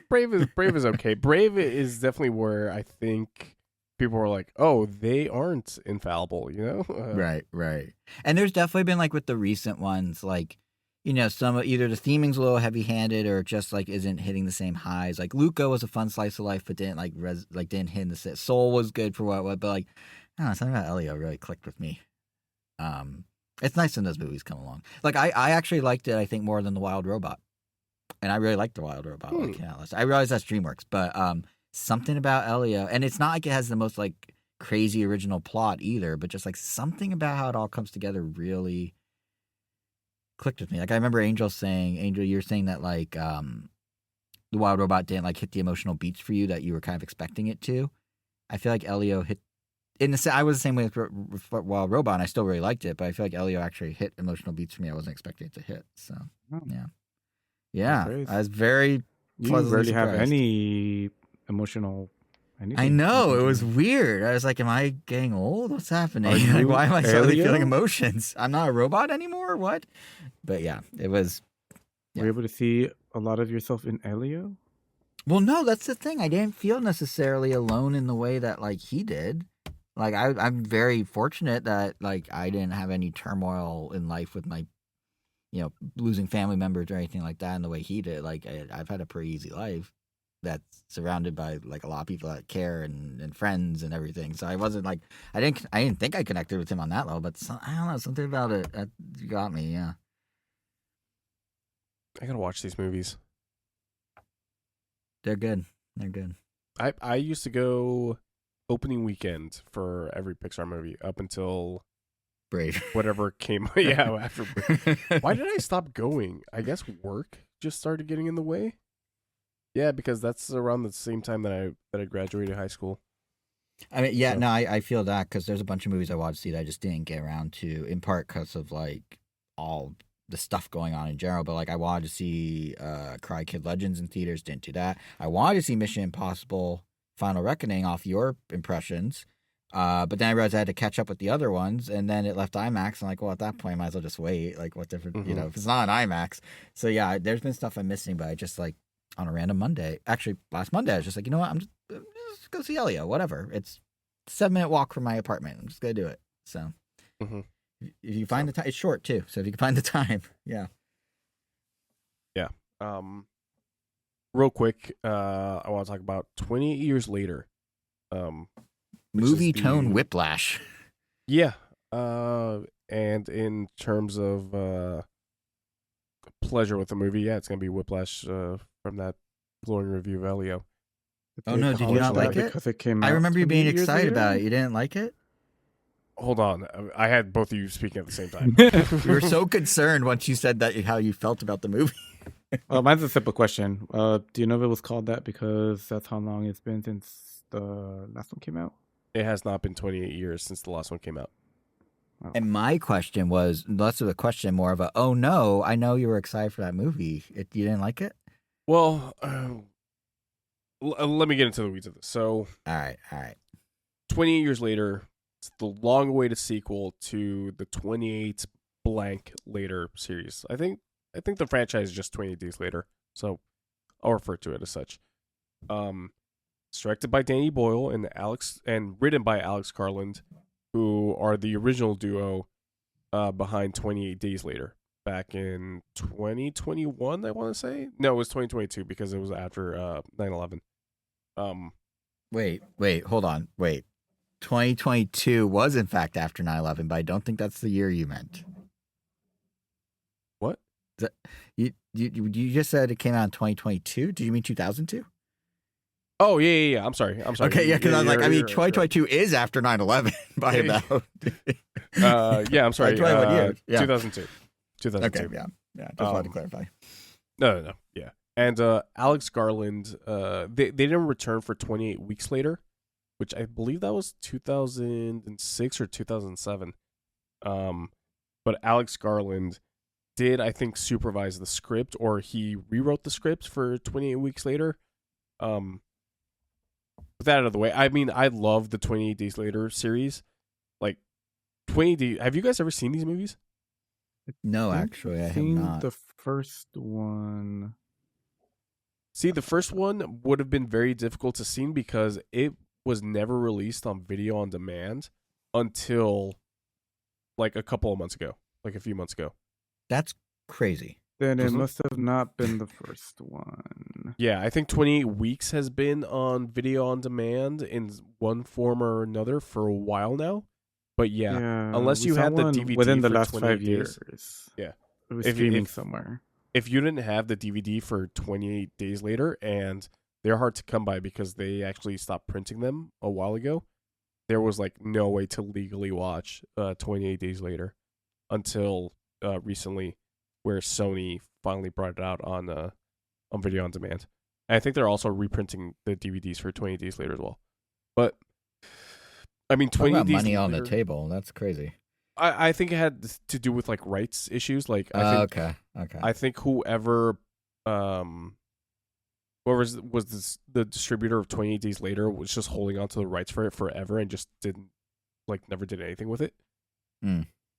Brave is okay. Brave is definitely where I think people were like, oh, they aren't infallible, you know? Right. And there's definitely been like with the recent ones, like, you know, some either the theming's a little heavy-handed or just like isn't hitting the same highs. Like Luca was a fun slice of life, but didn't didn't hit the set. Soul was good for what, but like, I don't know, something about Elio really clicked with me. It's nice when those movies come along. Like I actually liked it, I think, more than The Wild Robot, and I really liked The Wild Robot. Like, yeah, I realize that's DreamWorks, but something about Elio, and it's not like it has the most like crazy original plot either, but just like something about how it all comes together really clicked with me. Like I remember Angel, you're saying that like The Wild Robot didn't like hit the emotional beats for you that you were kind of expecting it to. I feel like Elio hit. I was the same way with Wild Robot, and I still really liked it, but I feel like Elio actually hit emotional beats for me I wasn't expecting it to hit. So, yeah. I was very pleasantly rarely surprised. have any emotional anything. I know, it was weird. I was like, am I getting old? What's happening? Like, why am I suddenly feeling emotions? I'm not a robot anymore? What? But yeah, it was... Yeah. Were you able to see a lot of yourself in Elio? Well, no, that's the thing. I didn't feel necessarily alone in the way that, like, he did. Like, I'm very fortunate that, like, I didn't have any turmoil in life with my, you know, losing family members or anything like that in the way he did. Like, I've had a pretty easy life that's surrounded by, like, a lot of people that care and friends and everything. So I wasn't, like, I didn't think I connected with him on that level, but I don't know, something about it that got me, yeah. I gotta watch these movies. They're good. They're good. I used to go opening weekend for every Pixar movie up until Brave. Whatever came after Brave. Why did I stop going? I guess work just started getting in the way. Yeah, because that's around the same time that I graduated high school. I mean, yeah, so. No, I feel that because there's a bunch of movies I wanted to see that I just didn't get around to, in part because of like all the stuff going on in general. But like I wanted to see Karate Kid Legends in theaters, didn't do that. I wanted to see Mission Impossible Final Reckoning off your impressions. But then I realized I had to catch up with the other ones, and then it left IMAX. I'm like, well, at that point, I might as well just wait. Like, what different, you know, if it's not an IMAX. So yeah, there's been stuff I'm missing, but I just like on a random Monday, actually last Monday, I was just like, you know what, I'm just go see Elio, whatever. It's a 7-minute walk from my apartment. I'm just gonna do it. So if you find the time, it's short too. So if you can find the time, yeah. Real quick, I want to talk about 28 Years Later. Movie tone whiplash. Yeah. And in terms of pleasure with the movie, yeah, it's going to be whiplash from that glowing review of Elio. Oh, no, did you not like it? Because it came out I remember you being excited about it. You didn't like it? Hold on. I had both of you speaking at the same time. You were so concerned once you said that how you felt about the movie. Mine's a simple question. Do you know if it was called that because that's how long it's been since the last one came out? It has not been 28 years since the last one came out. Oh. And my question was less of a question, more of a, oh no, I know you were excited for that movie. You didn't like it? Well, let me get into the weeds of this. So, all right. 28 Years Later, it's the long-awaited sequel to the 28 blank later series. I think the franchise is just 28 Days Later, so I'll refer to it as such. It's directed by Danny Boyle and written by Alex Garland, who are the original duo behind 28 Days Later back in 2021, I want to say. No, it was 2022 because it was after 9/11. Wait, hold on. Wait. 2022 was in fact after 9/11, but I don't think that's the year you meant. What? You just said it came out in 2022? Did you mean 2002? Oh, yeah. I'm sorry. Okay, yeah, because I was like, 2022 is after 9/11 by about. Yeah, I'm sorry. 21 years. Yeah. 2002. Okay, yeah. Just wanted to clarify. No. Yeah. And Alex Garland, they didn't return for 28 weeks later, which I believe that was 2006 or 2007. But Alex Garland did, I think, supervise the script, or he rewrote the script for 28 weeks later. With that out of the way, I mean, I love the 28 Days Later series. Like, 20 Days. Have you guys ever seen these movies? No, actually, I have not. The first one. See, the first one would have been very difficult to see because it was never released on video on demand until like a couple of months ago, like a few months ago. That's crazy. Then it must have not been the first one. Yeah, I think 28 Weeks has been on video on demand in one form or another for a while now. But yeah unless you had the DVD within the for last 28 5 days, years. Yeah. It was streaming somewhere. If you didn't have the DVD for 28 Days Later, and they're hard to come by because they actually stopped printing them a while ago, there was like no way to legally watch 28 Days Later until recently, where Sony finally brought it out on video on demand. And I think they're also reprinting the DVDs for 28 Days Later as well. But I mean, 28 Days money Later, on the table. That's crazy. I think it had to do with like rights issues. Like, I think, okay. I think whoever was the distributor of 28 Days Later was just holding on to the rights for it forever and just never did anything with it.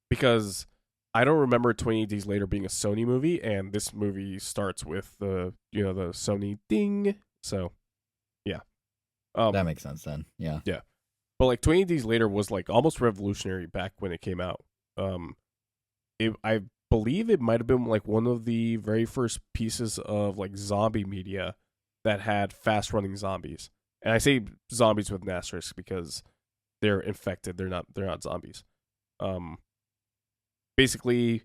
Because I don't remember 28 Days Later being a Sony movie, and this movie starts with the Sony ding. So, yeah. That makes sense then. Yeah. Yeah. But like 28 Days Later was like almost revolutionary back when it came out. I believe it might have been like one of the very first pieces of like zombie media that had fast running zombies. And I say zombies with an asterisk because they're infected. They're not zombies. Basically,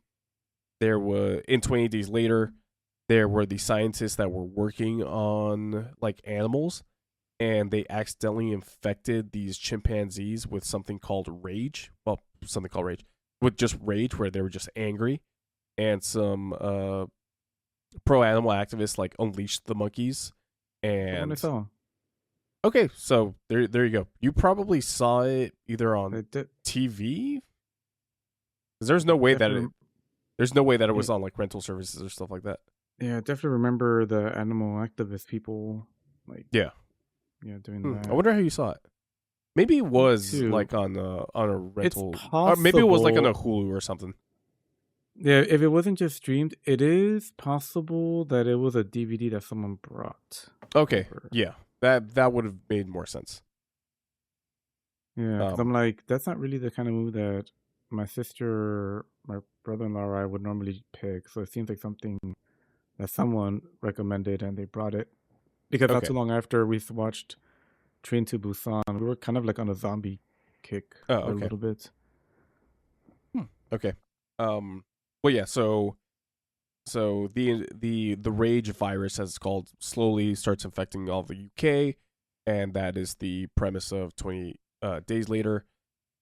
there were in 28 Days Later, there were the scientists that were working on like animals, and they accidentally infected these chimpanzees with something called rage. Well, something called rage. With just rage, where they were just angry. And some pro-animal activists like unleashed the monkeys. And I saw. Okay, so there you go. You probably saw it either on TV. Because there's no way that it was on like rental services or stuff like that. Yeah, I definitely remember the animal activist people. Like doing that. I wonder how you saw it. Maybe it was like on a rental, or maybe it was like on a Hulu or something. Yeah, if it wasn't just streamed, it is possible that it was a DVD that someone brought. Okay, yeah, that would have made more sense. Yeah, because I'm like, that's not really the kind of movie that my sister, my brother-in-law, or I would normally pick. So it seems like something that someone recommended and they brought it. Because not too long after we watched Train to Busan, we were kind of like on a zombie kick for a little bit. Okay. Well, yeah. So the rage virus, as it's called, slowly starts infecting all of the UK, and that is the premise of 20 Days Later.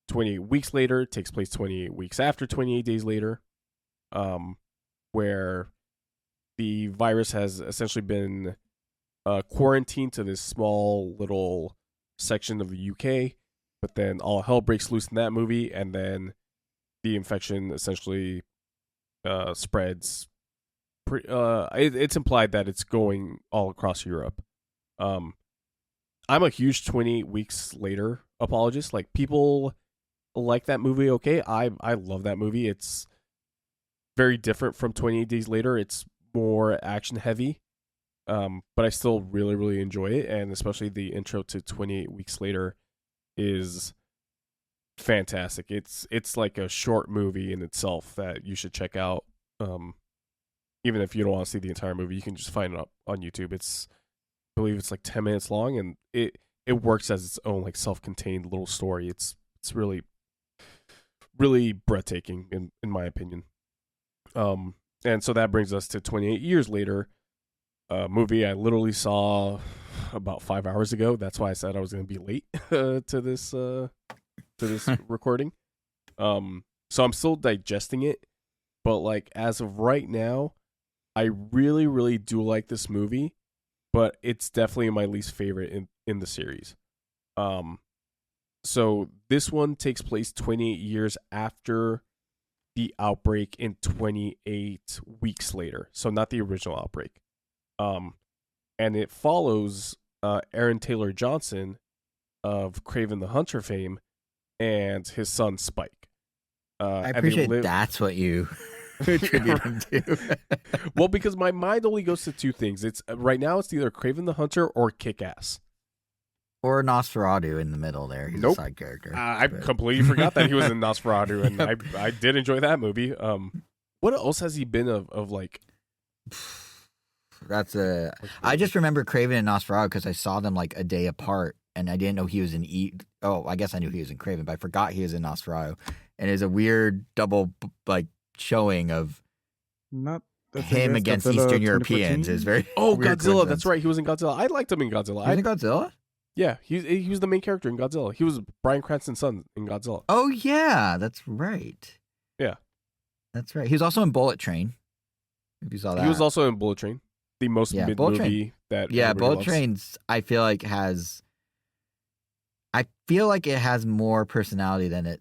28 Weeks Later takes place 28 weeks after 28 Days Later, where the virus has essentially been quarantined to this small little section of the UK, but then all hell breaks loose in that movie, and then the infection essentially spreads. It's implied that it's going all across Europe. I'm a huge 28 Weeks Later apologist. Like, people like that movie. Okay, I love that movie. It's very different from 28 Days Later. It's more action heavy. But I still really, really enjoy it, and especially the intro to 28 Weeks Later is fantastic. It's like a short movie in itself that you should check out. Even if you don't want to see the entire movie, you can just find it up on YouTube. I believe it's like 10 minutes long, and it works as its own like self-contained little story. It's really really breathtaking in my opinion. And so that brings us to 28 years later, a movie I literally saw about 5 hours ago. That's why I said I was going to be late to this recording. So I'm still digesting it, but like as of right now, I really really do like this movie, but it's definitely my least favorite in the series. So this one takes place 28 years after the outbreak in 28 weeks later. So not the original outbreak. And it follows Aaron Taylor Johnson of Kraven the Hunter fame and his son Spike. I appreciate that's what you attribute him to. Well, because my mind only goes to two things. It's right now it's either Kraven the Hunter or Kick-Ass. Or Nosferatu in the middle there. He's a side character. I completely forgot that he was in Nosferatu, and I did enjoy that movie. What else has he been of like? I just remember Kraven and Nosferatu because I saw them like a day apart, and I didn't know he was in Oh, I guess I knew he was in Kraven, but I forgot he was in Nosferatu, and it was a weird double like showing of not him against Eastern Europeans. Is very Godzilla. That's right. He was in Godzilla. I liked him in Godzilla. He was in Godzilla. Yeah, he was the main character in Godzilla. He was Bryan Cranston's son in Godzilla. Oh yeah, that's right. Yeah, that's right. He was also in Bullet Train. If you saw that, he was also in Bullet Train, the most mid movie that. Yeah, Bullet Train's. I feel like it has more personality than it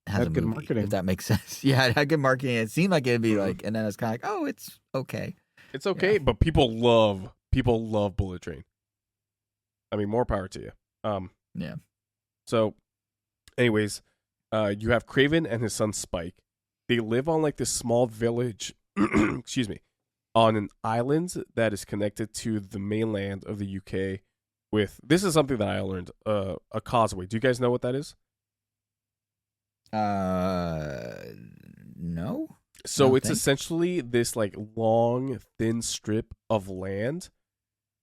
has a movie. Good marketing. If that makes sense. Yeah, it had good marketing. It seemed like it'd be like, and then it's kind of like, oh, it's okay. It's okay, but people love Bullet Train. I mean, more power to you. Yeah. So, anyways, you have Kraven and his son Spike. They live on like this small village, excuse me, on an island that is connected to the mainland of the UK. This is something that I learned. A causeway. Do you guys know what that is? No. So it's essentially this like long, thin strip of land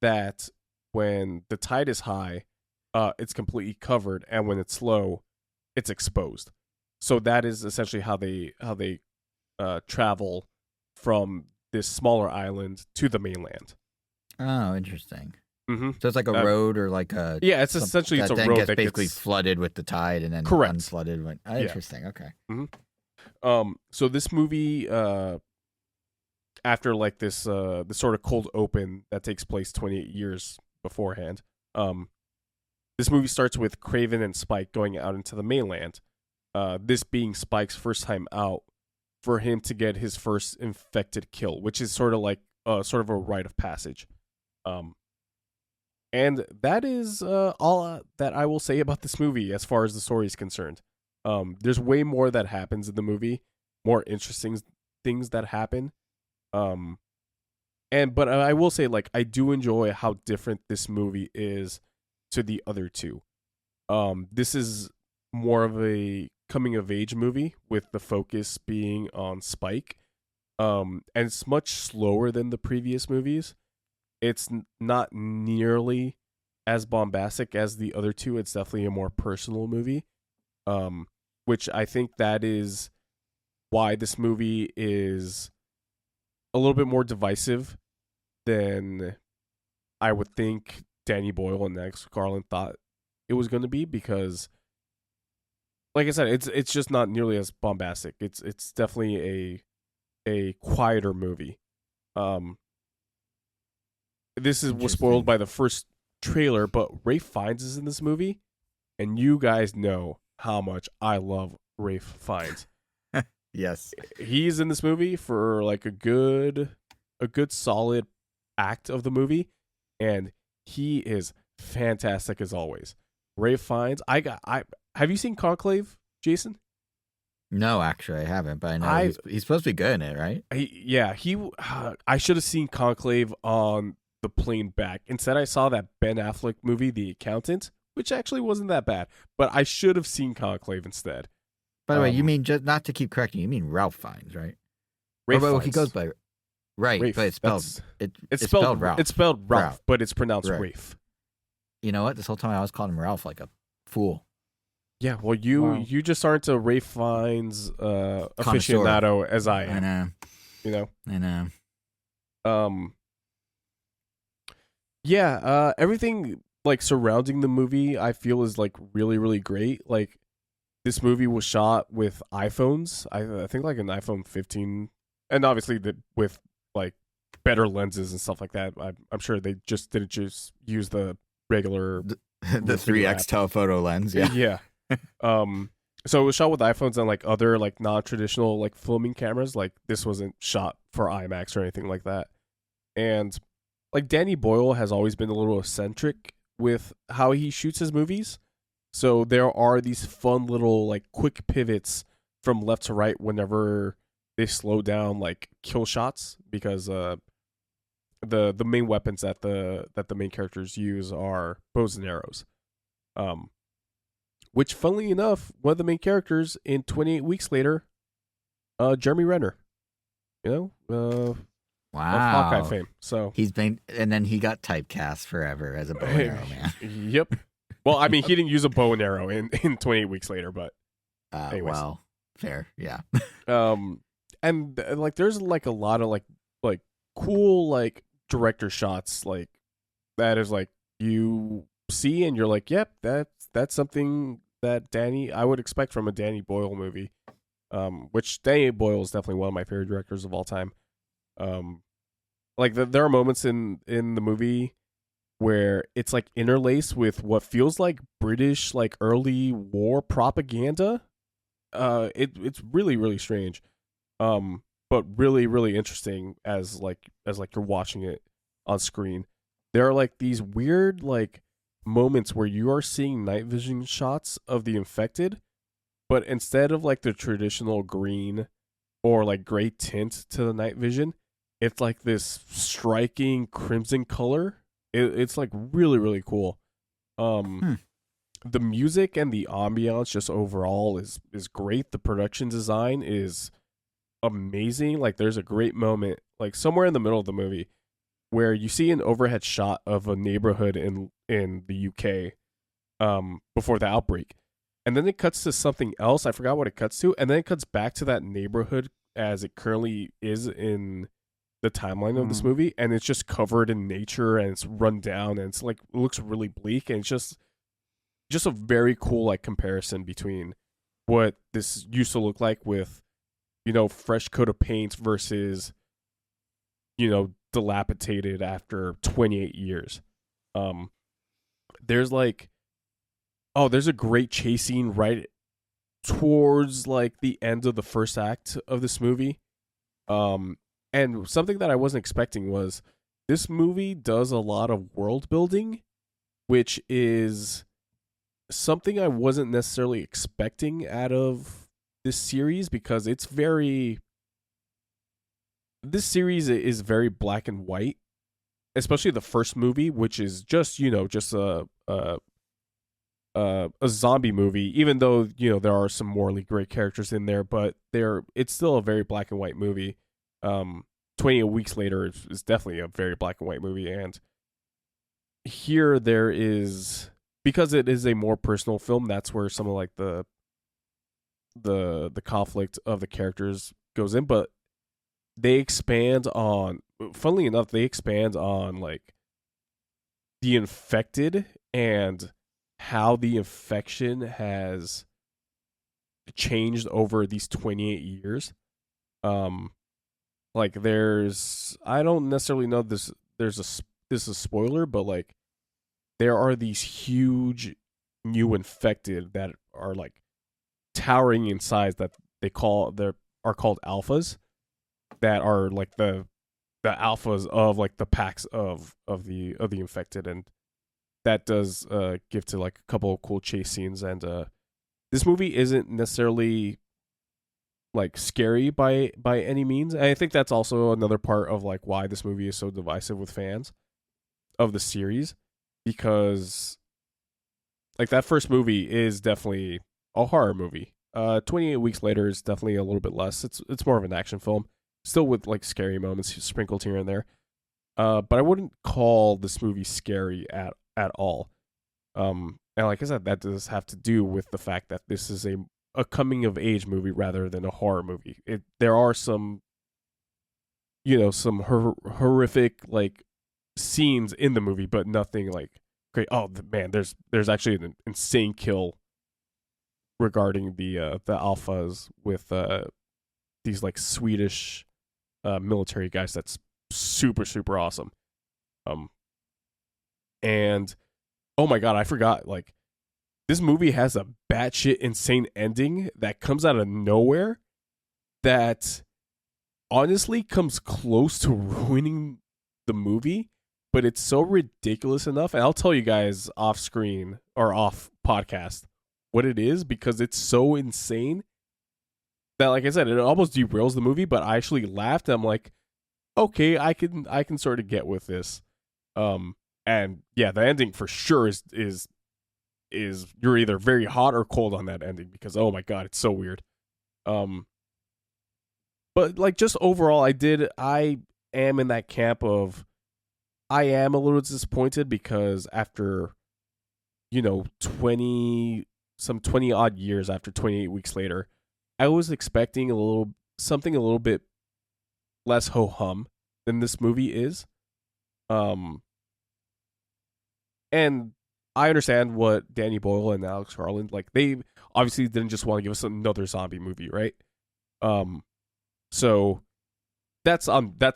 that, when the tide is high, it's completely covered, and when it's low, it's exposed. So that is essentially how they travel from this smaller island to the mainland. Oh, interesting. Mm-hmm. So it's like a road or like a it's essentially it's a road gets that basically gets flooded with the tide and then unflooded when. Oh, interesting. Okay. Mm-hmm. So this movie, after like this sort of cold open that takes place 28 years beforehand, this movie starts with Kraven and Spike going out into the mainland. This being Spike's first time out, for him to get his first infected kill, which is sort of like a rite of passage. And that is all that I will say about this movie as far as the story is concerned. There's way more that happens in the movie, more interesting things that happen. But I will say, like, I do enjoy how different this movie is to the other two. This is more of a coming of age movie with the focus being on Spike. And it's much slower than the previous movies. It's not nearly as bombastic as the other two. It's definitely a more personal movie. Which I think that is why this movie is a little bit more divisive than I would think Danny Boyle and Alex Garland thought it was going to be, because, like I said, it's just not nearly as bombastic. It's definitely a quieter movie. This was spoiled by the first trailer, but Ralph Fiennes is in this movie, and you guys know how much I love Ralph Fiennes. Yes, he's in this movie for like a good solid act of the movie, and he is fantastic as always. Ralph Fiennes. Have you seen Conclave, Jason? No, actually, I haven't, but I know he's supposed to be good in it, right? I should have seen Conclave on the plane back. Instead, I saw that Ben Affleck movie, The Accountant, which actually wasn't that bad, but I should have seen Conclave instead. By the way, you mean, just not to keep correcting you, mean Ralph Fiennes, right? Ralph Fiennes. He goes by Rafe, but it's spelled Ralph. It's spelled Ralph, but it's pronounced Rafe. You know what? This whole time I was calling him Ralph like a fool. Yeah, well, you just aren't a Ray Fiennes aficionado as I am. I know. You know? I know. Yeah, everything like surrounding the movie I feel is like really, really great. Like this movie was shot with iPhones. I think like an iPhone 15, and obviously with like better lenses and stuff like that. I'm sure they just didn't just use the regular the 3x telephoto lens. Yeah. Yeah. So it was shot with iPhones and like other like non-traditional like filming cameras. Like this wasn't shot for IMAX or anything like that. And like Danny Boyle has always been a little eccentric with how he shoots his movies. So there are these fun little like quick pivots from left to right whenever they slow down like kill shots, because the main weapons that the main characters use are bows and arrows. Which funnily enough, one of the main characters in 28 Weeks Later, Jeremy Renner. You know? Wow. Of Hawkeye fame. So he's been, and then he got typecast forever as a bow and arrow man. Yep. Well, I mean, he didn't use a bow and arrow in 28 Weeks Later, but anyways. Well, fair, yeah. And like, there's like a lot of like cool like director shots like that is like you see and you're like, yep, that's something that I would expect from a Danny Boyle movie. Which Danny Boyle is definitely one of my favorite directors of all time. Like there are moments in the movie where it's like interlaced with what feels like British like early war propaganda. It's really, really strange. But really, really interesting as you're watching it on screen. There are like these weird like moments where you are seeing night vision shots of the infected, but instead of like the traditional green or like gray tint to the night vision, it's like this striking crimson color. It's like really, really cool. The music and the ambiance just overall is great. The production design is amazing. Like there's a great moment like somewhere in the middle of the movie where you see an overhead shot of a neighborhood in the UK before the outbreak, and then it cuts to something else. I forgot what it cuts to, and then it cuts back to that neighborhood as it currently is in the timeline of this movie, and it's just covered in nature and it's run down and it's like it looks really bleak, and it's just a very cool like comparison between what this used to look like with, you know, fresh coat of paint versus, you know, dilapidated after 28 years. There's a great chase scene right towards like the end of the first act of this movie. And something that I wasn't expecting was this movie does a lot of world building, which is something I wasn't necessarily expecting out of this series, because this series is very black and white, especially the first movie, which is just a zombie movie, even though, you know, there are some morally great characters in there, but it's still a very black and white movie. 28 Weeks Later is definitely a very black and white movie, and here there is, because it is a more personal film, that's where some of like the conflict of the characters goes in, but funnily enough, they expand on like the infected and how the infection has changed over these 28 years. Like I don't necessarily know this is a spoiler, but like there are these huge new infected that are like towering in size that are called alphas, that are like the alphas of like the packs of the infected, and that does give to like a couple of cool chase scenes. And this movie isn't necessarily like scary by any means. And I think that's also another part of like why this movie is so divisive with fans of the series, because like that first movie is definitely a horror movie. 28 Weeks Later is definitely a little bit less. It's more of an action film, still with like scary moments sprinkled here and there. But I wouldn't call this movie scary at all. And like I said, that does have to do with the fact that this is a coming of age movie rather than a horror movie. There are some, some horrific like scenes in the movie, but nothing like great. Oh man, there's actually an insane kill regarding the alphas with these like Swedish military guys. That's super super awesome. And oh my god, I forgot, like, this movie has a batshit insane ending that comes out of nowhere that honestly comes close to ruining the movie, but it's so ridiculous enough, and I'll tell you guys off screen or off podcast what it is, because it's so insane that, like I said, it almost derails the movie, but I actually laughed and I'm like, okay, I can sort of get with this. And yeah, the ending for sure is you're either very hot or cold on that ending, because oh my god, it's so weird. But like, just overall, I am in that camp of, I am a little disappointed because after 20 odd years, after 28 weeks later, I was expecting something a little bit less ho hum than this movie is. And I understand what Danny Boyle and Alex Garland, like, they obviously didn't just want to give us another zombie movie, right? So that's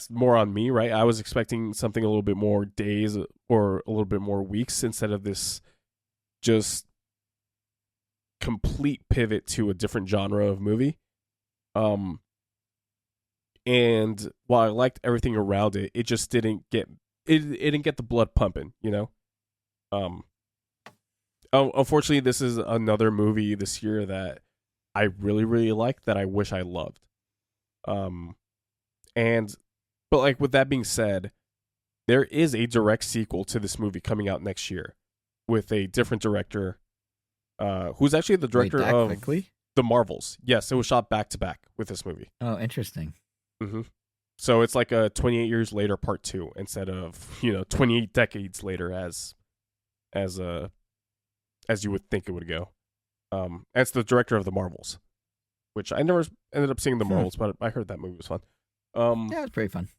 more on me, right? I was expecting something a little bit more days or a little bit more weeks instead of this just complete pivot to a different genre of movie. And while I liked everything around it, it just didn't get the blood pumping, Unfortunately, this is another movie this year that I really, really liked that I wish I loved. But like, with that being said, there is a direct sequel to this movie coming out next year with a different director, who's actually the director of The Marvels. Yes, it was shot back to back with this movie. Oh, interesting. Mm-hmm. So it's like a 28 years later part 2 instead of 28 decades later as you would think it would go. And it's the director of The Marvels, which I never ended up seeing The Marvels, but I heard that movie was fun. Yeah, it was pretty fun.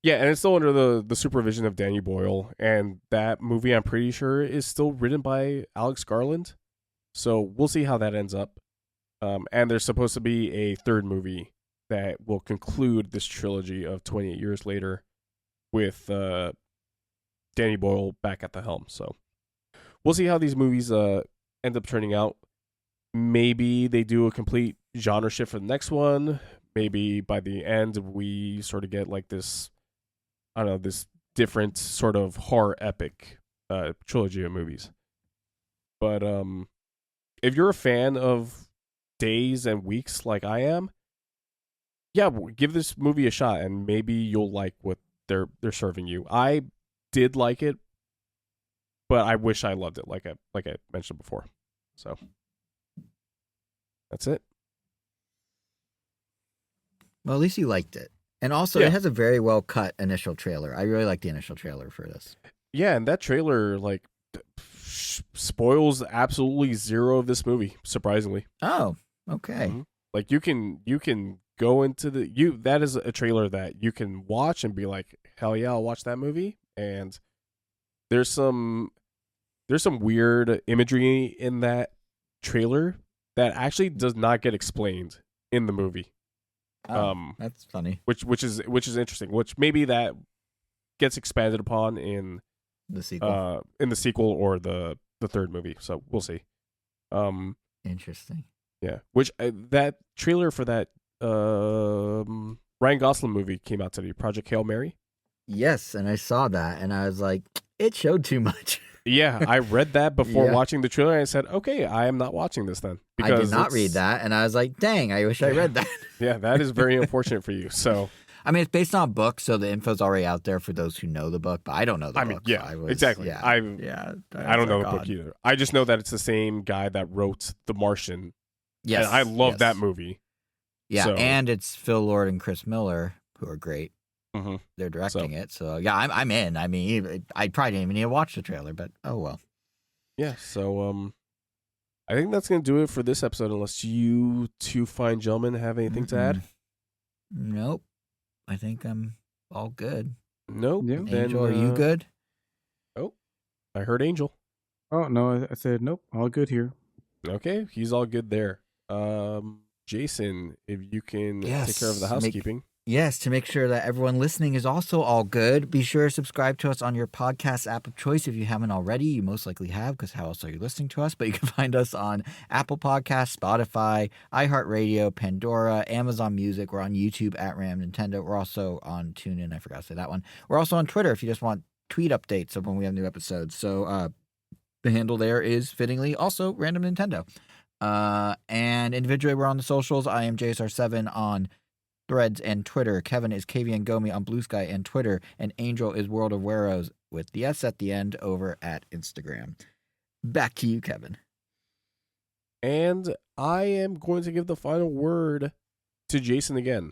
Yeah, and it's still under the supervision of Danny Boyle, and that movie, I'm pretty sure, is still written by Alex Garland. So we'll see how that ends up. And there's supposed to be a third movie that will conclude this trilogy of 28 years later with Danny Boyle back at the helm. So we'll see how these movies end up turning out. Maybe they do a complete genre shift for the next one. Maybe by the end we sort of get like this, I don't know, this different sort of horror epic trilogy of movies. But if you're a fan of days and weeks like I am, yeah, give this movie a shot and maybe you'll like what they're serving you. I did like it, but I wish I loved it, like I mentioned before. So that's it. Well, at least you liked it. And also, It has a very well cut initial trailer. I really like the initial trailer for this. Yeah, and that trailer, like, spoils absolutely zero of this movie, surprisingly. Oh, okay. Mm-hmm. Like, you can go into that is a trailer that you can watch and be like, hell yeah, I'll watch that movie. And there's some weird imagery in that trailer that actually does not get explained in the movie. That's funny. Which is interesting. Which maybe that gets expanded upon in the sequel, or the third movie. So we'll see. Interesting. Yeah. Which that trailer for that Ryan Gosling movie came out today, Project Hail Mary. Yes, and I saw that, and I was like, it showed too much. Yeah, I read that before watching the trailer, and I said, okay, I am not watching this then. Because I did not read that, and I was like, dang, I wish I read that. Yeah, that is very unfortunate for you. So, I mean, it's based on a book, so the info's already out there for those who know the book, but I don't know the book. Yeah, so exactly. Yeah, I don't know the book either. I just know that it's the same guy that wrote The Martian. Yes. And I love that movie. Yeah, so. And it's Phil Lord and Chris Miller, who are great. Mm-hmm. They're directing it, so yeah, I'm in. I mean, I probably didn't even need to watch the trailer, but oh well. Yeah, so I think that's going to do it for this episode, unless you two fine gentlemen have anything to add. Nope. I think I'm all good. Nope. Yeah. Angel, are you good? Oh, I heard Angel. Oh, no, I said, nope, all good here. Okay, he's all good there. Jason, if you can take care of the housekeeping. Yes, to make sure that everyone listening is also all good, be sure to subscribe to us on your podcast app of choice if you haven't already. You most likely have, because how else are you listening to us? But you can find us on Apple Podcasts, Spotify, iHeartRadio, Pandora, Amazon Music. We're on YouTube at Ram Nintendo. We're also on TuneIn. I forgot to say that one. We're also on Twitter if you just want tweet updates of when we have new episodes. So the handle there is fittingly also Random Nintendo. And individually, we're on the socials. I am JSR7 on Threads and Twitter. Kevin is KVN Gomi on Blue Sky and Twitter. And Angel is World of Weros with the S at the end over at Instagram. Back to you, Kevin. And I am going to give the final word to Jason again.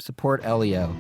Support Elio.